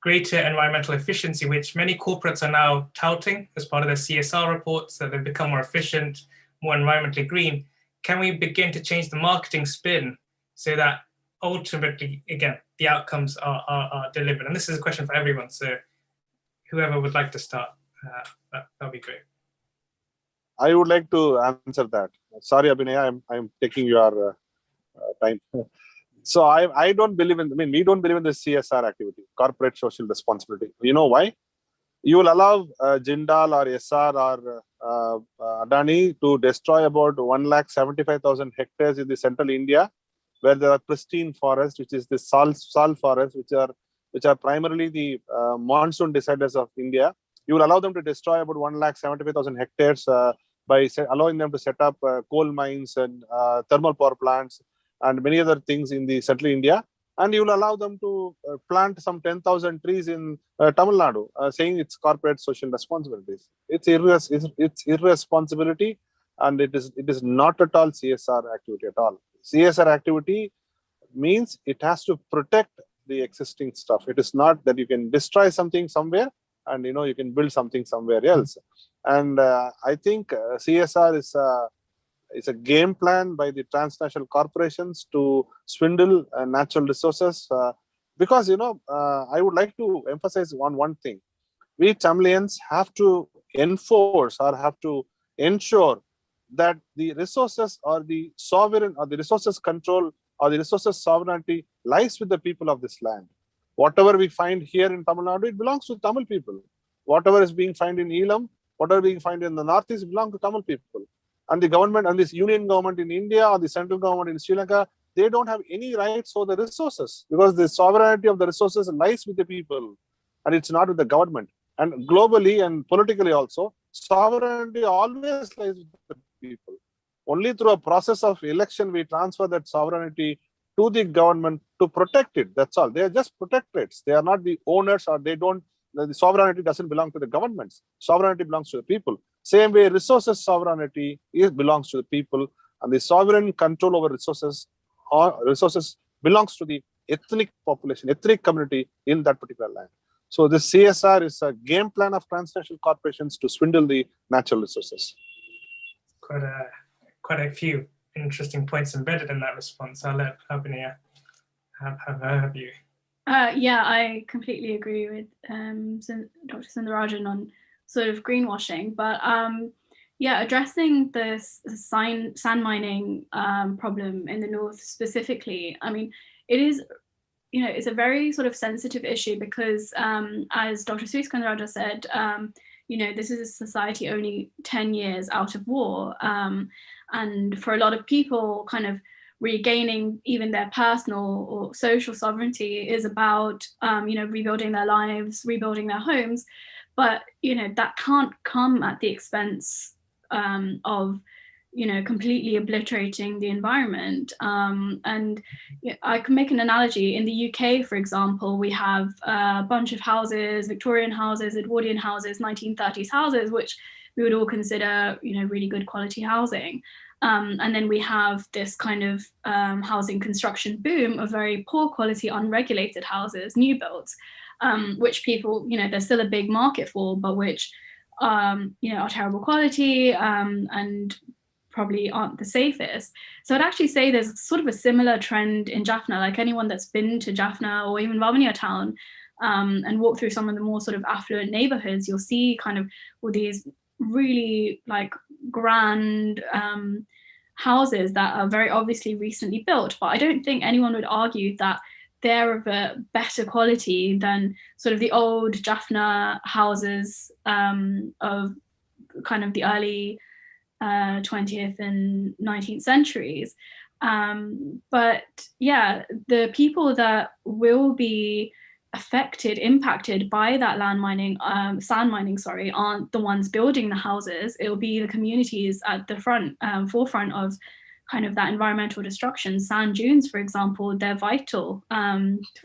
greater environmental efficiency, which many corporates are now touting as part of their CSR reports, that they've become more efficient, more environmentally green? Can we begin to change the marketing spin so that ultimately, again, the outcomes are delivered? And this is a question for everyone, so whoever would like to start, that'd be great. I would like to answer that. Sorry, Abhinay, I'm taking your time. So I don't believe in, we don't believe in the CSR activity, corporate social responsibility. You know why? You will allow Jindal or SR or Adani to destroy about 175,000 hectares in the central India, where there are pristine forests, which is the salt forests, which are primarily the monsoon deciders of India. You will allow them to destroy about 175,000 hectares by allowing them to set up coal mines and thermal power plants and many other things in the central India, and you will allow them to plant some 10,000 trees in Tamil Nadu, saying it's corporate social responsibilities. It's irresponsibility, and it is not at all CSR activity at all. CSR activity means it has to protect the existing stuff. It is not that you can destroy something somewhere and you can build something somewhere else. And I think CSR is a game plan by the transnational corporations to swindle natural resources. Because I would like to emphasize on one thing: we Tamilians have to enforce or have to ensure that the resources or the sovereign or the resources control or the resources sovereignty lies with the people of this land. Whatever we find here in Tamil Nadu, it belongs to Tamil people. Whatever is being found in Elam, whatever being found in the Northeast, belongs to Tamil people. And the government and this union government in India or the central government in Sri Lanka, they don't have any rights over the resources, because the sovereignty of the resources lies with the people and it's not with the government. And globally and politically also, sovereignty always lies with the people. Only through a process of election we transfer that sovereignty to the government to protect it. That's all. They are just protectorates. They are not the owners, or the sovereignty doesn't belong to the governments. Sovereignty belongs to the people. Same way, resources sovereignty belongs to the people, and the sovereign control over resources belongs to the ethnic population, ethnic community in that particular land. So the CSR is a game plan of transnational corporations to swindle the natural resources. quite a few interesting points embedded in that response. I'll let Abhinaya have her view. Yeah, I completely agree with Dr. Sundarajan on sort of greenwashing, but yeah, addressing the sand mining problem in the north specifically, I mean, it is, you know, it's a very sort of sensitive issue because as Dr. Sundarajan said, you know, this is a society only 10 years out of war. And for a lot of people, kind of regaining even their personal or social sovereignty is about, you know, rebuilding their lives, rebuilding their homes. But, you know, that can't come at the expense of, you know, completely obliterating the environment. And I can make an analogy. In the UK, for example, we have a bunch of houses, Victorian houses, Edwardian houses, 1930s houses, which we would all consider, you know, really good quality housing. And then we have this kind of housing construction boom of very poor quality, unregulated houses, new builds, which people, you know, there's still a big market for, but which, you know, are terrible quality and probably aren't the safest. So I'd actually say there's sort of a similar trend in Jaffna. Like anyone that's been to Jaffna or even Valmiera town and walked through some of the more sort of affluent neighborhoods, you'll see kind of all these really like grand houses that are very obviously recently built. But I don't think anyone would argue that they're of a better quality than sort of the old Jaffna houses of kind of the early 20th and 19th centuries. But yeah, the people that will be affected, impacted by that sand mining, aren't the ones building the houses. It'll be the communities at the forefront of kind of that environmental destruction. Sand dunes, for example, they're vital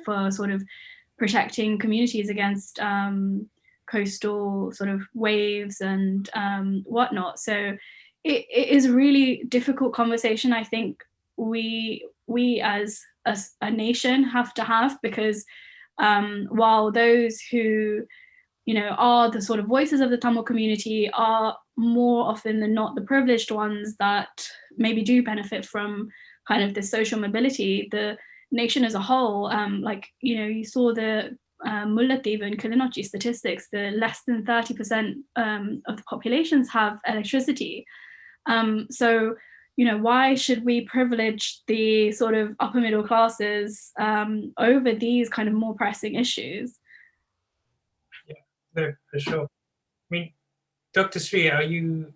for sort of protecting communities against coastal sort of waves and whatnot. So it is a really difficult conversation, I think we as a nation have to have, because while those who, you know, are the sort of voices of the Tamil community are more often than not the privileged ones that maybe do benefit from kind of this social mobility, the nation as a whole, like, you know, you saw the Mullativ and Kilinochi statistics, the less than 30% of the populations have electricity. So, you know, why should we privilege the sort of upper middle classes over these kind of more pressing issues? Yeah, no, for sure. I mean, Dr. Sri, are you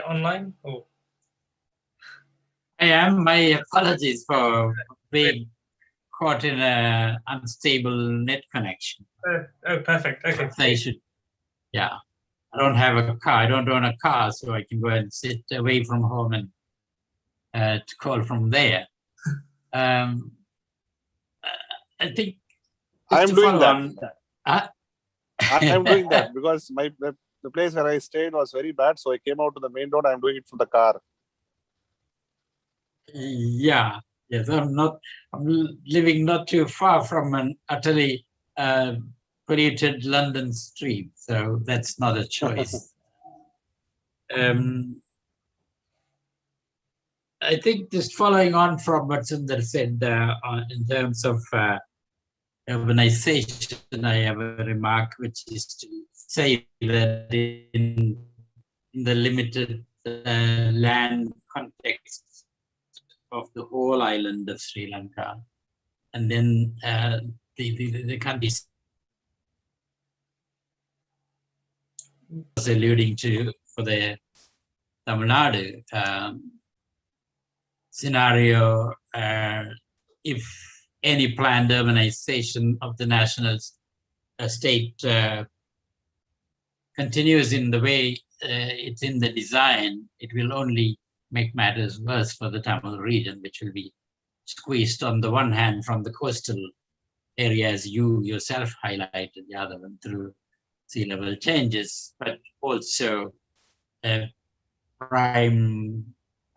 online? Or? I am. My apologies for being caught in an unstable net connection. Oh, perfect. Okay. So I should, yeah. I don't have a car. I don't own a car, so I can go and sit away from home and to call from there. I think I'm doing that. I'm doing that because the place where I stayed was very bad, so I came out to the main road. I'm doing it from the car. Yeah, yes, I'm living not too far from an utterly polluted London street, so that's not a choice. I think just following on from what Sundar said in terms of urbanization, I have a remark which is to say that in the limited land context of the whole island of Sri Lanka, and then the countries was alluding to for the Tamil Nadu scenario, if any planned urbanization of the national state continues in the way it's in the design, it will only make matters worse for the Tamil region, which will be squeezed on the one hand from the coastal area, as you yourself highlighted, Yadavan, through sea level changes, but also prime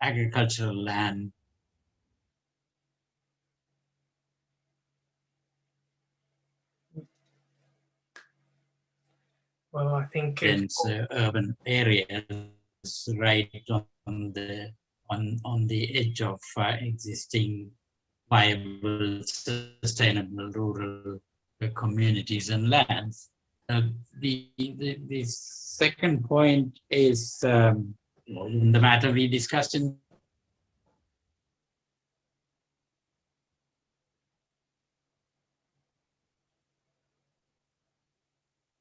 agricultural land. Well, I think dense urban areas right on the edge of existing viable, sustainable rural communities and lands. The second point is the matter we discussed in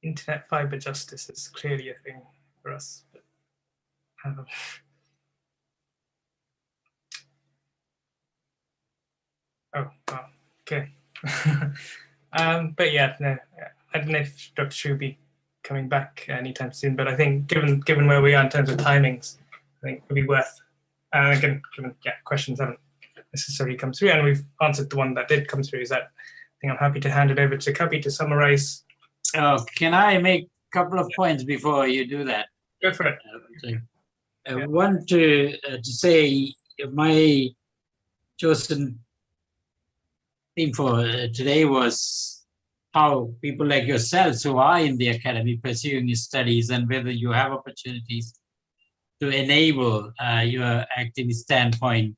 internet fiber justice is clearly a thing for us. But, oh, wow. Okay. But yeah, no, I don't know if Dr. Shu will be coming back anytime soon, but I think given where we are in terms of timings, I think it would be worth, again, given questions haven't necessarily come through, and we've answered the one that did come through, is that I think I'm happy to hand it over to Kabi to summarize. Can I make a couple of points before you do that? Go for it. I want to say my chosen theme for today was how people like yourselves who are in the academy pursuing your studies, and whether you have opportunities to enable your activist standpoint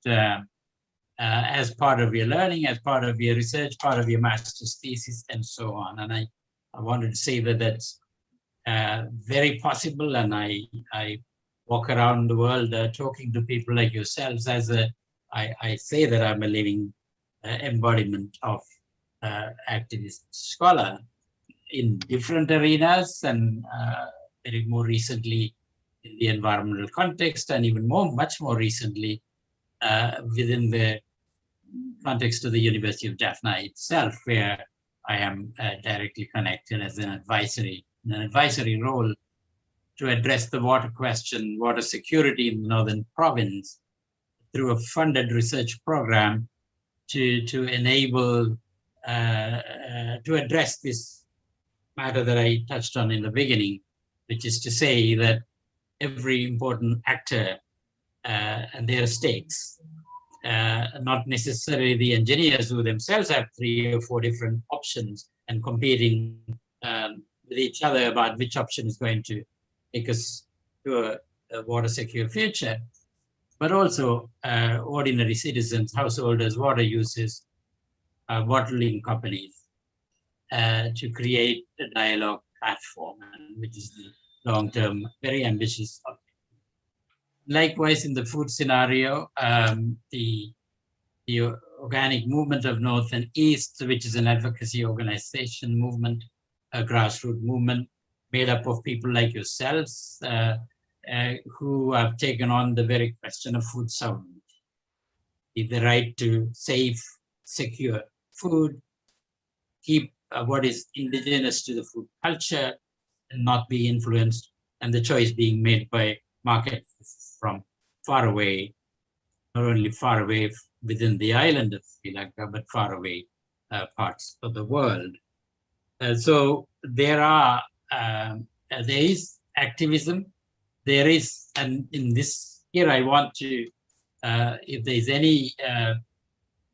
as part of your learning, as part of your research, part of your master's thesis, and so on. And I wanted to say that that's very possible, and I walk around the world talking to people like yourselves as I say that I'm a living embodiment of activist scholar in different arenas, and very more recently in the environmental context, and even much more recently within the context of the University of Jaffna itself, where I am directly connected as an advisory role to address the water question, water security in the Northern Province, through a funded research program to enable, to address this matter that I touched on in the beginning, which is to say that every important actor and their stakes, not necessarily the engineers who themselves have 3 or 4 different options and competing with each other about which option is going to take us to a water secure future, but also ordinary citizens, householders, water users, bottling companies, to create a dialogue platform, which is the long-term, very ambitious objective. Likewise, in the food scenario, the Organic Movement of North and East, which is an advocacy organization movement, a grassroots movement made up of people like yourselves, who have taken on the very question of food sovereignty, the right to safe, secure food, keep what is indigenous to the food culture and not be influenced, and the choice being made by markets from far away, not only far away within the island of Sri Lanka, but far away parts of the world. So there is activism. There is, and in this here, I want to, if there's any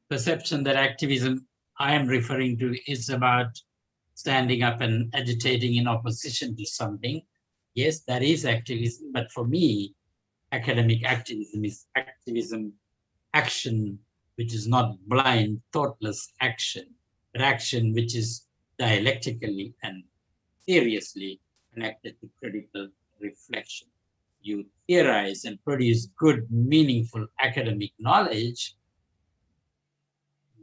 perception that activism I am referring to is about standing up and agitating in opposition to something, yes, that is activism. But for me, academic activism is activism, action, which is not blind, thoughtless action, but action which is dialectically and seriously connected to critical reflection. You theorize and produce good, meaningful academic knowledge,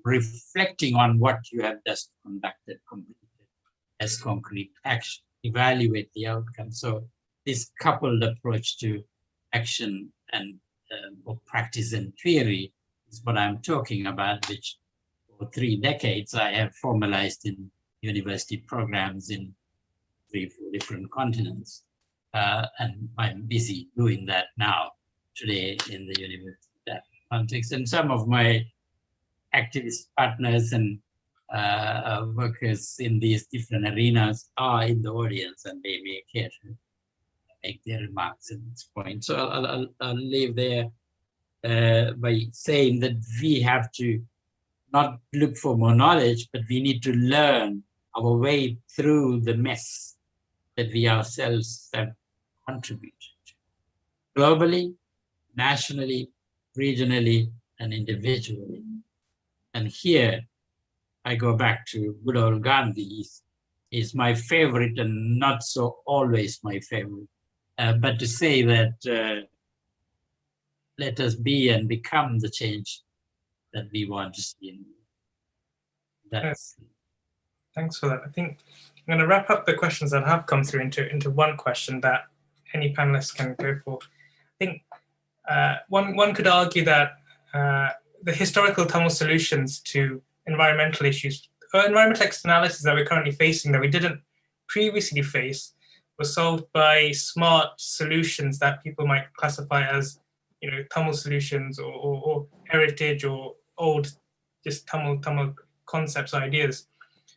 reflecting on what you have just conducted, completed as concrete action, evaluate the outcome. So this coupled approach to action and or practice and theory is what I'm talking about, which for 3 decades I have formalized in university programs in 3-4 different continents. And I'm busy doing that now, today, in the university context. And some of my activist partners and workers in these different arenas are in the audience, and they may care to make their remarks at this point. So I'll leave there by saying that we have to not look for more knowledge, but we need to learn our way through the mess that we ourselves have contributed to. globally, nationally, regionally, and individually. And here I go back to good old Gandhi. Is my favorite and not so always my favorite. But to say that let us be and become the change that we want to see. That's. Thanks for that. I think I'm going to wrap up the questions that have come through into one question that any panelist can go for. I think one could argue that the historical Tamil solutions to environmental issues, or environmental externalities that we're currently facing that we didn't previously face, were solved by smart solutions that people might classify as, Tamil solutions or heritage or old, just Tamil concepts, ideas.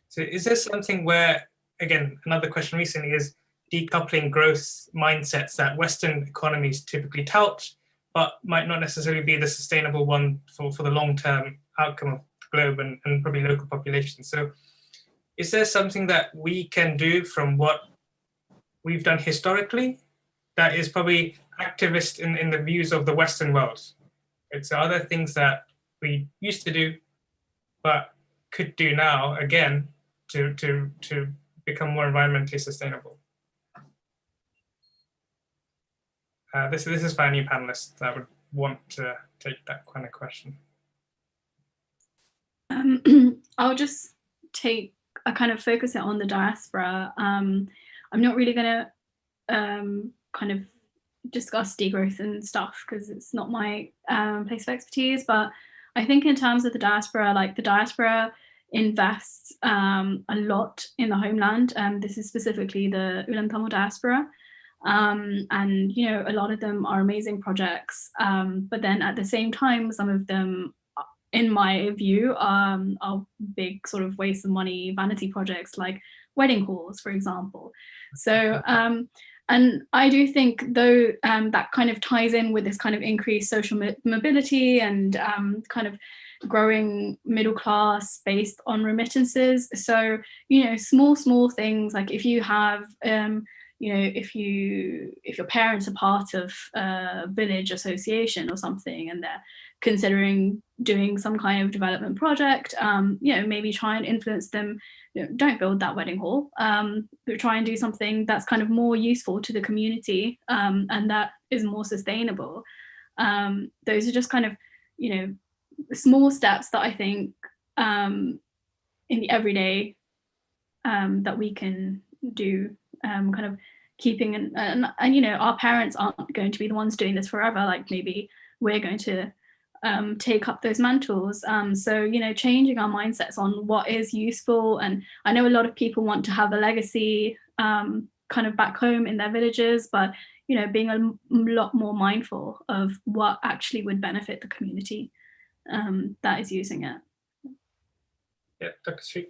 So is there something where, again, another question recently is decoupling growth mindsets that Western economies typically tout, but might not necessarily be the sustainable one for the long-term outcome of the globe and probably local populations. So is there something that we can do from what we've done historically that is probably activist in the views of the Western world? It's other things that we used to do, but could do now, again, to become more environmentally sustainable. This is for any panelists that would want to take that kind of question. I'll just take a kind of focus it on the diaspora. I'm not really going to kind of discuss degrowth and stuff because it's not my place of expertise, but I think in terms of the diaspora, like the diaspora invests a lot in the homeland. This is specifically the Ulam Tamil diaspora. And, a lot of them are amazing projects. But then at the same time, some of them, in my view, are big sort of waste of money, vanity projects like wedding halls, for example. So, and I do think though that kind of ties in with this kind of increased social mobility and kind of growing middle class based on remittances. So, small things like if you have, if your parents are part of a village association or something and they're considering doing some kind of development project, maybe try and influence them. Don't build that wedding hall, but try and do something that's kind of more useful to the community and that is more sustainable. Those are just kind of, small steps that I think in the everyday that we can do, kind of keeping and our parents aren't going to be the ones doing this forever. Like maybe we're going to take up those mantles. So, changing our mindsets on what is useful. And I know a lot of people want to have a legacy kind of back home in their villages, but, being a lot more mindful of what actually would benefit the community that is using it. Yeah, Dr. Sri.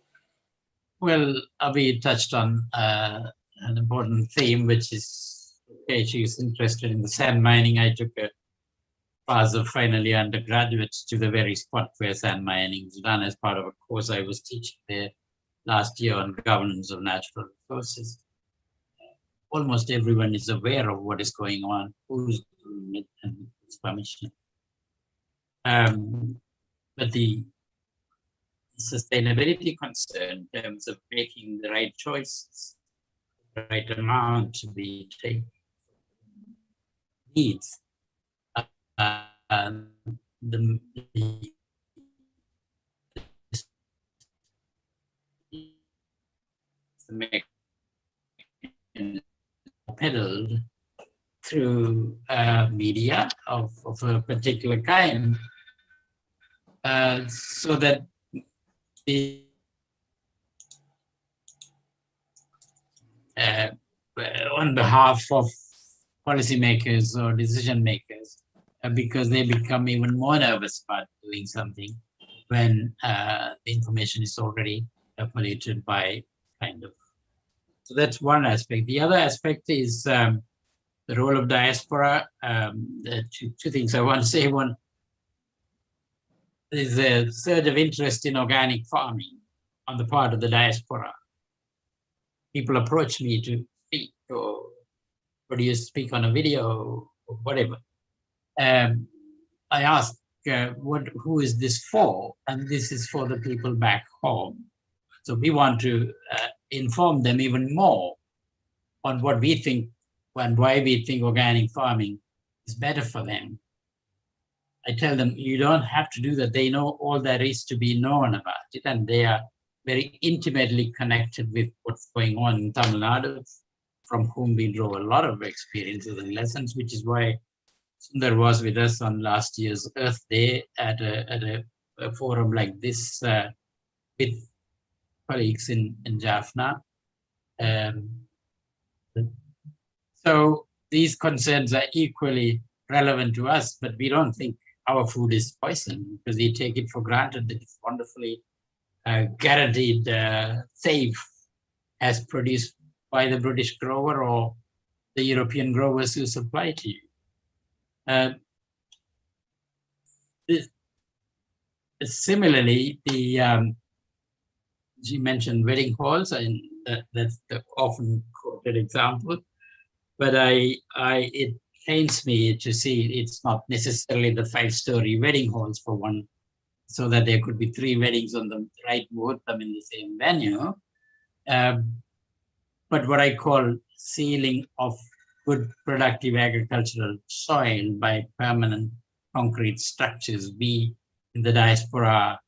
Well, Avi touched on an important theme, which is, she's interested in the sand mining. I took a class of final year undergraduates to the very spot where sand mining is done as part of a course I was teaching there last year on governance of natural resources. Almost everyone is aware of what is going on, who's doing it, and its permission. But the sustainability concern in terms of making the right choices, the right amount to be taken, needs the peddled through media of a particular kind, so that the on behalf of policymakers or decision makers, because they become even more nervous about doing something when the information is already polluted by kind of. So that's one aspect. The other aspect is the role of diaspora. Two things I want to say. One is a surge of interest in organic farming on the part of the diaspora. People approach me to speak or speak on a video or whatever. I asked, who is this for? And this is for the people back home. So we want to inform them even more on what we think and why we think organic farming is better for them. I tell them, you don't have to do that. They know all there is to be known about it, and they are very intimately connected with what's going on in Tamil Nadu, from whom we draw a lot of experiences and lessons, which is why Sundar was with us on last year's Earth Day at a forum like this with colleagues in Jaffna. So these concerns are equally relevant to us, but we don't think our food is poison because we take it for granted that it's wonderfully guaranteed safe as produced by the British grower or the European growers who supply to you. Similarly, she mentioned wedding halls, and that's the often quoted example. But it pains me to see it's not necessarily the 5-story wedding halls for one, so that there could be 3 weddings on the right, both them in the same venue. But what I call sealing of good productive agricultural soil by permanent concrete structures, we in the diaspora,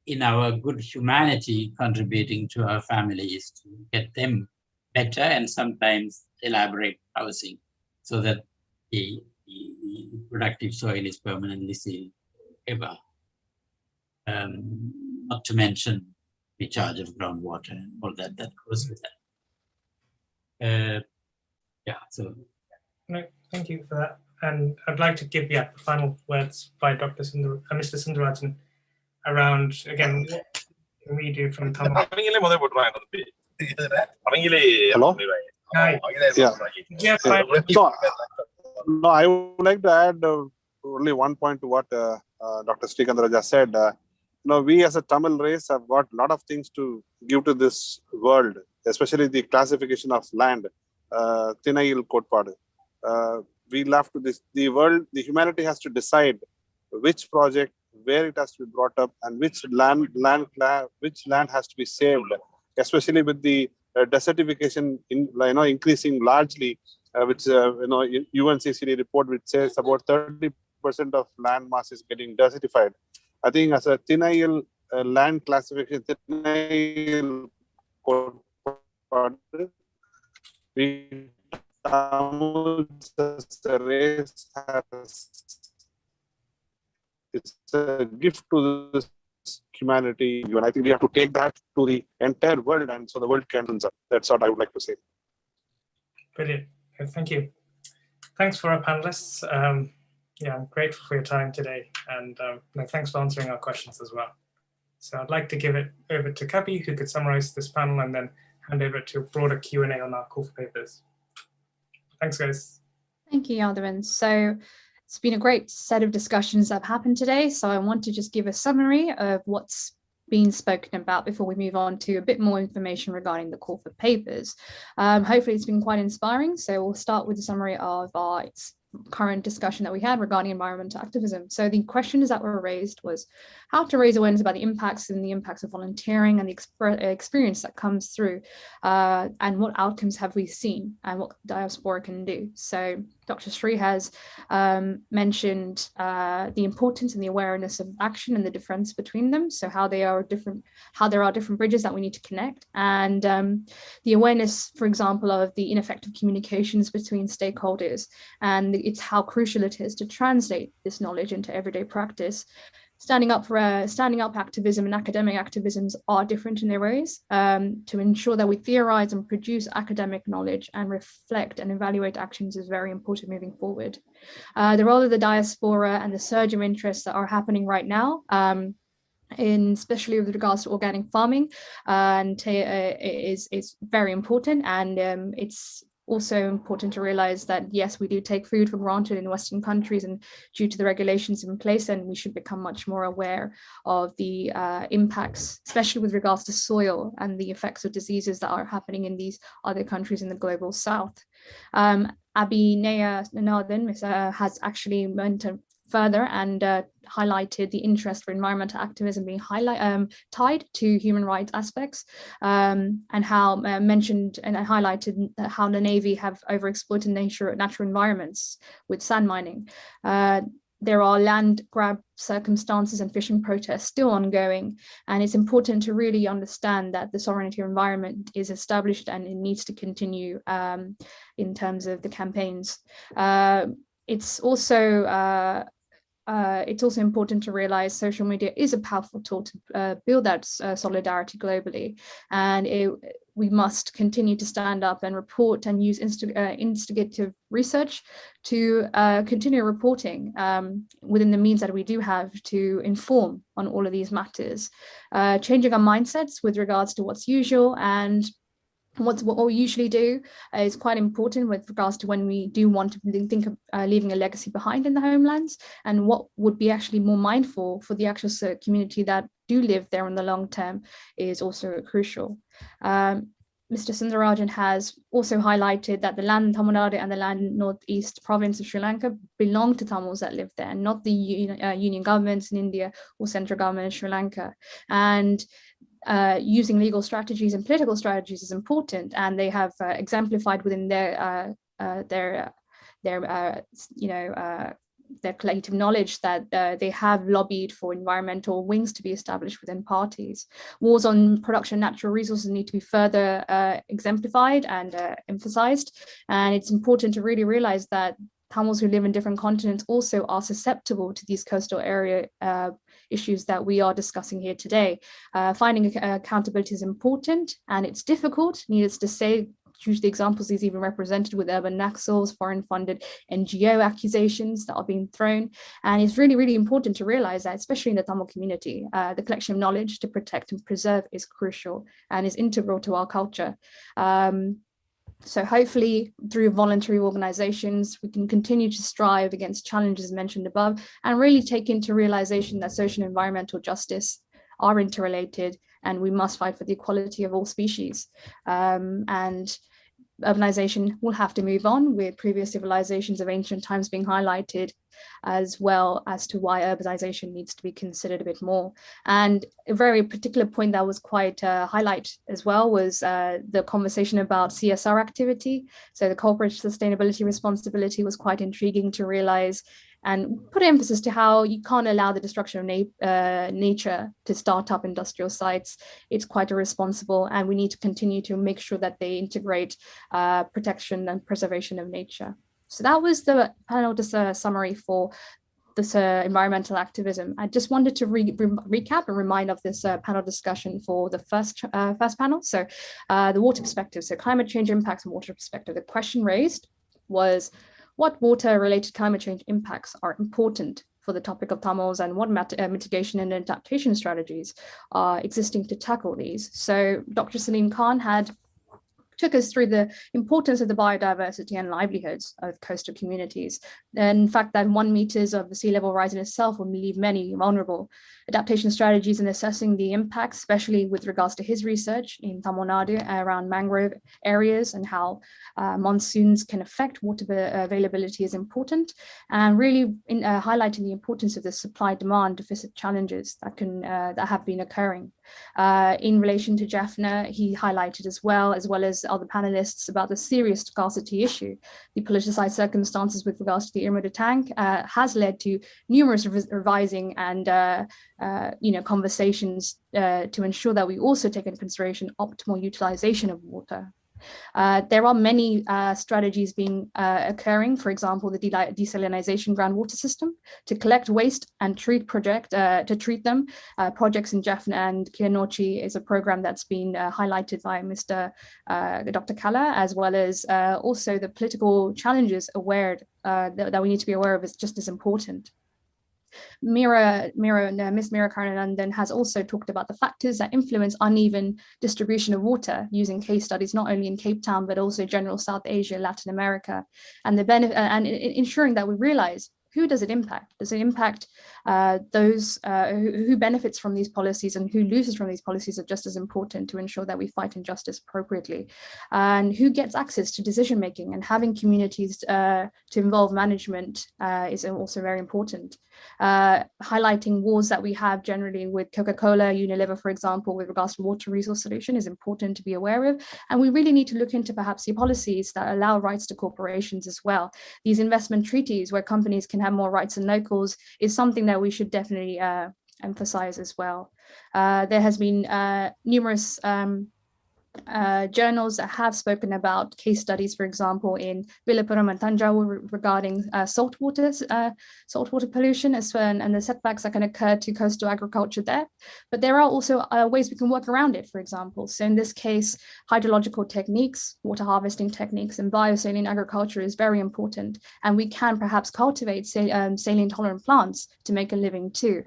in our good humanity, contributing to our families to get them better and sometimes elaborate housing so that the productive soil is permanently sealed forever. Not to mention recharge of groundwater and all that goes with that. Yeah, so. No, thank you for that. And I'd like to give the final words by Mr. Sundarajan around, again, what can we do from Tamil? Hello? Hi. Yeah. No, I would like to add only one point to what Dr. Srikandaraja said. We as a Tamil race have got a lot of things to give to this world, especially the classification of land, Thinayil Kotpadu. We left to this, the humanity has to decide which project, where it has to be brought up, and which land has to be saved, especially with the desertification increasing largely, which UNCCD report which says about 30% of land mass is getting desertified. I think as a Thinayil land classification, Thinayil we it's a gift to this humanity, and I think we have to take that to the entire world, and so the world can answer. That's what I would like to say. Brilliant. Thank you. Thanks for our panelists. Yeah, I'm grateful for your time today, and thanks for answering our questions as well. So I'd like to give it over to Kabi, who could summarize this panel and then hand over to a broader Q&A on our call for papers. Thanks, guys. Thank you, Yadavan. So it's been a great set of discussions that have happened today. So I want to just give a summary of what's been spoken about before we move on to a bit more information regarding the call for papers. Hopefully it's been quite inspiring. So we'll start with a summary of our current discussion that we had regarding environmental activism. So the questions that were raised was how to raise awareness about the impacts of volunteering and the experience that comes through, and what outcomes have we seen and what diaspora can do. So Dr. Sri has mentioned the importance and the awareness of action and the difference between them. So how there are different bridges that we need to connect, and the awareness, for example, of the ineffective communications between stakeholders, and it's how crucial it is to translate this knowledge into everyday practice. Standing up activism and academic activisms are different in their ways. To ensure that we theorize and produce academic knowledge and reflect and evaluate actions is very important moving forward. The role of the diaspora and the surge of interest that are happening right now, especially with regards to organic farming, is very important, and it's also important to realize that, yes, we do take food for granted in Western countries, and due to the regulations in place, and we should become much more aware of the impacts, especially with regards to soil and the effects of diseases that are happening in these other countries in the global south. Abhi Nandan has actually went further and highlighted the interest for environmental activism being tied to human rights aspects, and how mentioned and highlighted how the Navy have overexploited natural environments with sand mining. There are land grab circumstances and fishing protests still ongoing, and it's important to really understand that the sovereignty environment is established and it needs to continue in terms of the campaigns. It's also important to realize social media is a powerful tool to build that solidarity globally, and we must continue to stand up and report and use instigative research to continue reporting within the means that we do have to inform on all of these matters, changing our mindsets with regards to what's usual and what we usually do is quite important with regards to when we do want to think of leaving a legacy behind in the homelands, and what would be actually more mindful for the actual community that do live there in the long term is also crucial. Mr. Sundarajan has also highlighted that the land in Tamil Nadu and the land in northeast province of Sri Lanka belong to Tamils that live there, and not the union governments in India or central government in Sri Lanka. And using legal strategies and political strategies is important, and they have exemplified within their collective knowledge that they have lobbied for environmental wings to be established within parties. Wars on production of natural resources need to be further exemplified and emphasized, and it's important to really realize that Tamils who live in different continents also are susceptible to these coastal area issues that we are discussing here today. Finding accountability is important, and it's difficult, needless to say, due to the examples he's even represented with urban naxals, foreign-funded NGO accusations that are being thrown. And it's really, really important to realize that, especially in the Tamil community, the collection of knowledge to protect and preserve is crucial and is integral to our culture. So hopefully through voluntary organizations, we can continue to strive against challenges mentioned above and really take into realization that social and environmental justice are interrelated, and we must fight for the equality of all species. And urbanization will have to move on, with previous civilizations of ancient times being highlighted, as well as to why urbanization needs to be considered a bit more. And a very particular point that was quite highlight as well was the conversation about CSR activity. So the corporate sustainability responsibility was quite intriguing to realize and put emphasis to how you can't allow the destruction of nature to start up industrial sites. It's quite irresponsible, and we need to continue to make sure that they integrate protection and preservation of nature. So that was the panel summary for this environmental activism. I just wanted to recap and remind of this panel discussion for the first panel. So the water perspective, so climate change impacts and water perspective. The question raised was, what water-related climate change impacts are important for the topic of Tamils, and what mitigation and adaptation strategies are existing to tackle these? So Dr. Salim Khan took us through the importance of the biodiversity and livelihoods of coastal communities. And in fact, that 1 meters of the sea level rise in itself will leave many vulnerable. Adaptation strategies and assessing the impacts, especially with regards to his research in Tamil Nadu around mangrove areas and how monsoons can affect water availability, is important, and really highlighting the importance of the supply-demand deficit challenges that have been occurring. In relation to Jaffna, he highlighted as well as other panelists, about the serious scarcity issue. The politicized circumstances with regards to the Irmada tank has led to numerous revising and conversations to ensure that we also take into consideration optimal utilization of water. There are many strategies being occurring, for example, the desalinization groundwater system to collect waste and treat them. Projects in Jaffna and Kianochi is a program that's been highlighted by Dr. Kalla, as well as also the political challenges that we need to be aware of is just as important. Miss Mira Karanandan has also talked about the factors that influence uneven distribution of water, using case studies not only in Cape Town but also general South Asia, Latin America, and the benefit and ensuring that we realize who does it impact? Does it impact those who benefits from these policies, and who loses from these policies are just as important to ensure that we fight injustice appropriately. And who gets access to decision making, and having communities to involve management is also very important. Highlighting wars that we have generally with Coca-Cola, Unilever, for example, with regards to water resource solution is important to be aware of. And we really need to look into perhaps the policies that allow rights to corporations as well. These investment treaties where companies can have more rights than locals is something that we should definitely emphasize as well. There has been numerous journals that have spoken about case studies, for example, in Villapuram and Tanjavur regarding saltwater pollution as well, and the setbacks that can occur to coastal agriculture there. But there are also ways we can work around it, for example. So in this case, hydrological techniques, water harvesting techniques, and biosaline agriculture is very important. And we can perhaps cultivate saline tolerant plants to make a living too.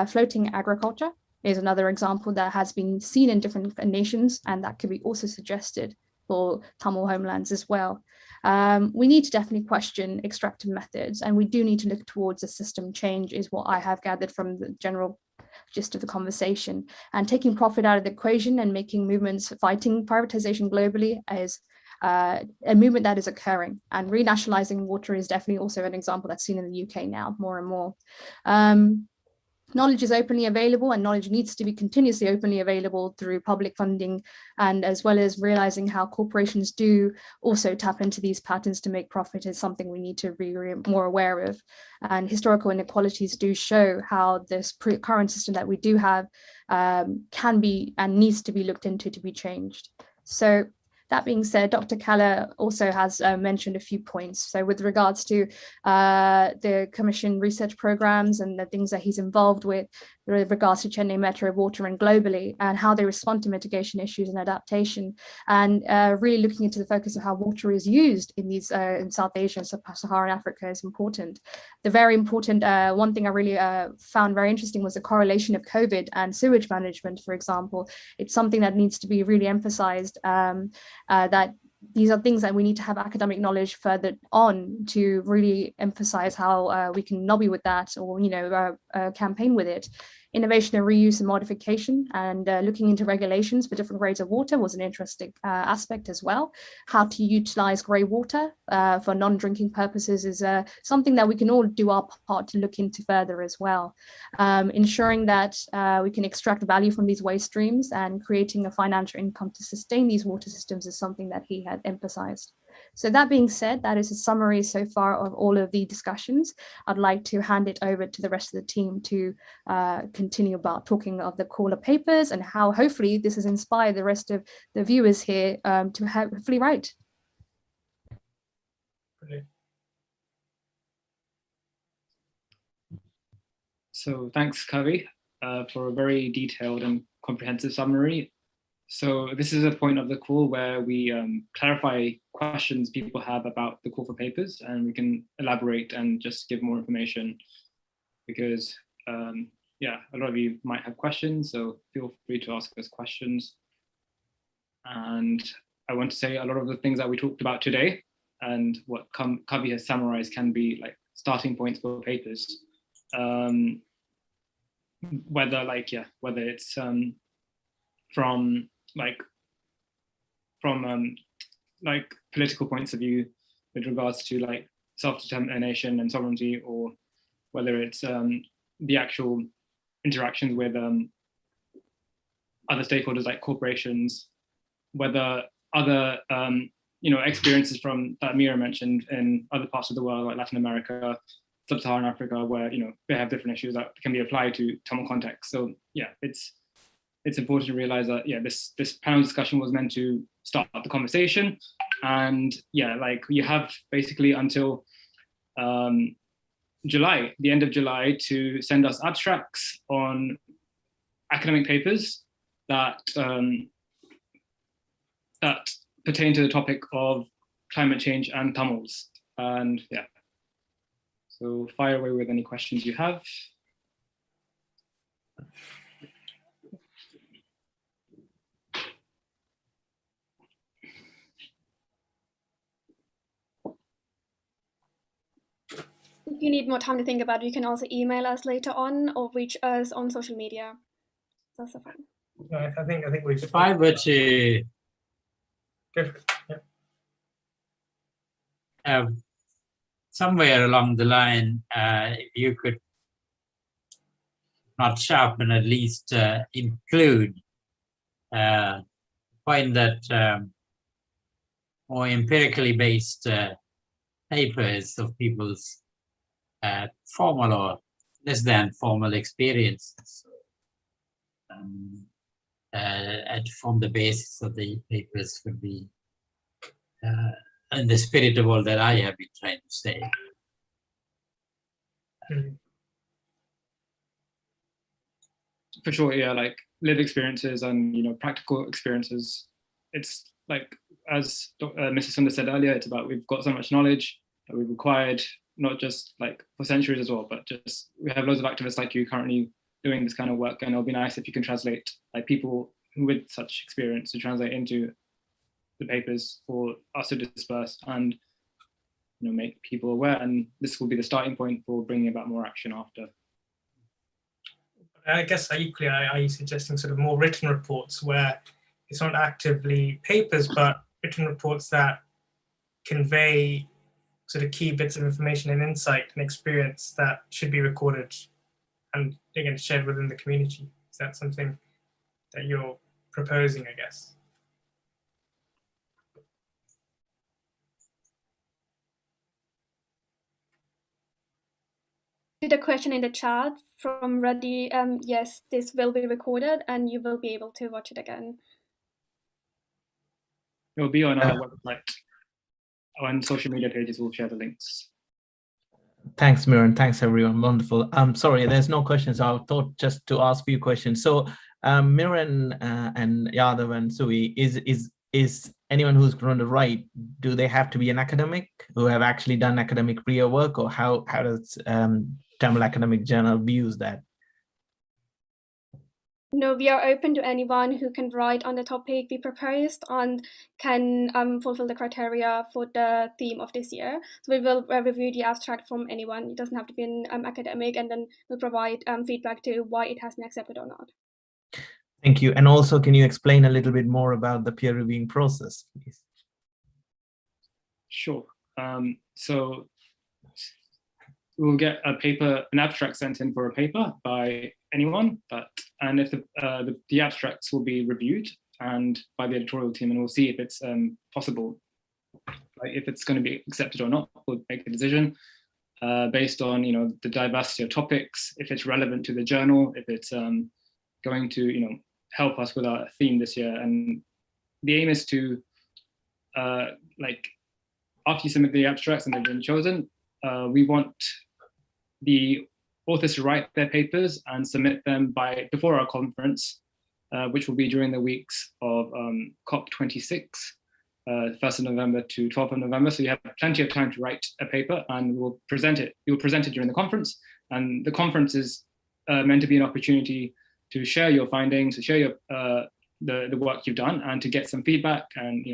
Floating agriculture is another example that has been seen in different nations, and that could be also suggested for Tamil homelands as well. We need to definitely question extractive methods, and we do need to look towards a system change, is what I have gathered from the general gist of the conversation. And taking profit out of the equation and making movements fighting privatization globally is a movement that is occurring, and renationalizing water is definitely also an example that's seen in the UK now more and more. Knowledge is openly available, and knowledge needs to be continuously openly available through public funding, and as well as realizing how corporations do also tap into these patterns to make profit is something we need to be more aware of. And historical inequalities do show how this current system that we do have can be and needs to be looked into to be changed. So that being said, Dr. Kalla also has mentioned a few points. So with regards to the Commission research programs and the things that he's involved with regards to Chennai Metro, water, and globally, and how they respond to mitigation issues and adaptation, and really looking into the focus of how water is used in these in South Asia and Sub-Saharan Africa is important. The very important one thing I really found very interesting was the correlation of COVID and sewage management, for example. It's something that needs to be really emphasized, that these are things that we need to have academic knowledge further on to really emphasize how we can lobby with that, or campaign with it. Innovation and reuse and modification, and looking into regulations for different grades of water was an interesting aspect as well. How to utilize grey water for non-drinking purposes is something that we can all do our part to look into further as well. Ensuring that we can extract value from these waste streams and creating a financial income to sustain these water systems is something that he had emphasized. So that being said, that is a summary so far of all of the discussions. I'd like to hand it over to the rest of the team to continue about talking of the caller papers and how hopefully this has inspired the rest of the viewers here to hopefully write. Brilliant. So thanks, Kavi, for a very detailed and comprehensive summary. So this is a point of the call where we clarify questions people have about the call for papers, and we can elaborate and just give more information, because yeah, a lot of you might have questions, so feel free to ask us questions. And I want to say a lot of the things that we talked about today and what Kavi has summarized can be like starting points for papers. Whether it's from political points of view with regards to like self-determination and sovereignty, or whether it's the actual interactions with other stakeholders like corporations, whether other experiences from that Mira mentioned in other parts of the world like Latin America, Sub-Saharan Africa, where they have different issues that can be applied to Tamil context. So yeah, it's important to realize that this panel discussion was meant to start the conversation, and you have basically until July, the end of July, to send us abstracts on academic papers that that pertain to the topic of climate change and Tamils. And yeah, so fire away with any questions you have. if you need more time to think about it, you can also email us later on or reach us on social media. That's so fine. I think we've. If I were to Go for it. Yeah. have somewhere along the line, if you could not sharpen, at least include point that more empirically based papers of people's formal or less than formal experiences and form the basis of the papers would be in the spirit of all that I have been trying to say. For sure, yeah, like lived experiences and practical experiences. It's like, as Mrs. Sundar said earlier, it's about we've got so much knowledge that we've acquired, not just like for centuries as well, but just we have loads of activists like you currently doing this kind of work, and it'll be nice if you can translate like people with such experience to translate into the papers for us to disperse and make people aware. And this will be the starting point for bringing about more action after. I guess equally, are you suggesting sort of more written reports where it's not actively papers, but written reports that convey sort of key bits of information and insight and experience that should be recorded and again shared within the community? Is that something that you're proposing, I guess? A question in the chat from Reddy. Yes, this will be recorded and you will be able to watch it again. It will be on our website. On social media pages, we'll share the links. Thanks, Miran. Thanks, everyone. Wonderful. Sorry, there's no questions. I thought just to ask a few questions. So, Miran and Yadav and Sui, is anyone who's going to write, do they have to be an academic who have actually done academic prior work, or how does Tamil Academic Journal views that? No, we are open to anyone who can write on the topic we proposed and can fulfill the criteria for the theme of this year. So we will review the abstract from anyone. It doesn't have to be an academic, and then we'll provide feedback to why it has been accepted or not. Thank you. And also, can you explain a little bit more about the peer reviewing process, please? Sure. So we'll get an abstract sent in for a paper by anyone, and if the abstracts will be reviewed and by the editorial team, and we'll see if it's possible, like if it's going to be accepted or not. We'll make a decision based on the diversity of topics, if it's relevant to the journal, if it's going to help us with our theme this year. And the aim is to like after you submit the abstracts and they've been chosen, we want the authors to write their papers and submit them before our conference, which will be during the weeks of COP26, 1st of November to 12th of November. So you have plenty of time to write a paper, and we'll present it. You'll present it during the conference, and the conference is meant to be an opportunity to share your findings, to share your the work you've done, and to get some feedback. And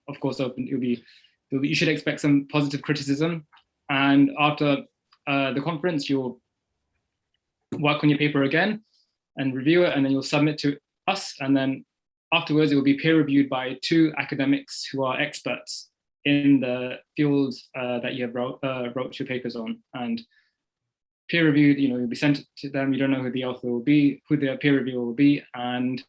of course, you should expect some positive criticism. And after the conference, you'll work on your paper again and review it, and then you'll submit to us. And then afterwards, it will be peer reviewed by 2 academics who are experts in the fields that you have wrote your papers on. And peer reviewed, you'll be sent to them. You don't know who the author will be, who the peer reviewer will be. And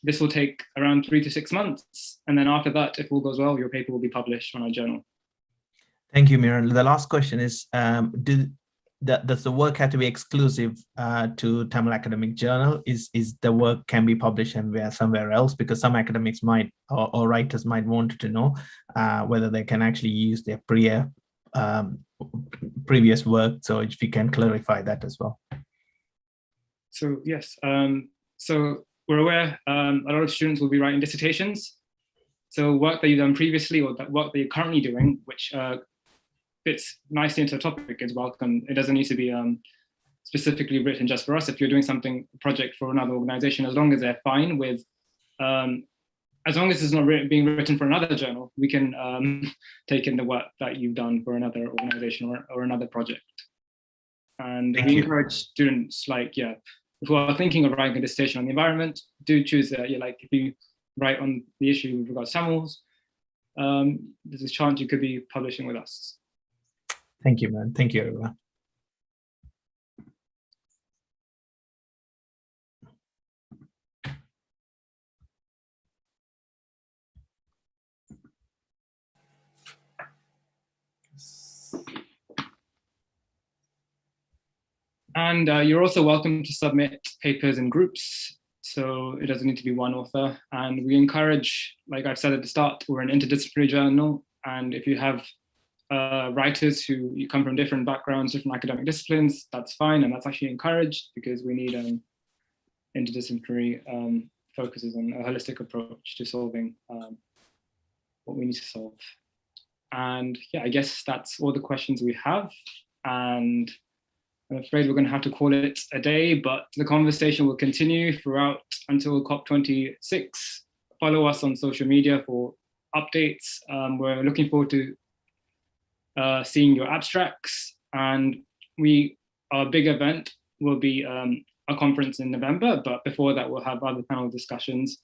this will take around 3 to 6 months. And then after that, if all goes well, your paper will be published on our journal. Thank you, Miran. The last question is, does the work have to be exclusive to Tamil Academic Journal? Is the work can be published somewhere else? Because some academics might, or writers might want to know whether they can actually use their previous work. So if you can clarify that as well. So yes, so we're aware a lot of students will be writing dissertations. So work that you've done previously, or that work that you're currently doing, which fits nicely into the topic, is welcome. It doesn't need to be specifically written just for us. If you're doing a project for another organization, as long as they're fine with, as long as it's not being written for another journal, we can take in the work that you've done for another organization or another project. And Thank we you. encourage students who are thinking of writing a dissertation on the environment, do choose if you write on the issue with regards to Tamils, there's a chance you could be publishing with us. Thank you, man. Thank you, everyone. And you're also welcome to submit papers in groups. So it doesn't need to be one author. And we encourage, like I've said at the start, we're an interdisciplinary journal. And if you have writers who you come from different backgrounds, different academic disciplines, that's fine. And that's actually encouraged because we need interdisciplinary focuses on a holistic approach to solving what we need to solve. And yeah, I guess that's all the questions we have. And I'm afraid we're going to have to call it a day, but the conversation will continue throughout until COP26. Follow us on social media for updates. We're looking forward to seeing your abstracts, and our big event will be a conference in November, but before that we'll have other panel discussions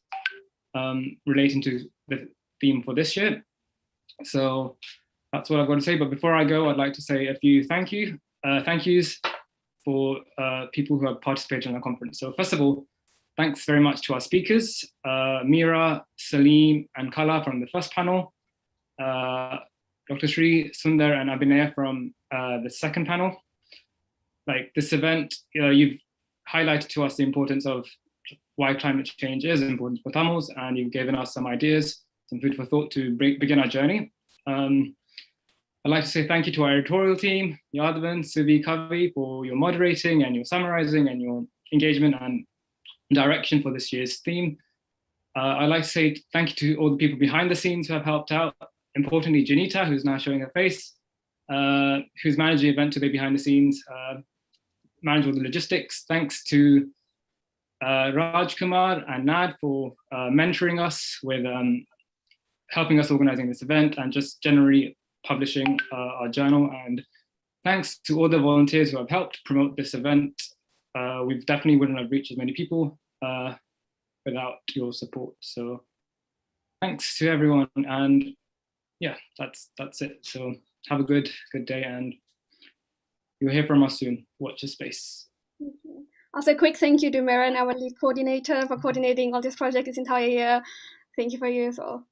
relating to the theme for this year. So that's what I've got to say, but before I go, I'd like to say a few thank yous for people who have participated in our conference. So first of all, thanks very much to our speakers, Mira, Salim, and Kala from the first panel, Dr. Sri, Sundar, and Abhinaya from the second panel. Like this event, you've highlighted to us the importance of why climate change is important for Tamils, and you've given us some ideas, some food for thought to begin our journey. I'd like to say thank you to our editorial team, Yadavan, Suvi, Kavi, for your moderating and your summarizing and your engagement and direction for this year's theme. I'd like to say thank you to all the people behind the scenes who have helped out. Importantly, Janita, who's now showing her face, who's managed the event today behind the scenes, managed all the logistics. Thanks to Raj Kumar and Nad for mentoring us with helping us organizing this event and just generally publishing our journal. And thanks to all the volunteers who have helped promote this event. We definitely wouldn't have reached as many people without your support. So thanks to everyone. And yeah, that's it. So have a good day, and you'll hear from us soon. Watch your space. Also, a quick thank you to Maren, our lead coordinator, for coordinating all this project this entire year. Thank you for you as well.